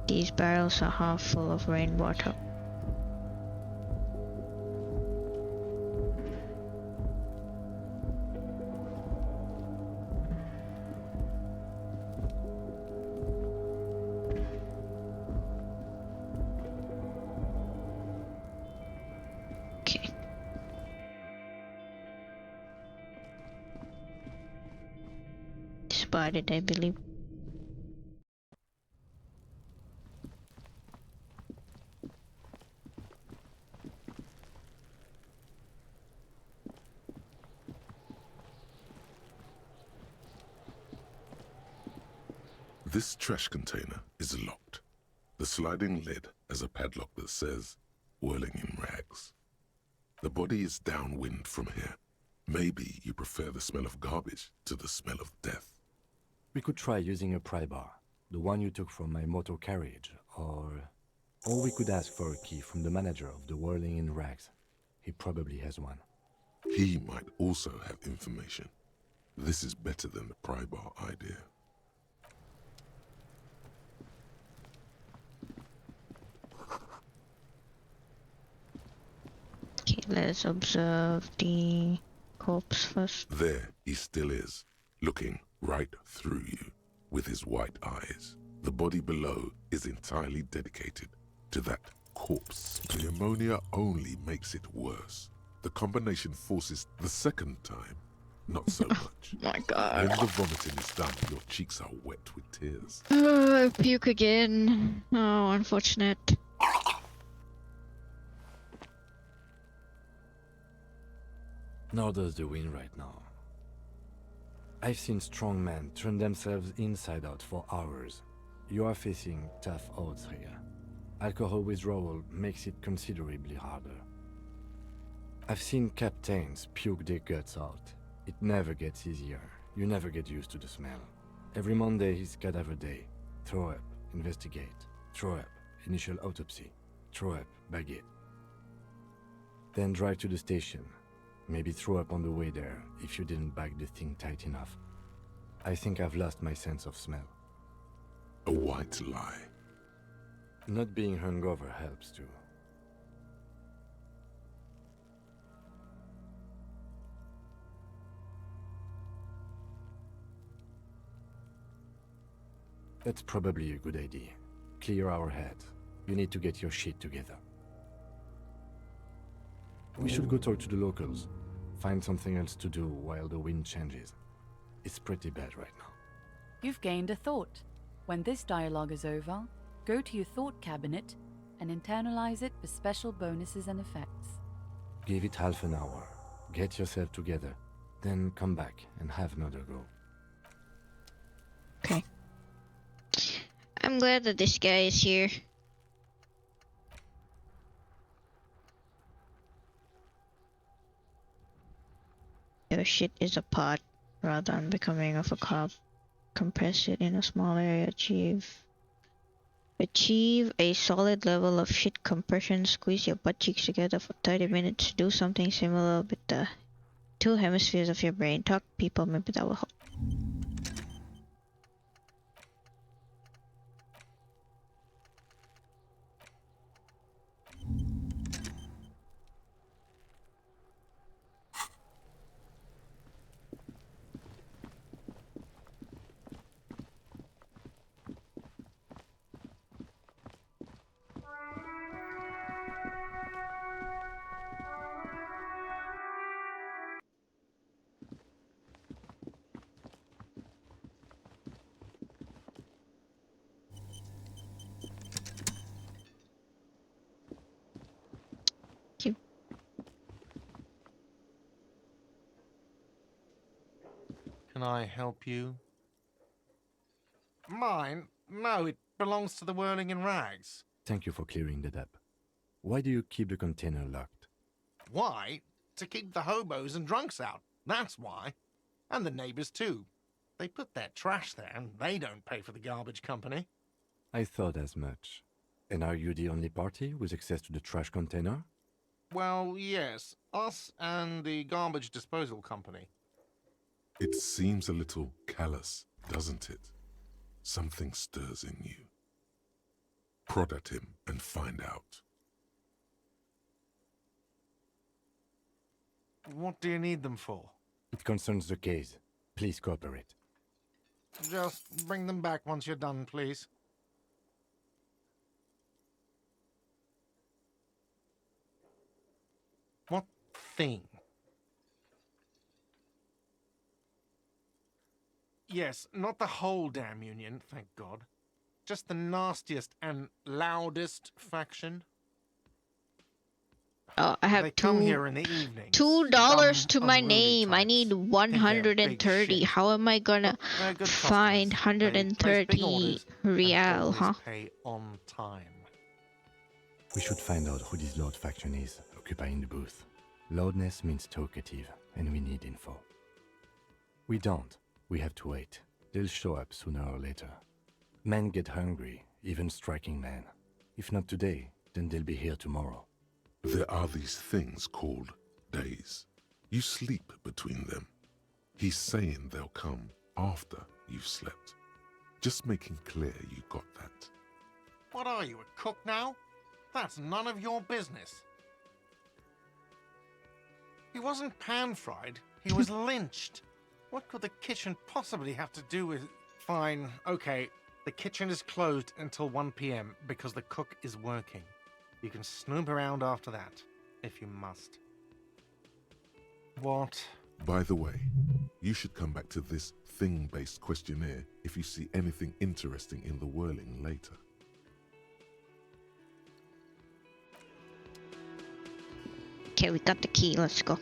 These barrels are half full of rainwater. Okay. Spotted, I believe. This trash container is locked. The sliding lid has a padlock that says, "Whirling in rags." The body is downwind from here. Maybe you prefer the smell of garbage to the smell of death. We could try using a pry bar, the one you took from my motor carriage, or we could ask for a key from the manager of the Whirling in Rags. He probably has one. He might also have information. This is better than the pry bar idea. Okay, let's observe the corpse first. There he still is, looking right through you with his white eyes. The body below is entirely dedicated to that corpse. The ammonia only makes it worse. The combination forces the second time, not so much. My God. When the vomiting is done, your cheeks are wet with tears. Puke again. Oh, unfortunate. Nor does the wind right now. I've seen strong men turn themselves inside out for hours. You are facing tough odds here. Alcohol withdrawal makes it considerably harder. I've seen captains puke their guts out. It never gets easier. You never get used to the smell. Every Monday is cadaver day. Throw up, investigate. Throw up, initial autopsy. Throw up, baguette. Then drive to the station. Maybe throw up on the way there if you didn't bag the thing tight enough. I think I've lost my sense of smell. A white lie. Not being hungover helps too. That's probably a good idea. Clear our heads. You need to get your shit together. We should go talk to the locals. Find something else to do while the wind changes. It's pretty bad right now. You've gained a thought. When this dialogue is over, go to your thought cabinet and internalize it for special bonuses and effects. Give it half an hour. Get yourself together. Then come back and have another go. Okay. I'm glad that this guy is here. Your shit is a pot, rather than becoming of a cop. Compress it in a small area. Achieve a solid level of shit compression. Squeeze your butt cheeks together for 30 minutes. Do something similar with the two hemispheres of your brain. Talk to people, maybe that will help. Can I help you? Mine? No, it belongs to the Whirling in Rags. Thank you for clearing that up. Why do you keep the container locked? Why? To keep the hobos and drunks out. That's why. And the neighbors too. They put their trash there and they don't pay for the garbage company. I thought as much. And are you the only party with access to the trash container? Well, yes. Us and the garbage disposal company. It seems a little callous, doesn't it? Something stirs in you. Prod at him and find out. What do you need them for? It concerns the case. Please cooperate. Just bring them back once you're done, please. What thing? Yes, not the whole damn union, thank God. Just the nastiest and loudest faction. Oh, I have They come here in the evening. $2 to my name. I need 130. How am I gonna find 130 real, huh? Pay on time. We should find out who this Lord faction is, occupying the booth. Loudness means talkative, and we need info. We don't. We have to wait. They'll show up sooner or later. Men get hungry, even striking men. If not today, then they'll be here tomorrow. There are these things called days. You sleep between them. He's saying they'll come after you've slept. Just making clear you got that. What are you, a cook now? That's none of your business. He wasn't pan-fried, he was lynched. What could the kitchen possibly have to do with... Fine, okay, the kitchen is closed until 1 p.m. because the cook is working. You can snoop around after that, if you must. What? By the way, you should come back to this thing-based questionnaire if you see anything interesting in the whirling later. Okay, we got the key. Let's go.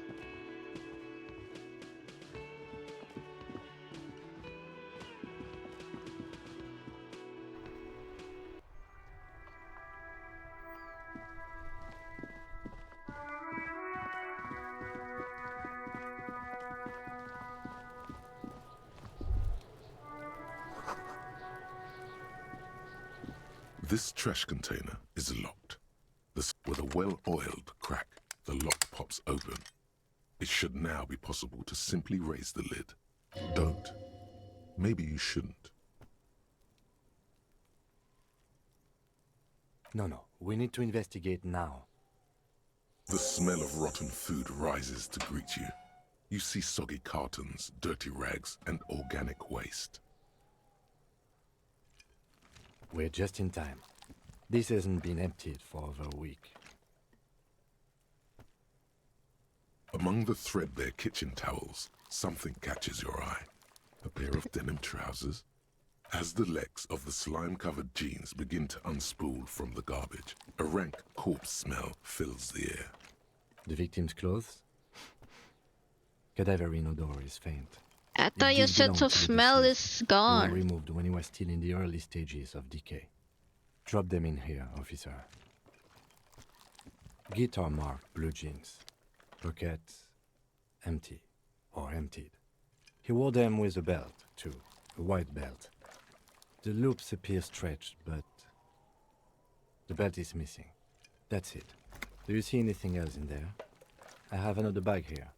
This trash container is locked. With a well-oiled crack, the lock pops open. It should now be possible to simply raise the lid. Don't. Maybe you shouldn't. No, we need to investigate now. The smell of rotten food rises to greet you. You see soggy cartons, dirty rags, and organic waste. We're just in time. This hasn't been emptied for over a week. Among the threadbare kitchen towels, something catches your eye. A pair of denim trousers. As the legs of the slime-covered jeans begin to unspool from the garbage, a rank corpse smell fills the air. The victim's clothes? Cadaverine odor is faint. I thought your sense of smell is They were gone. removed when he was still in the early stages of decay. Drop them in here, officer. Guitar marked blue jeans. Pockets empty or emptied. He wore them with a belt, too. A white belt. The loops appear stretched, but the belt is missing. That's it. Do you see anything else in there? I have another bag here.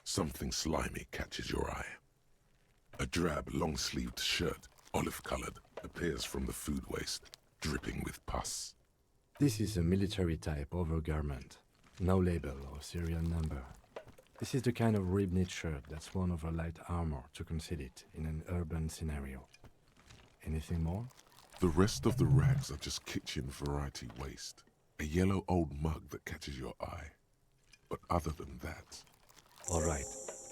Something slimy catches your eye. A drab, long-sleeved shirt, olive-colored, appears from the food waste, dripping with pus. This is a military-type overgarment. No label or serial number. This is the kind of rib-knit shirt that's worn over light armor to conceal it in an urban scenario. Anything more? The rest of the rags are just kitchen variety waste. A yellow old mug that catches your eye. But other than that... All right.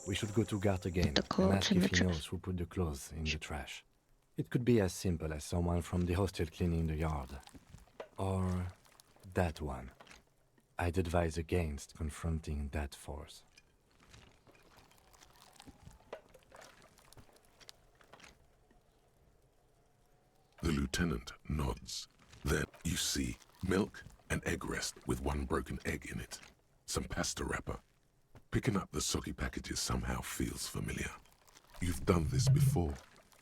We should go to Gart again and ask if he knows who put the clothes in the trash. It could be as simple as someone from the hostel cleaning the yard. Or that one. I'd advise against confronting that force. lieutenant nods. Then you see milk and egg rest with one broken egg in it. Some pasta wrapper. Picking up the soggy packages somehow feels familiar. You've done this before.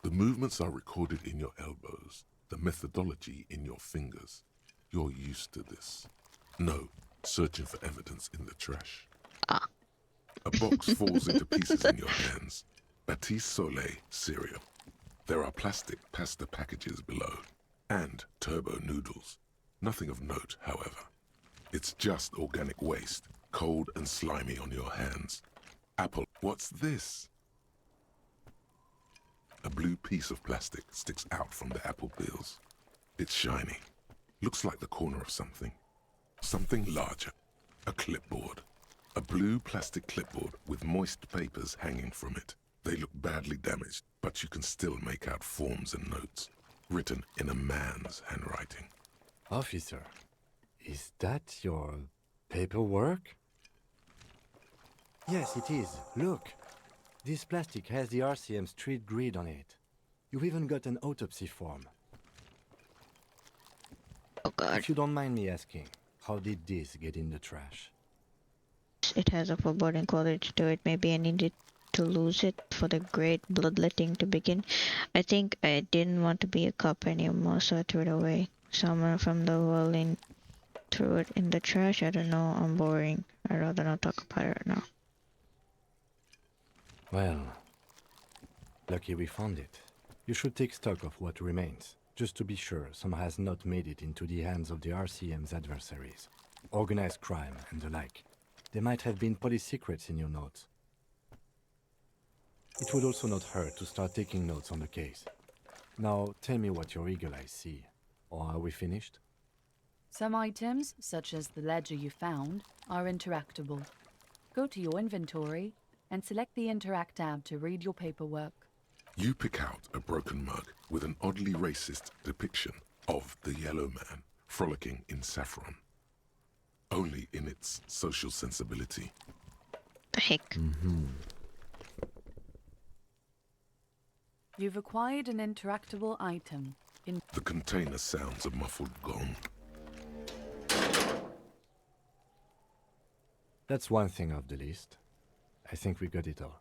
The movements are recorded in your elbows, the methodology in your fingers. You're used to this. No, searching for evidence in the trash. A box falls into pieces in your hands. Batiste Soleil cereal. There are plastic pasta packages below, and turbo noodles. Nothing of note, however. It's just organic waste, cold and slimy on your hands. Apple, what's this? A blue piece of plastic sticks out from the apple peels. It's shiny. Looks like the corner of something. Something larger. A clipboard. A blue plastic clipboard with moist papers hanging from it. They look badly damaged, but you can still make out forms and notes, written in a man's handwriting. Officer, is that your paperwork? Yes, it is. Look. This plastic has the RCM street grid on it. You've even got an autopsy form. Oh God. If you don't mind me asking, how did this get in the trash? It has a foreboding quality to it. Maybe I needed to lose it for the great bloodletting to begin. I think I didn't want to be a cop anymore, so I threw it away. Someone from the violin threw it in the trash. I don't know. I'm boring. I'd rather not talk about it right now. Well, lucky we found it. You should take stock of what remains, just to be sure some has not made it into the hands of the RCM's adversaries. Organized crime and the like. There might have been police secrets in your notes. It would also not hurt to start taking notes on the case. Now, tell me what your eagle eyes see. Or are we finished? Some items, such as the ledger you found, are interactable. Go to your inventory and select the Interact tab to read your paperwork. You pick out a broken mug with an oddly racist depiction of the yellow man frolicking in saffron. Only in its social sensibility. The heck? Mm-hmm. You've acquired an interactable item. The container sounds a muffled gong. That's one thing off the list. I think we got it all.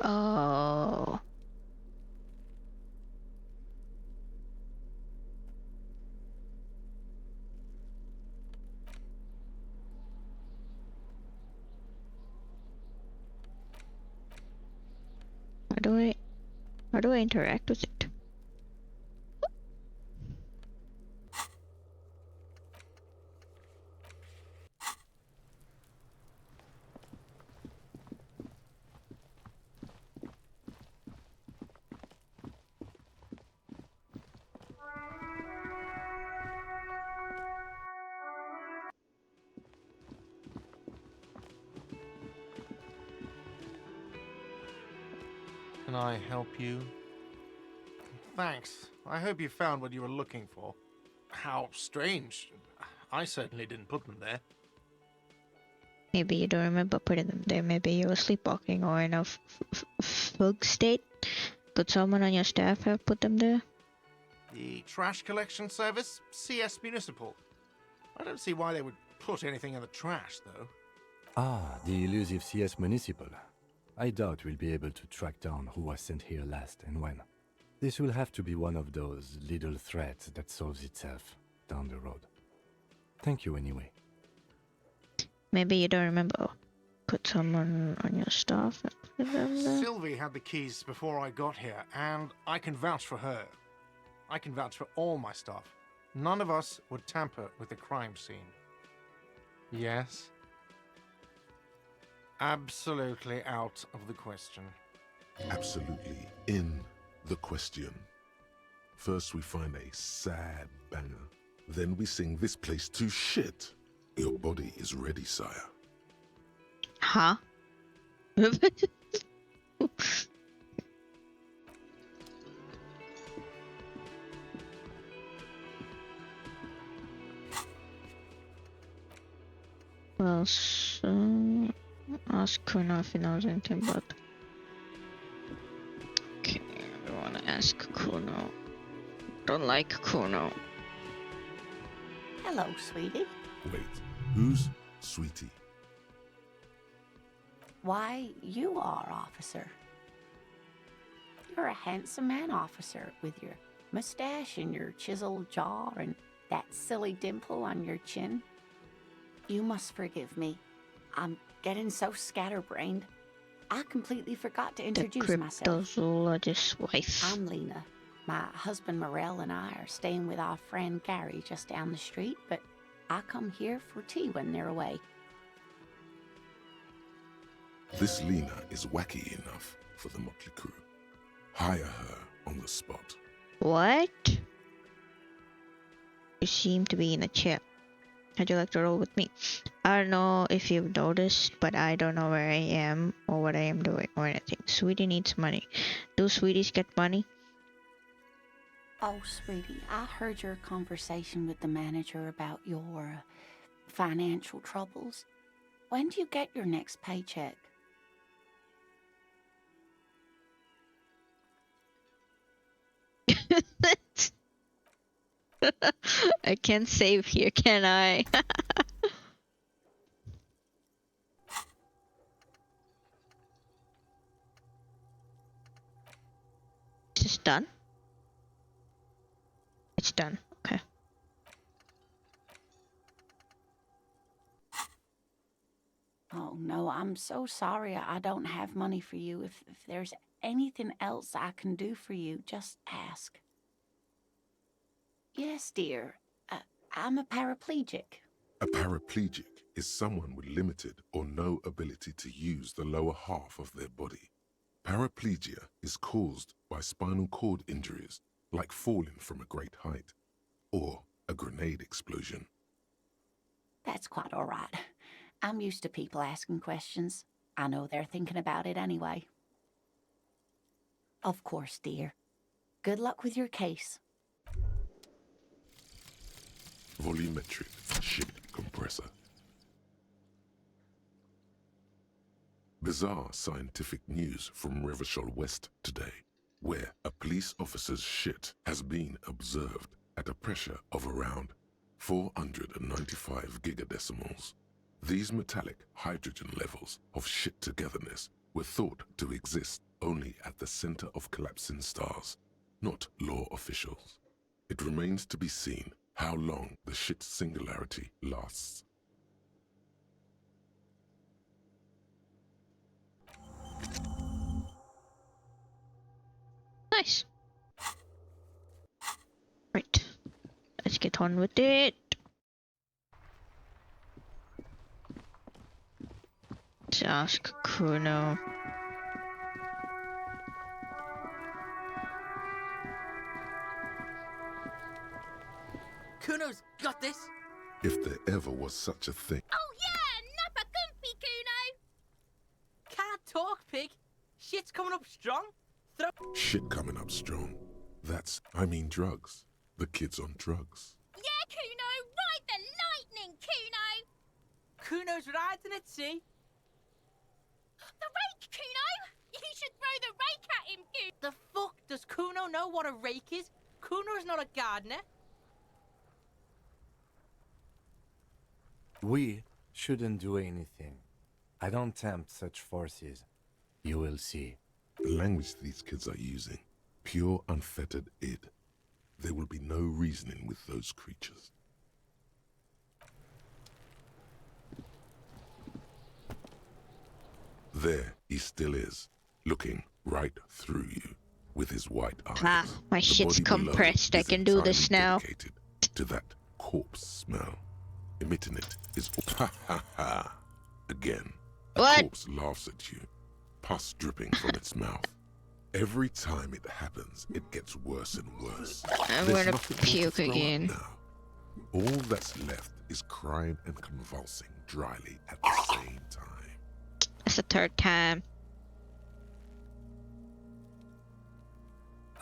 Oh. How do I interact with it? Can I help you? Thanks. I hope you found what you were looking for. How strange. I certainly didn't put them there. Maybe you don't remember putting them there. Maybe you were sleepwalking or in a fog state. Could someone on your staff have put them there? The trash collection service? CS Municipal. I don't see why they would put anything in the trash, though. Ah, the elusive CS Municipal. I doubt we'll be able to track down who was sent here last and when. This will have to be one of those little threats that solves itself down the road. Thank you anyway. Maybe you don't remember. Put someone on your staff and put them there? Sylvie had the keys before I got here, and I can vouch for her. I can vouch for all my staff. None of us would tamper with the crime scene. Yes? Absolutely out of the question. Absolutely in the question. First we find a sad banger. Then we sing this place to shit. Your body is ready, sire. Huh? Well, so ask Kuno if he knows anything about. Okay, I don't wanna ask Kuno. Don't like Kuno. Hello, sweetie. Wait, who's Sweetie? Why, you are, officer. You're a handsome man, officer, with your mustache and your chiseled jaw and that silly dimple on your chin. You must forgive me. I'm getting so scatterbrained. I completely forgot to introduce myself. Cryptozoologist's wife. I'm Lena. My husband Morel and I are staying with our friend Gary just down the street, but I come here for tea when they're away. This Lena is wacky enough for the motley crew. Hire her on the spot. What? You seem to be in a chair. How'd you like to roll with me? I don't know if you've noticed, but I don't know where I am or what I am doing or anything. Sweetie needs money. Do sweeties get money? Oh, sweetie, I heard your conversation with the manager about your financial troubles. When do you get your next paycheck? I can't save here, can I? Is this done? It's done. Okay. Oh, no, I'm so sorry I don't have money for you. If there's anything else I can do for you, just ask. Yes, dear. I'm a paraplegic. A paraplegic is someone with limited or no ability to use the lower half of their body. Paraplegia is caused by spinal cord injuries, like falling from a great height, or a grenade explosion. That's quite all right. I'm used to people asking questions. I know they're thinking about it anyway. Of course, dear. Good luck with your case. Volumetric shit compressor. Bizarre scientific news from Revachol West today, where a police officer's shit has been observed at a pressure of around 495 gigadecimals. These metallic hydrogen levels of shit togetherness were thought to exist only at the center of collapsing stars, not law officials. It remains to be seen how long the shit singularity lasts. Nice. Right. Let's get on with it. Let's ask Kuno. Kuno's got this. If there ever was such a thing. Oh yeah, Nappa Gumpy, Kuno! Can't talk, pig. Shit's coming up strong. Shit coming up strong. I mean drugs. The kid's on drugs. Yeah, Kuno, ride the lightning, Kuno! Kuno's riding it, see? The rake, Kuno! You should throw the rake at him, Kuno! The fuck? Does Kuno know what a rake is? Kuno's not a gardener. We shouldn't do anything. I don't tempt such forces. You will see. The language these kids are using, pure unfettered id. There will be no reasoning with those creatures. There he still is, looking right through you with his white eyes. Ah, my shit's compressed. I can do this now. Dedicated to that corpse smell. Emitting it is ha ha ha. Again, a What? corpse laughs at you, pus dripping from its mouth. Every time it happens, it gets worse and worse. I'm There's gonna nothing puke to throw up again. now. All that's left is crying and convulsing dryly at the same time. That's the third time.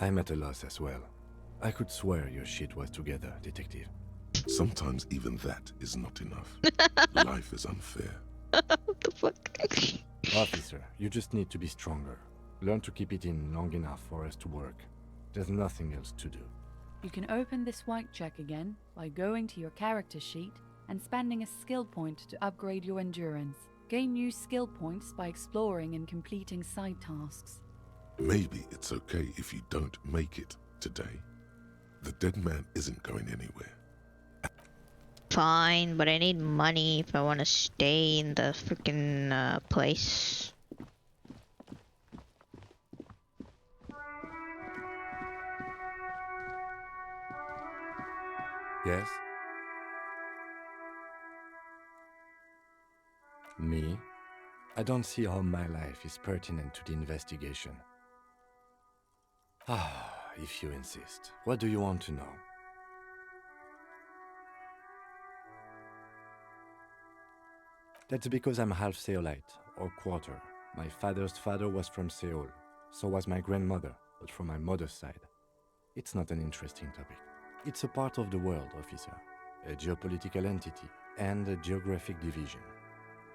I'm at a loss as well. I could swear your shit was together, detective. Sometimes even that is not enough. Life is unfair. What the fuck? Officer, you just need to be stronger. Learn to keep it in long enough for us to work. There's nothing else to do. You can open this white check again by going to your character sheet and spending a skill point to upgrade your endurance. Gain new skill points by exploring and completing side tasks. Maybe it's okay if you don't make it today. The dead man isn't going anywhere. Fine, but I need money if I want to stay in the freaking place. Yes? Me? I don't see how my life is pertinent to the investigation. Ah, if you insist. What do you want to know? That's because I'm half Seolite, or quarter. My father's father was from Seoul. So was my grandmother, but from my mother's side. It's not an interesting topic. It's a part of the world, officer. A geopolitical entity and a geographic division.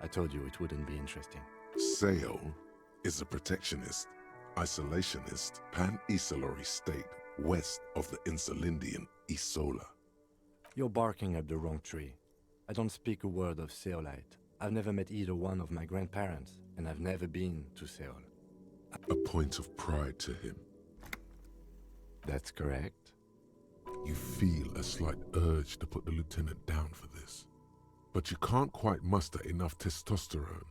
I told you it wouldn't be interesting. Seoul is a protectionist, isolationist, pan-Isolary state west of the insulindian Isola. You're barking up the wrong tree. I don't speak a word of Seolite. I've never met either one of my grandparents, and I've never been to Seoul. A point of pride to him. That's correct. You feel a slight urge to put the lieutenant down for this, but you can't quite muster enough testosterone.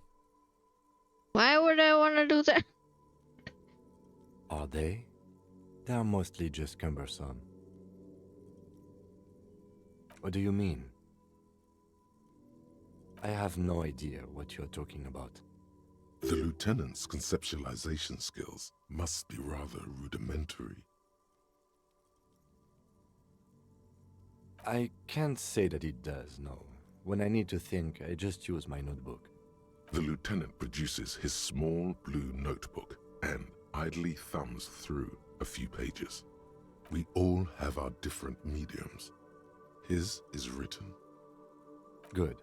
Why would I want to do that? Are they? They're mostly just cumbersome. What do you mean? I have no idea what you're talking about. The lieutenant's conceptualization skills must be rather rudimentary. I can't say that it does, no. When I need to think, I just use my notebook. The lieutenant produces his small blue notebook and idly thumbs through a few pages. We all have our different mediums. His is written. Good.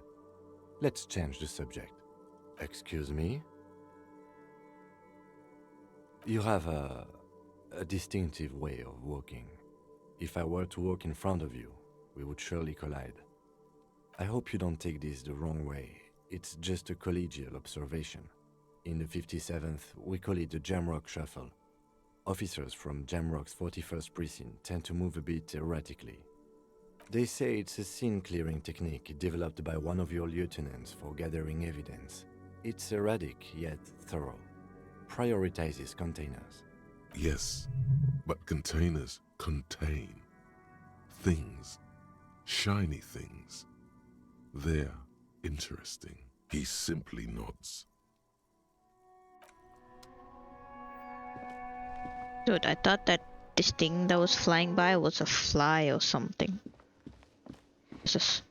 Let's change the subject. Excuse me? You have a distinctive way of walking. If I were to walk in front of you, we would surely collide. I hope you don't take this the wrong way. It's just a collegial observation. In the 57th, we call it the Jamrock Shuffle. Officers from Jamrock's 41st Precinct tend to move a bit erratically. They say it's a scene-clearing technique developed by one of your lieutenants for gathering evidence. It's erratic, yet thorough. Prioritizes containers. Yes, but containers contain things, shiny things. They're interesting. He simply nods. Dude, I thought that this thing that was flying by was a fly or something. Jesus.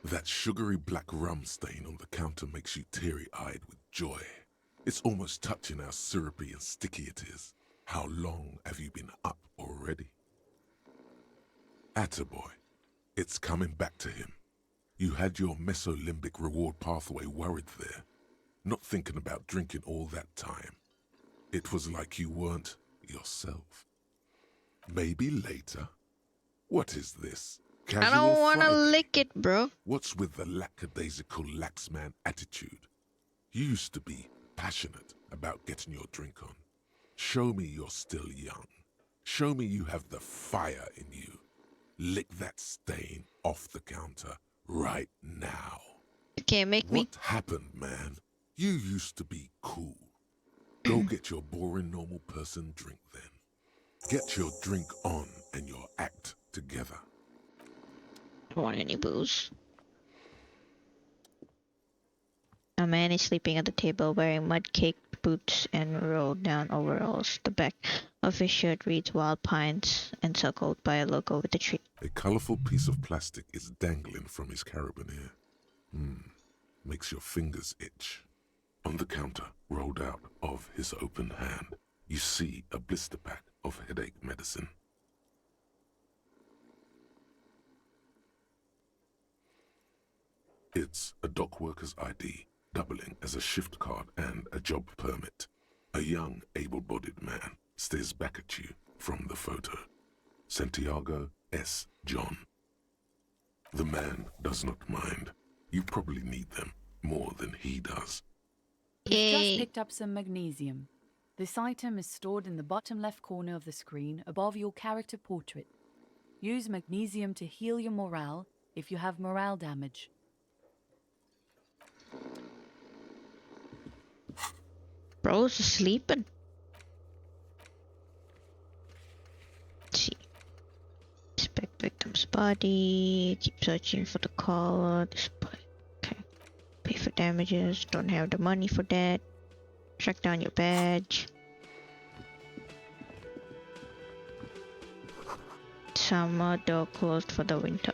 That sugary black rum stain on the counter makes you teary-eyed with joy. It's almost touching how syrupy and sticky it is. How long have you been up already? Attaboy. It's coming back to him. You had your mesolimbic reward pathway worried there, not thinking about drinking all that time. It was like you weren't yourself. Maybe later. What is this? I don't want to lick it, bro. What's with the lackadaisical laxman attitude? You used to be passionate about getting your drink on. Show me you're still young. Show me you have the fire in you. Lick that stain off the counter right now. You can't make me. What happened, man? You used to be cool. Go get your boring normal person drink then. Get your drink on and your act together. I don't want any booze. A man is sleeping at the table wearing mud-caked boots and rolled-down overalls. The back of his shirt reads Wild Pines, encircled by a logo with a tree. A colorful piece of plastic is dangling from his carabiner. Makes your fingers itch. On the counter, rolled out of his open hand, you see a blister pack of headache medicine. It's a dock worker's ID, doubling as a shift card and a job permit. A young, able-bodied man stares back at you from the photo. Santiago S. John. The man does not mind. You probably need them more than he does. You've just picked up some magnesium. This item is stored in the bottom left corner of the screen above your character portrait. Use magnesium to heal your morale if you have morale damage. Bro's sleeping. Let's see. Inspect victim's body. Keep searching for the collar. Display. Okay. Pay for damages. Don't have the money for that. Track down your badge. Summer door closed for the winter.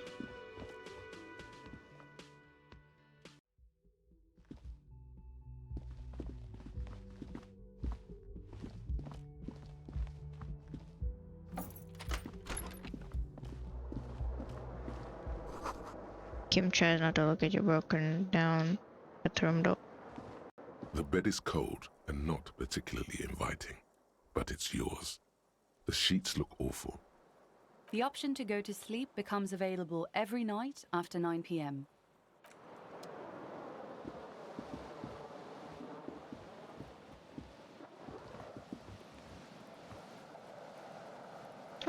Kim tries not to look at your broken down bathroom door. The bed is cold and not particularly inviting, but it's yours. The sheets look awful. The option to go to sleep becomes available every night after 9 p.m.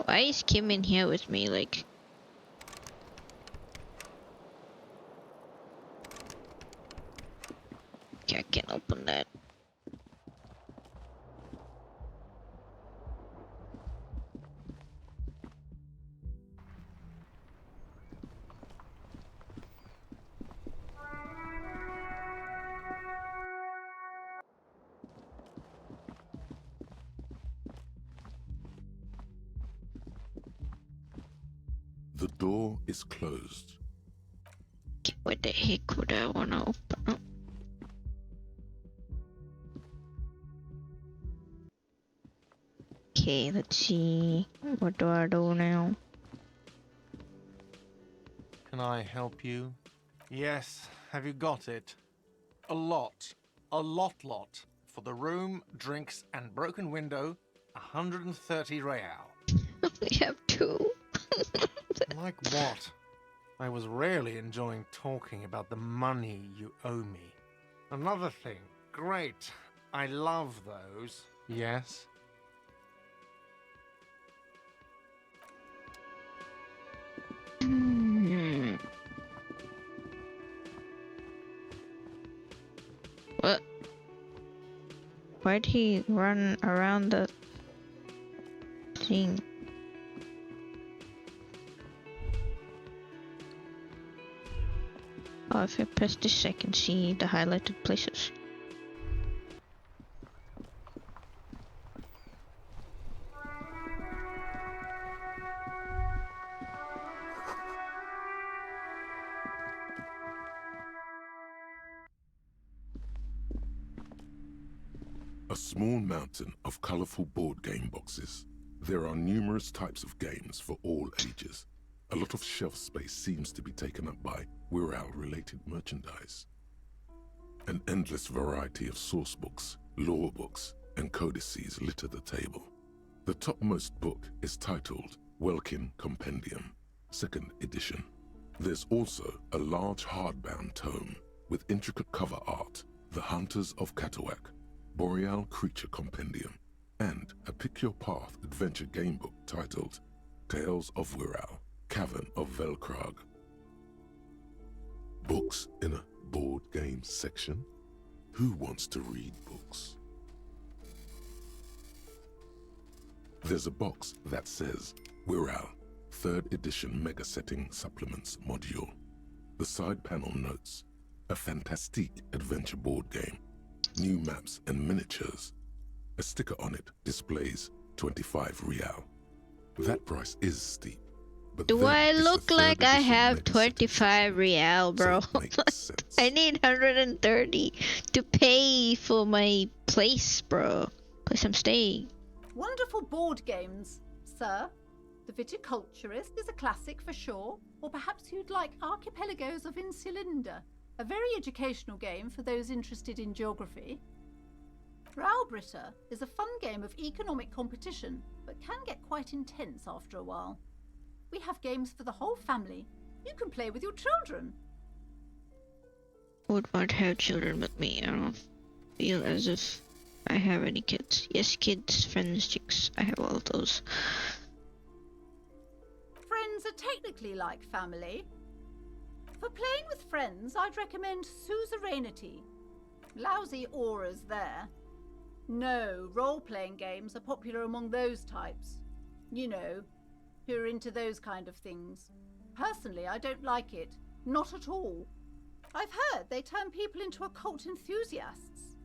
Why is Kim in here with me? Like, okay, I can't open that. The door is closed. Okay, what the heck would I want to open up? Okay, let's see. What do I do now? Can I help you? Yes, have you got it? A lot. A lot. For the room, drinks, and broken window, 130 real. We have two. Like what? I was really enjoying talking about the money you owe me. Another thing. Great. I love those. Yes? What? Why'd he run around the thing? Oh, if I press this, I can see the highlighted places. A small mountain of colorful board game boxes. There are numerous types of games for all ages. A lot of shelf space seems to be taken up by Wirral-related merchandise. An endless variety of source books, lore books, and codices litter the table. The topmost book is titled Welkin Compendium, 2nd edition. There's also a large hardbound tome with intricate cover art, The Hunters of Katawak, Boreal Creature Compendium, and a Pick Your Path adventure gamebook titled Tales of Wirral, Cavern of Velkrag. Books in a board game section? Who wants to read books? There's a box that says Wirral, 3rd edition Mega Setting Supplements Module. The side panel notes, a fantastique adventure board game, new maps and miniatures. A sticker on it displays 25 real. That price is steep. But do I look like I have 25 real, bro? I need 130 to pay for my place, bro. Place I'm staying. Wonderful board games, sir. The Viticulturist is a classic for sure, or perhaps you'd like Archipelagos of Insulinda. a very educational game for those interested in geography. Raubritter is a fun game of economic competition, but can get quite intense after a while. We have games for the whole family. You can play with your children. Would not have children with me. I don't feel as if I have any kids. Yes, kids, friends, chicks. I have all of those. Friends are technically like family. For playing with friends, I'd recommend suzerainty. Lousy auras there. No, role-playing games are popular among those types. You know, who are into those kind of things. Personally, I don't like it. Not at all. I've heard they turn people into occult enthusiasts.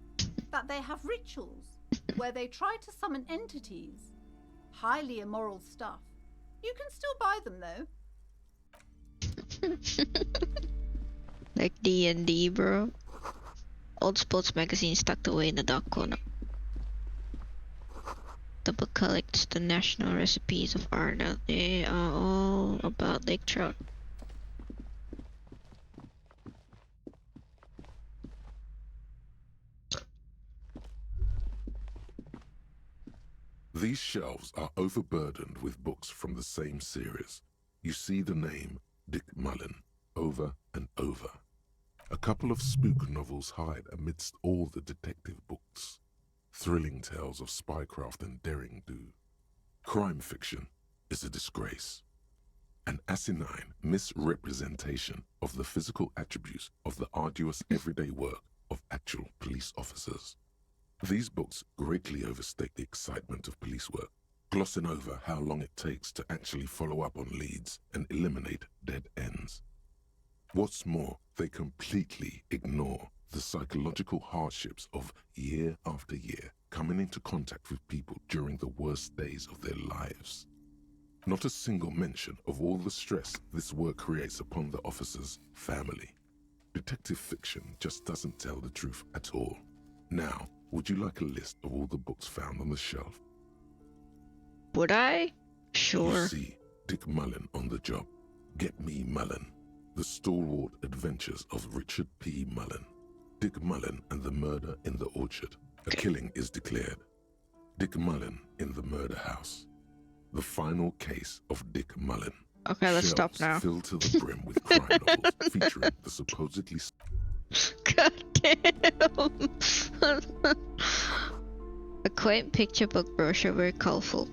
That they have rituals where they try to summon entities. Highly immoral stuff. You can still buy them, though. Like D&D, bro. Old sports magazines tucked away in the dark corner. The book collects the national recipes of Arda. They are all about lake trout. These shelves are overburdened with books from the same series. You see the name Dick Mullen over and over. A couple of spook novels hide amidst all the detective books. Thrilling tales of spycraft and daring do. Crime fiction is a disgrace. An asinine misrepresentation of the physical attributes of the arduous everyday work of actual police officers. These books greatly overstate the excitement of police work, glossing over how long it takes to actually follow up on leads and eliminate dead ends. What's more, they completely ignore the psychological hardships of year after year coming into contact with people during the worst days of their lives. Not a single mention of all the stress this work creates upon the officer's family. Detective fiction just doesn't tell the truth at all. Now, would you like a list of all the books found on the shelf? Would I? Sure. You see Dick Mullen on the job. Get Me Mullen. The Stalwart Adventures of Richard P. Mullen. Dick Mullen and the Murder in the Orchard. A killing is declared. Dick Mullen in the Murder House. The Final Case of Dick Mullen. Okay, let's Shelves stop now. filled to the brim with crime novels featuring the supposedly... God damn. A quaint picture book brochure, very colorful.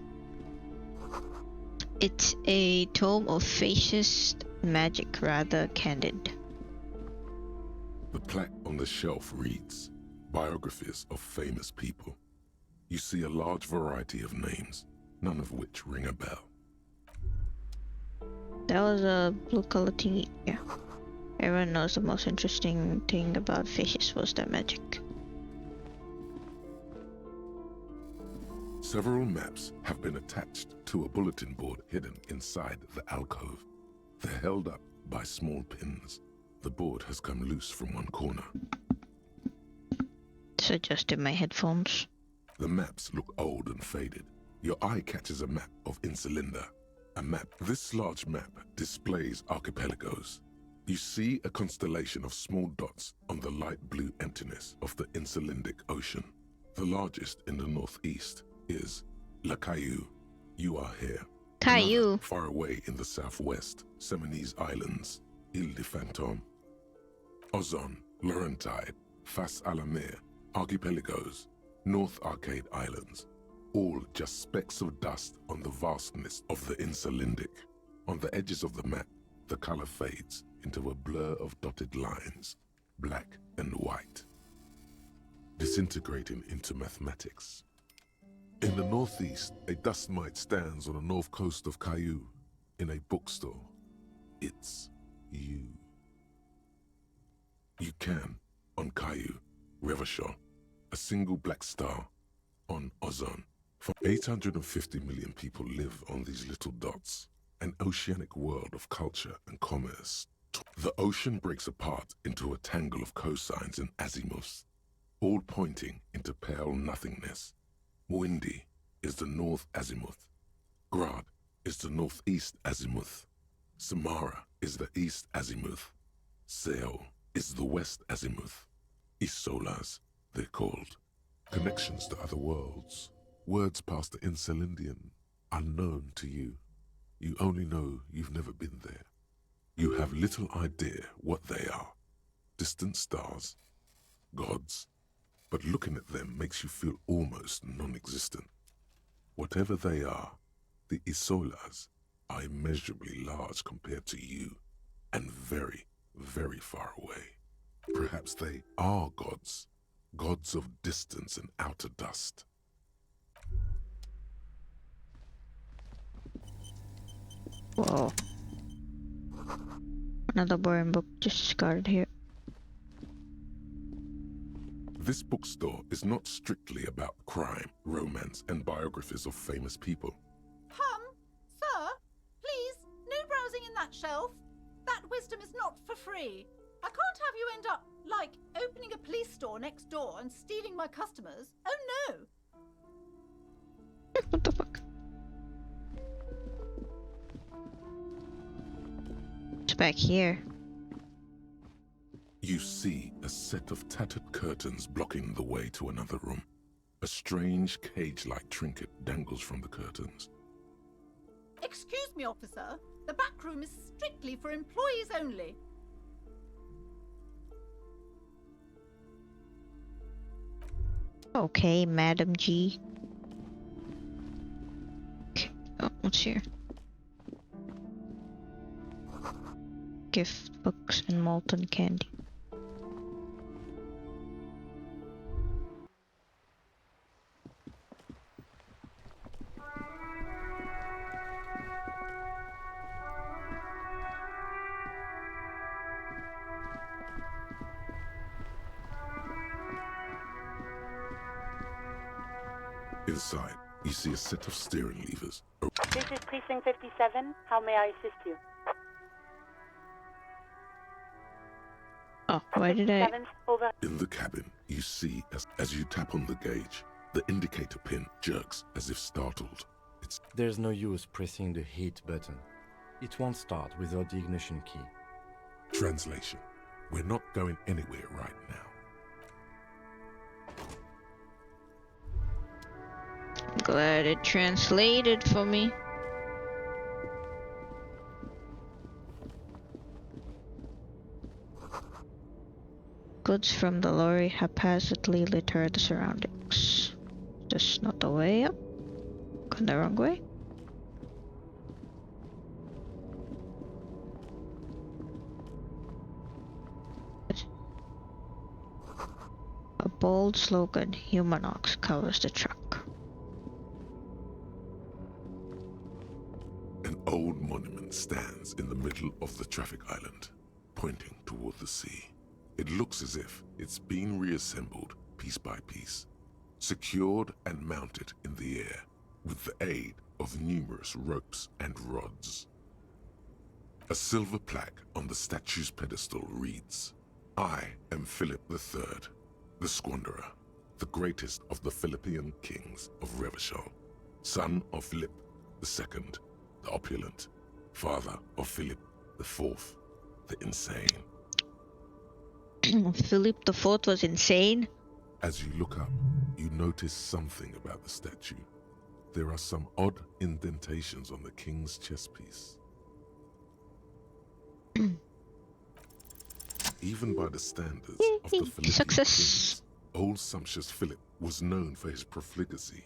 It's a tome of fascist magic, rather candid. The plaque on the shelf reads, Biographies of Famous People. You see a large variety of names, none of which ring a bell. That was a blue color thingy, yeah. Everyone knows the most interesting thing about fishes was their magic. Several maps have been attached to a bulletin board hidden inside the alcove. They're held up by small pins. The board has come loose from one corner. So just in my headphones. The maps look old and faded. Your eye catches a map of Insulinda. A map. This large map displays archipelagos. You see a constellation of small dots on the light blue emptiness of the Insulindic Ocean. The largest in the northeast is La Caillou. You are here. Caillou. Another far away in the southwest, Seminese Islands, Ile de Fantôme. Ozon, Laurentide, Fas à la Mer, archipelagos, North Arcade Islands, all just specks of dust on the vastness of the Insulindic. On the edges of the map, the color fades into a blur of dotted lines, black and white, disintegrating into mathematics. In the northeast, a dust mite stands on the north coast of Caillou in a bookstore. It's you. You can, on Caillou, Revachol, a single black star, on Ozon. For 850 million people live on these little dots, an oceanic world of culture and commerce. The ocean breaks apart into a tangle of cosines and azimuths, all pointing into pale nothingness. Windy is the north azimuth. Grad is the northeast azimuth. Samara is the east azimuth. Sail is the West Azimuth. eSolars, they're called. Connections to other worlds. Words past the Insulindian, unknown to you. You only know you've never been there. You have little idea what they are. Distant stars, gods, but looking at them makes you feel almost non-existent. Whatever they are, the eSolars are immeasurably large compared to you, and very, very far away. Perhaps they are gods, gods of distance and outer dust. Whoa. Another boring book just discarded here. This bookstore is not strictly about crime, romance, and biographies of famous people. Sir, please, no browsing in that shelf. That wisdom is not for free. I can't have you end up, like, opening a police store next door and stealing my customers. Oh no! What the fuck? It's back here. You see a set of tattered curtains blocking the way to another room. A strange cage-like trinket dangles from the curtains. Excuse me, officer. The back room is strictly for employees only. Okay, Madam G. Okay. Oh, what's here? Gift books and molten candy. Inside, you see a set of steering levers. This is Precinct 57. How may I assist you? Oh, why did I... Over. In the cabin, you see as you tap on the gauge, the indicator pin jerks as if startled. There's no use pressing the heat button. It won't start without the ignition key. Translation. We're not going anywhere right now. Glad it translated for me. Goods from the lorry haphazardly litter the surroundings. This not the way up? Gone the wrong way? A bold slogan, Humanox, covers the truck. An old monument stands in the middle of the traffic island, pointing toward the sea. It looks as if it's been reassembled piece by piece, secured and mounted in the air with the aid of numerous ropes and rods. A silver plaque on the statue's pedestal reads, "I am Philip III, the Squanderer, the greatest of the Philippian kings of Revachol, son of Philip II, the opulent, father of Philip IV, the insane." Philip IV was insane? As you look up, you notice something about the statue. There are some odd indentations on the king's chest piece. Even by the standards of the Philippian kings, old sumptuous Philip was known for his profligacy.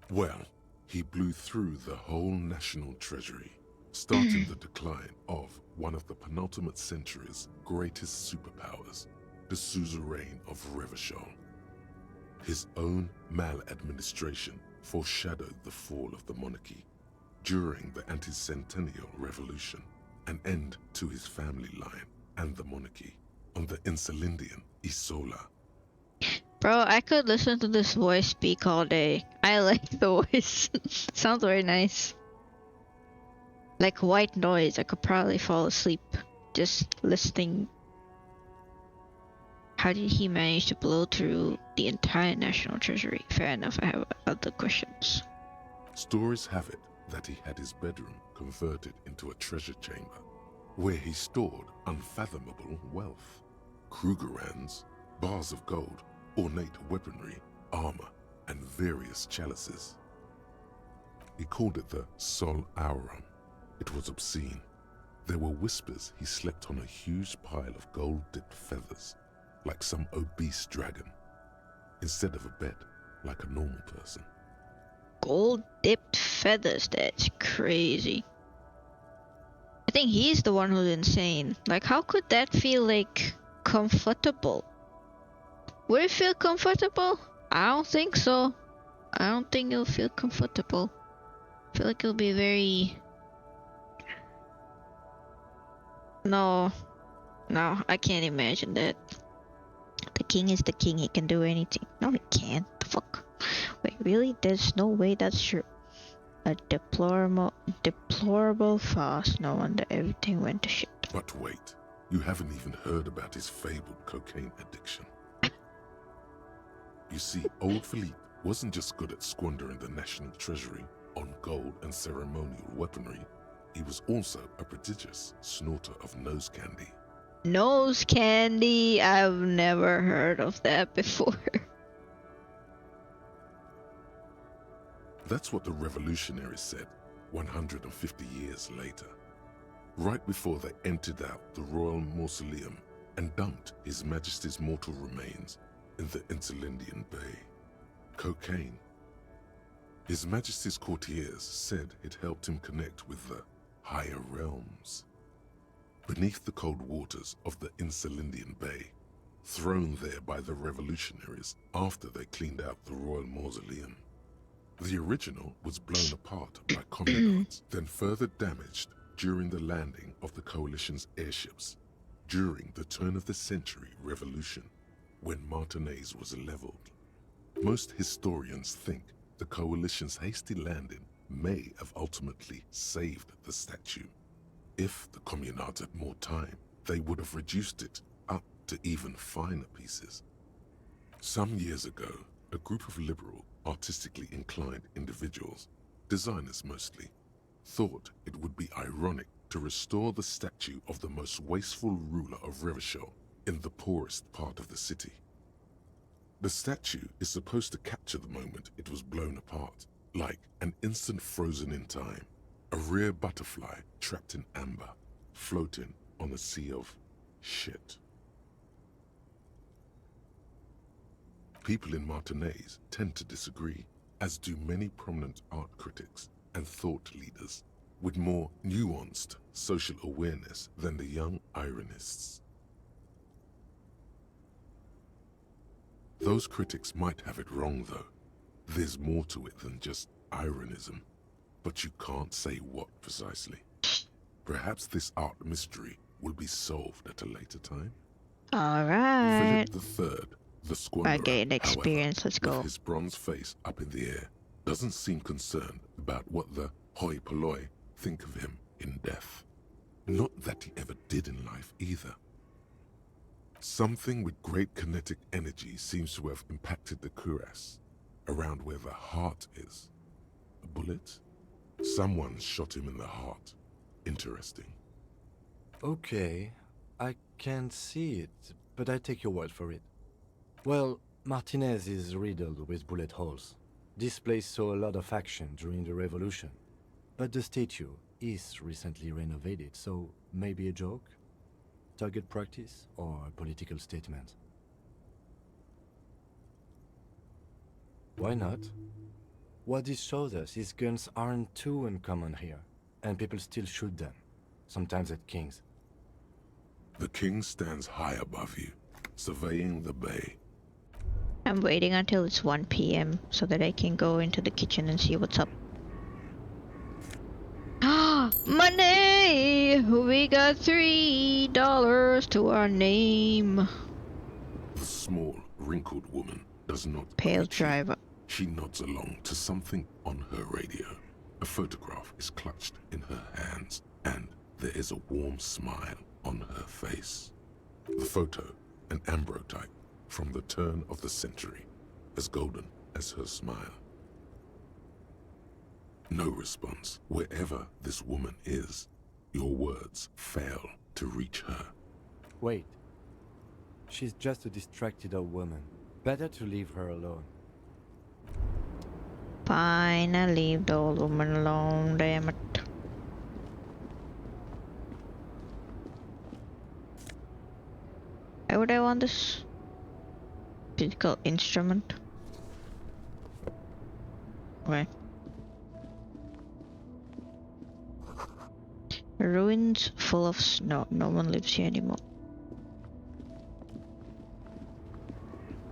Well, he blew through the whole national treasury, starting the decline of one of the penultimate century's greatest superpowers, the suzerain of Revachol. His own maladministration foreshadowed the fall of the monarchy during the anti-centennial revolution, an end to his family line and the monarchy on the Insulindian eSolar. Bro, I could listen to this voice speak all day. I like the voice. Sounds very nice. Like white noise, I could probably fall asleep just listening. How did he manage to blow through the entire national treasury? Fair enough, I have other questions. Stories have it that he had his bedroom converted into a treasure chamber. where he stored unfathomable wealth. Krugerrands, bars of gold, ornate weaponry, armor, and various chalices. He called it the Sol Aurum. It was obscene. There were whispers he slept on a huge pile of gold-dipped feathers, like some obese dragon, instead of a bed, like a normal person. Gold-dipped feathers, that's crazy. I think he's the one who's insane. Like, how could that feel, like, comfortable? Would it feel comfortable? I don't think so. I don't think it'll feel comfortable. I feel like it'll be very... No, I can't imagine that. The king is the king, he can do anything. No, he can't. The fuck? Wait, really? There's no way that's true. A deplorable farce. No wonder everything went to shit. But wait, you haven't even heard about his fabled cocaine addiction. You see, old Philippe wasn't just good at squandering the national treasury on gold and ceremonial weaponry. He was also a prodigious snorter of nose candy. Nose candy? I've never heard of that before. That's what the revolutionaries said 150 years later, right before they emptied out the royal mausoleum and dumped His Majesty's mortal remains in the Insulindian Bay. Cocaine. His Majesty's courtiers said it helped him connect with the higher realms. Beneath the cold waters of the Insulindian Bay, thrown there by the revolutionaries after they cleaned out the royal mausoleum. The original was blown apart by communards, then further damaged during the landing of the coalition's airships during the turn-of-the-century revolution, when Martinez was leveled. Most historians think the coalition's hasty landing may have ultimately saved the statue. If the communards had more time, they would have reduced it up to even finer pieces. Some years ago, a group of liberal, artistically inclined individuals, designers mostly, thought it would be ironic to restore the statue of the most wasteful ruler of Revachol in the poorest part of the city. The statue is supposed to capture the moment it was blown apart, like an instant frozen in time, a rare butterfly trapped in amber, floating on a sea of shit. People in Martinez tend to disagree, as do many prominent art critics and thought leaders with more nuanced social awareness than the young ironists. Those critics might have it wrong, though. There's more to it than just ironism, but you can't say what precisely. Perhaps this art mystery will be solved at a later time. Alright. Philip III, the squanderer, I gained experience, however, let's go. with his bronze face up in the air, doesn't seem concerned about what the hoi polloi think of him in death. Not that he ever did in life either. Something with great kinetic energy seems to have impacted the cuirass, around where the heart is. A bullet? Someone shot him in the heart. Interesting. Okay, I can't see it, but I take your word for it. Well, Martinez is riddled with bullet holes. This place saw a lot of action during the revolution, but the statue is recently renovated, so maybe a joke? Target practice or a political statement? Why not? What this shows us is guns aren't too uncommon here, and people still shoot them, sometimes at kings. The king stands high above you, surveying the bay. I'm waiting until it's 1 PM so that I can go into the kitchen and see what's up. Money! We got $3 to our name. The small, wrinkled woman does not Pale driver. She nods along to something on her radio. A photograph is clutched in her hands, and there is a warm smile on her face. The photo, an ambrotype from the turn of the century, as golden as her smile. No response wherever this woman is. Your words fail to reach her. Wait. She's just a distracted old woman. Better to leave her alone. Fine, I'll leave the old woman alone, damn it. Why would I want this physical instrument? Okay. Ruins full of snow. No one lives here anymore.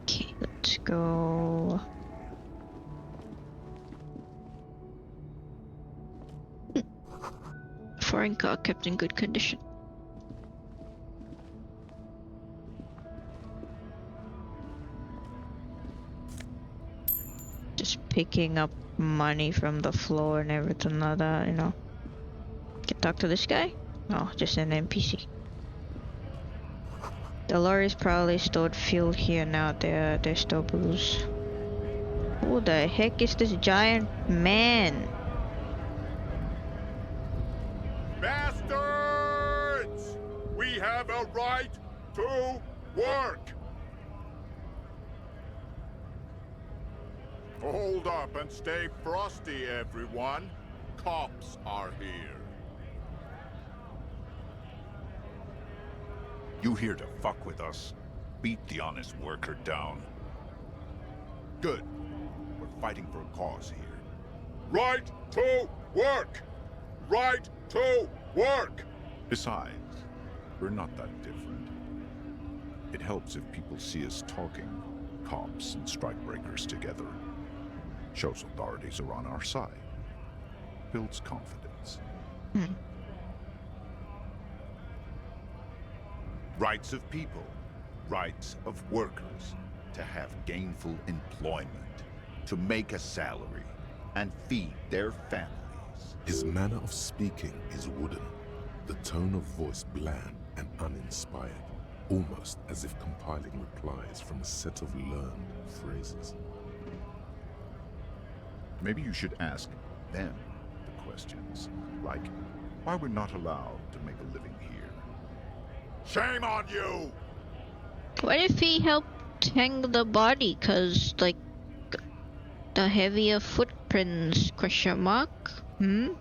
Okay, let's go. Foreign car kept in good condition. Just picking up money from the floor and everything like that, you know. Can talk to this guy? No, just an NPC. The lorries probably stored fuel here now. They're still booze. Who the heck is this giant man? Bastards! We have a right to work! Hold up and stay frosty, everyone. Cops are here. You here to fuck with us? Beat the honest worker down. Good. We're fighting for a cause here. Right to work! Right to work! Besides, we're not that different. It helps if people see us talking, cops and strikebreakers together. Shows authorities are on our side. Builds confidence. Rights of people, rights of workers, to have gainful employment, to make a salary, and feed their families. His manner of speaking is wooden, the tone of voice bland and uninspired, almost as if compiling replies from a set of learned phrases. Maybe you should ask them the questions, like why we're not allowed to make a living here. Shame on you! What if he helped hang the body? Cause like the heavier footprints? Question mark? Feel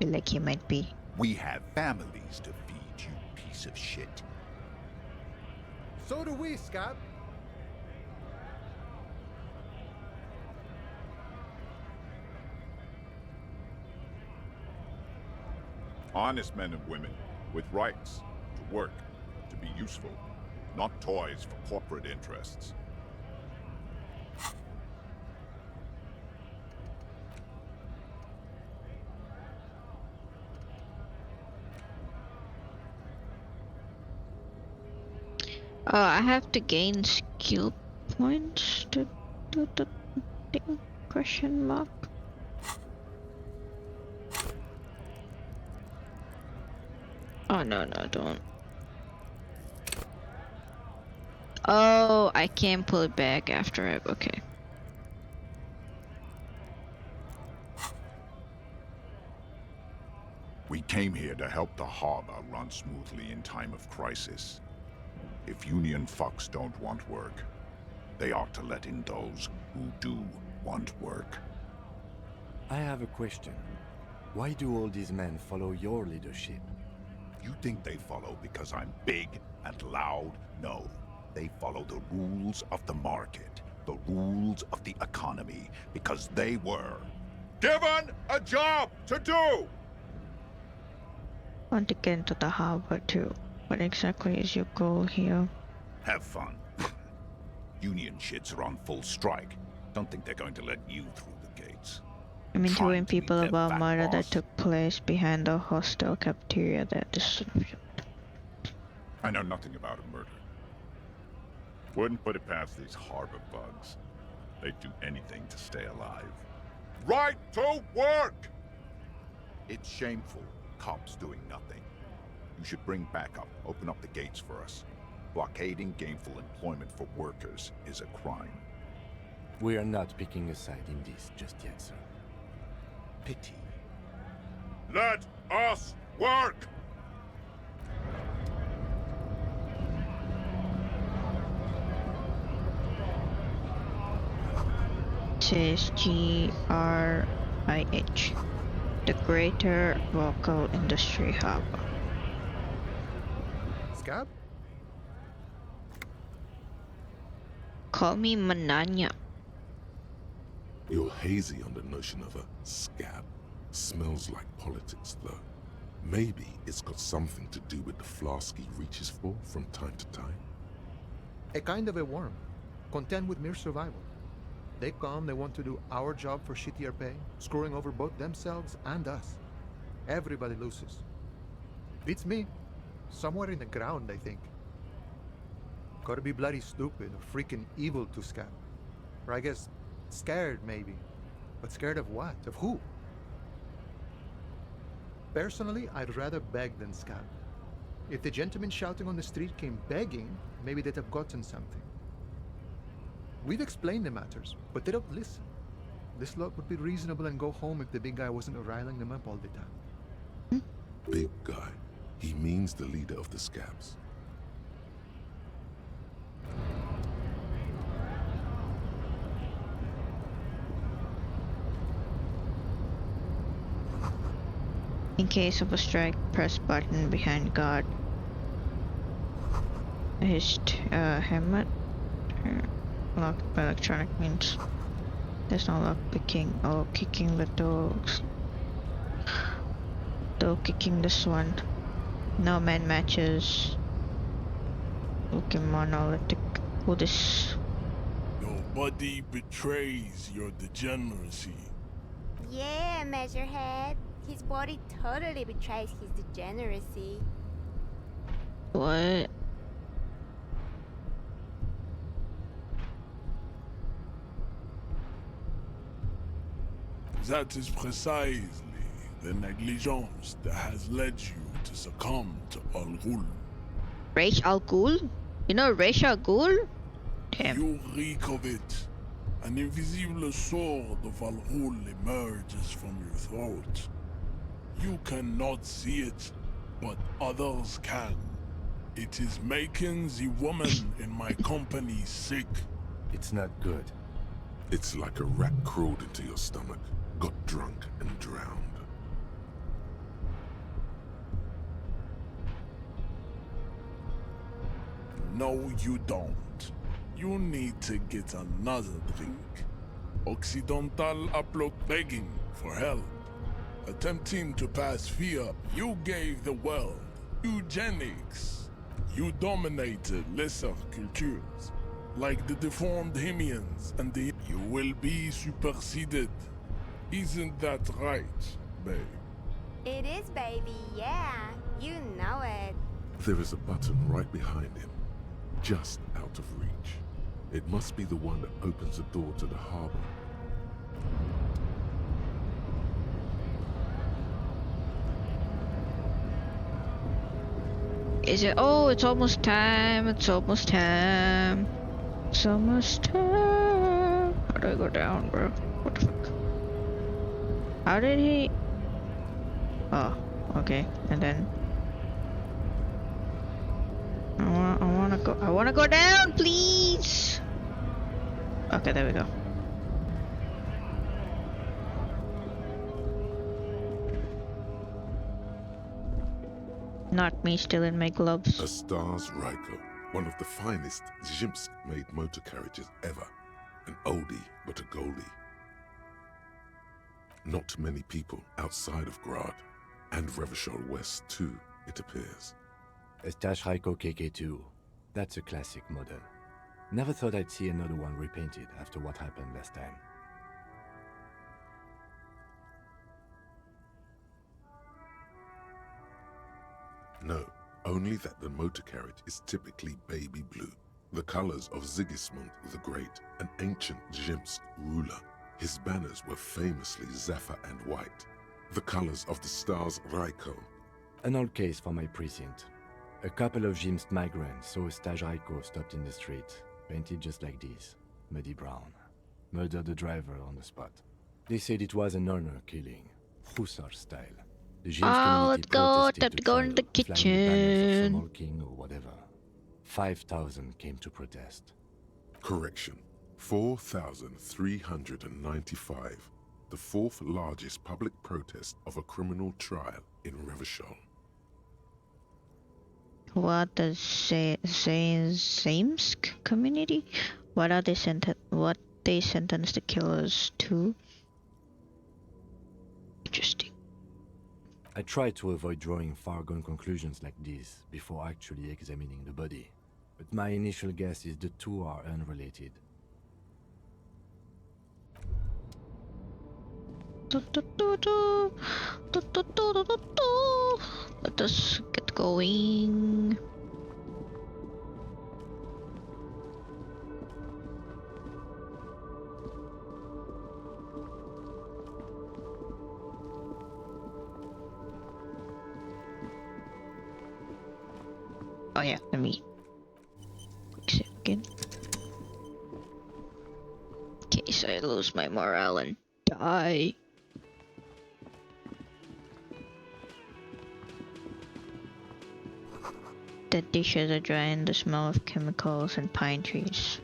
like he might be. We have families to feed, you piece of shit. So do we, Scott. Honest men and women with rights to work, to be useful, not toys for corporate interests. Oh, I have to gain skill points to do the thing? Question mark. Oh no, don't. Oh, I can't pull it back after it. Okay. We came here to help the harbor run smoothly in time of crisis. If union fucks don't want work, they ought to let in those who do want work. I have a question. Why do all these men follow your leadership? You think they follow because I'm big and loud? No. They follow the rules of the market, the rules of the economy, because they were given a job to do! Want to get into the harbor too. What exactly is your goal here? Have fun. Union shits are on full strike. Don't think they're going to let you through the gates. I'm interviewing people about murder that took place behind the hostel cafeteria that disruption. I know nothing about a murder. Wouldn't put it past these harbor bugs. They'd do anything to stay alive. Right to work! It's shameful. Cops doing nothing. You should bring backup. Open up the gates for us. Blockading gainful employment for workers is a crime. We are not picking a side in this just yet, sir. Pity. Let us work! Says GRIH, the Greater Local Industry Hub. Scab? Call me Mananya. You're hazy on the notion of a scab. Smells like politics, though. Maybe it's got something to do with the flask he reaches for from time to time. A kind of a worm, content with mere survival. They come, they want to do our job for shittier pay, screwing over both themselves and us. Everybody loses. Beats me. Somewhere in the ground, I think. Gotta be bloody stupid or freaking evil to scab. Or I guess, scared maybe. But scared of what? Of who? Personally, I'd rather beg than scab. If the gentleman shouting on the street came begging, maybe they'd have gotten something. We've explained the matters, but they don't listen. This lot would be reasonable and go home if the big guy wasn't riling them up all the time. Big guy. He means the leader of the scabs. In case of a strike, press button behind guard. His helmet. Lock electronic means there's no lock picking. Oh, kicking the dogs. Though kicking this one. No man matches. Looking monolithic. Who this? Your body betrays your degeneracy. Yeah, Measurehead. His body totally betrays his degeneracy. What? That is precisely the negligence that has led you to succumb to Al Ghul. Raish Al Ghul? You know Raish Al Ghul? Damn. You reek of it. An invisible sword of Al Ghul emerges from your throat. You cannot see it, but others can. It is making the woman in my company sick. It's not good. It's like a rat crawled into your stomach, got drunk and drowned. No, you don't. You need to get another drink. Occidental upload begging for help. Attempting to pass fear, you gave the world eugenics. You dominated lesser cultures, like the deformed Hemians and the... You will be superseded. Isn't that right, babe? It is, baby, yeah. You know it. There is a button right behind him, just out of reach. It must be the one that opens the door to the harbor. Is it? Oh, it's almost time. It's almost time. It's almost time. How do I go down, bro? What the fuck? How did he? Oh, okay. And then I wanna go down, please. Okay, there we go. Not me, still in my gloves. A Stars Ryko, one of the finest Zhimsk-made motor carriages ever. An oldie, but a goldie. Not many people outside of Grad, and Revachol West too, it appears. A Stash Ryko KK2. That's a classic model. Never thought I'd see another one repainted after what happened last time. No, only that the motor carriage is typically baby blue, the colors of Sigismund the Great, an ancient Zhimsk ruler. His banners were famously zephyr and white, the colors of the Stars Ryko. An old case for my precinct. A couple of Zhimsk migrants saw a Staj Ryko stopped in the street, painted just like this, muddy brown. Murdered the driver on the spot. They said it was an honor killing, Hussar style. The James community let's go. protested Time to to go trial, in the flying the banners of some kitchen. old king or whatever. 5,000 came to protest. Correction. 4,395. The fourth largest public protest of a criminal trial in Revachol. What does Zaimsk community? What are they sentenced the killers to? Interesting. I try to avoid drawing far-gone conclusions like these before actually examining the body, but my initial guess is the two are unrelated. Let us get going. Oh yeah, let me quick save again. In case I lose my morale and die. The dishes are dry in the smell of chemicals and pine trees.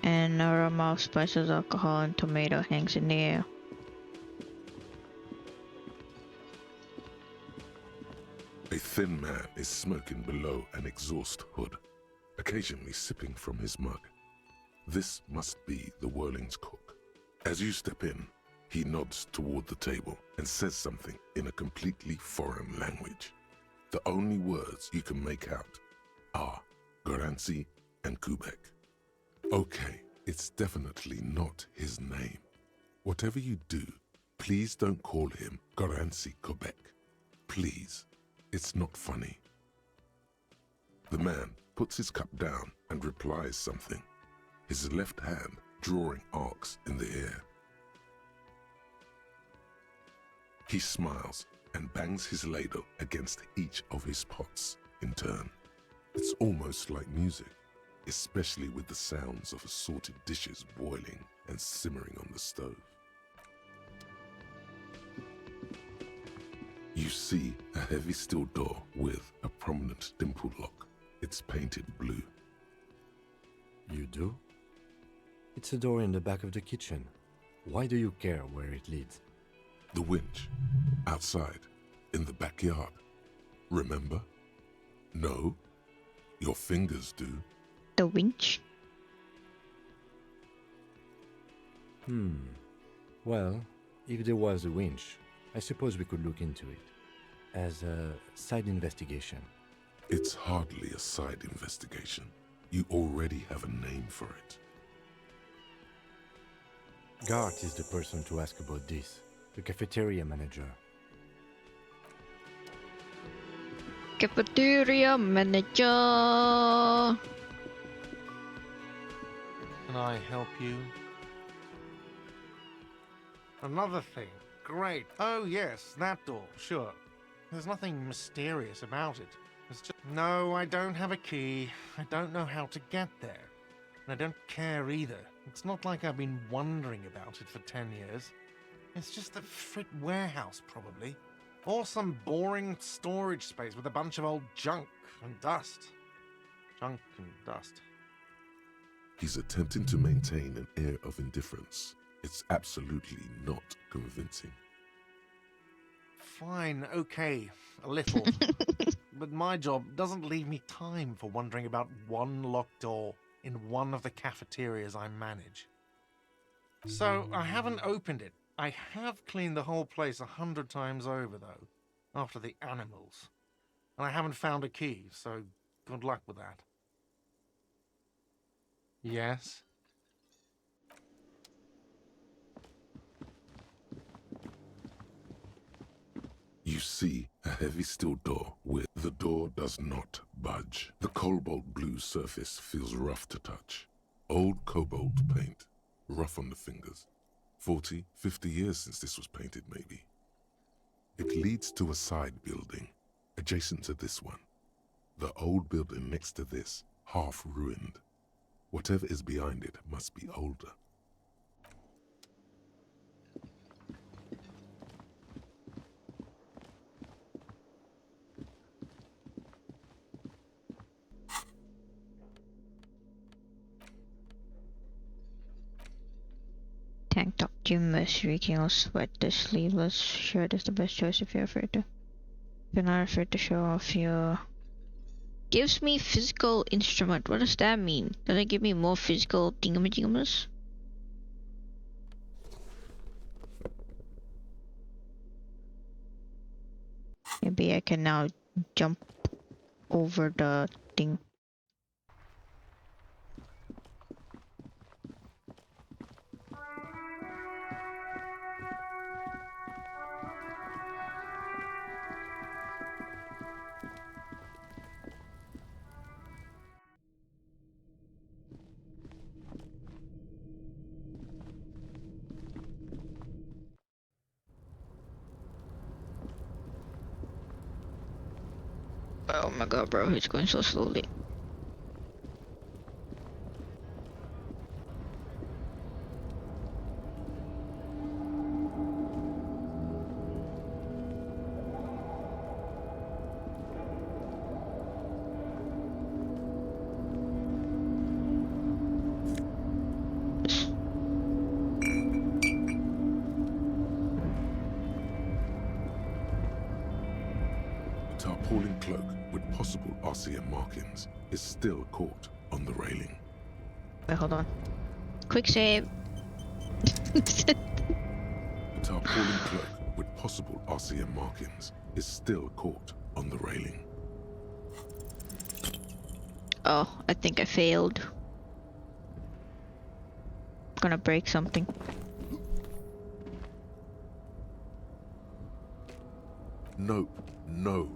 An aroma of spices, alcohol, and tomato hangs in the air. A thin man is smoking below an exhaust hood, occasionally sipping from his mug. This must be the Whirling's cook. As you step in, he nods toward the table and says something in a completely foreign language. The only words you can make out are Goranci and Kubek. Okay, it's definitely not his name. Whatever you do, please don't call him Goranci Kubek. Please. It's not funny. The man puts his cup down and replies something, his left hand drawing arcs in the air. He smiles and bangs his ladle against each of his pots in turn. It's almost like music, especially with the sounds of assorted dishes boiling and simmering on the stove. You see a heavy steel door with a prominent dimple lock. It's painted blue. You do? It's a door in the back of the kitchen. Why do you care where it leads? The winch. Outside. In the backyard. Remember? No? Your fingers do. The winch? Well, if there was a winch, I suppose we could look into it. As a side investigation. It's hardly a side investigation. You already have a name for it. Gart is the person to ask about this. The cafeteria manager. Cafeteria manager. Can I help you? Another thing. Great. Oh, yes, that door. Sure. There's nothing mysterious about it. It's just... No, I don't have a key. I don't know how to get there. And I don't care either. It's not like I've been wondering about it for 10 years. It's just a frit warehouse, probably. Or some boring storage space with a bunch of old junk and dust. Junk and dust. He's attempting to maintain an air of indifference. It's absolutely not convincing. Fine, okay, a little. But my job doesn't leave me time for wondering about one locked door in one of the cafeterias I manage. So I haven't opened it. I have cleaned the whole place 100 times over, though, after the animals. And I haven't found a key, so good luck with that. Yes? You see a heavy steel door with the door does not budge. The cobalt blue surface feels rough to touch. Old cobalt paint, rough on the fingers. 40, 50 years since this was painted, maybe. It leads to a side building, adjacent to this one. The old building next to this, half ruined. Whatever is behind it must be older. Gym is reeking of sweat. The sleeveless shirt is the best choice if you're afraid to. If you're not afraid to show off your... Gives me physical instrument. What does that mean? Does it give me more physical thingamajiggamas? Maybe I can now jump over the thing. Oh my god, bro, he's going so slowly. A tarpaulin cloak with possible RCM markings is still caught on the railing. Wait, hold on. Quick save. A tarpaulin cloak with possible RCM markings is still caught on the railing. Oh, I think I failed. I'm gonna break something. Nope, no.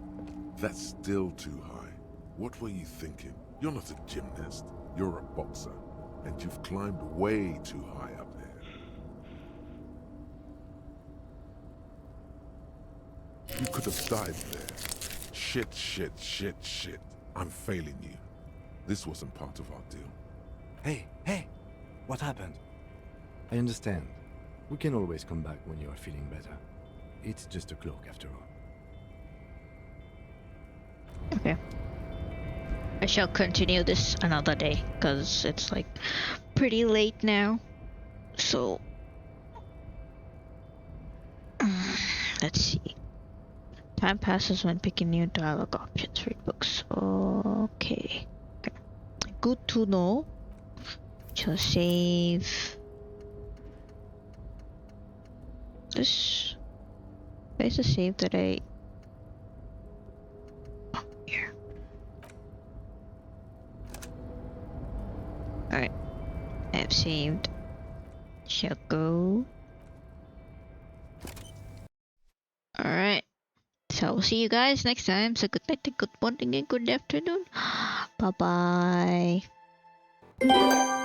That's still too high. What were you thinking? You're not a gymnast. You're a boxer. And you've climbed way too high up there. You could have died there. Shit. I'm failing you. This wasn't part of our deal. Hey! What happened? I understand. We can always come back when you are feeling better. It's just a cloak after all. Okay. I shall continue this another day, because it's like pretty late now. So, let's see. Time passes when picking new dialogue options. Read books. Okay. Good to know. Shall save this. Where's the save that I... Oh, here. Alright. I have saved. Shall go. Alright. So we'll see you guys next time. So good night, good morning, and good afternoon. Bye bye.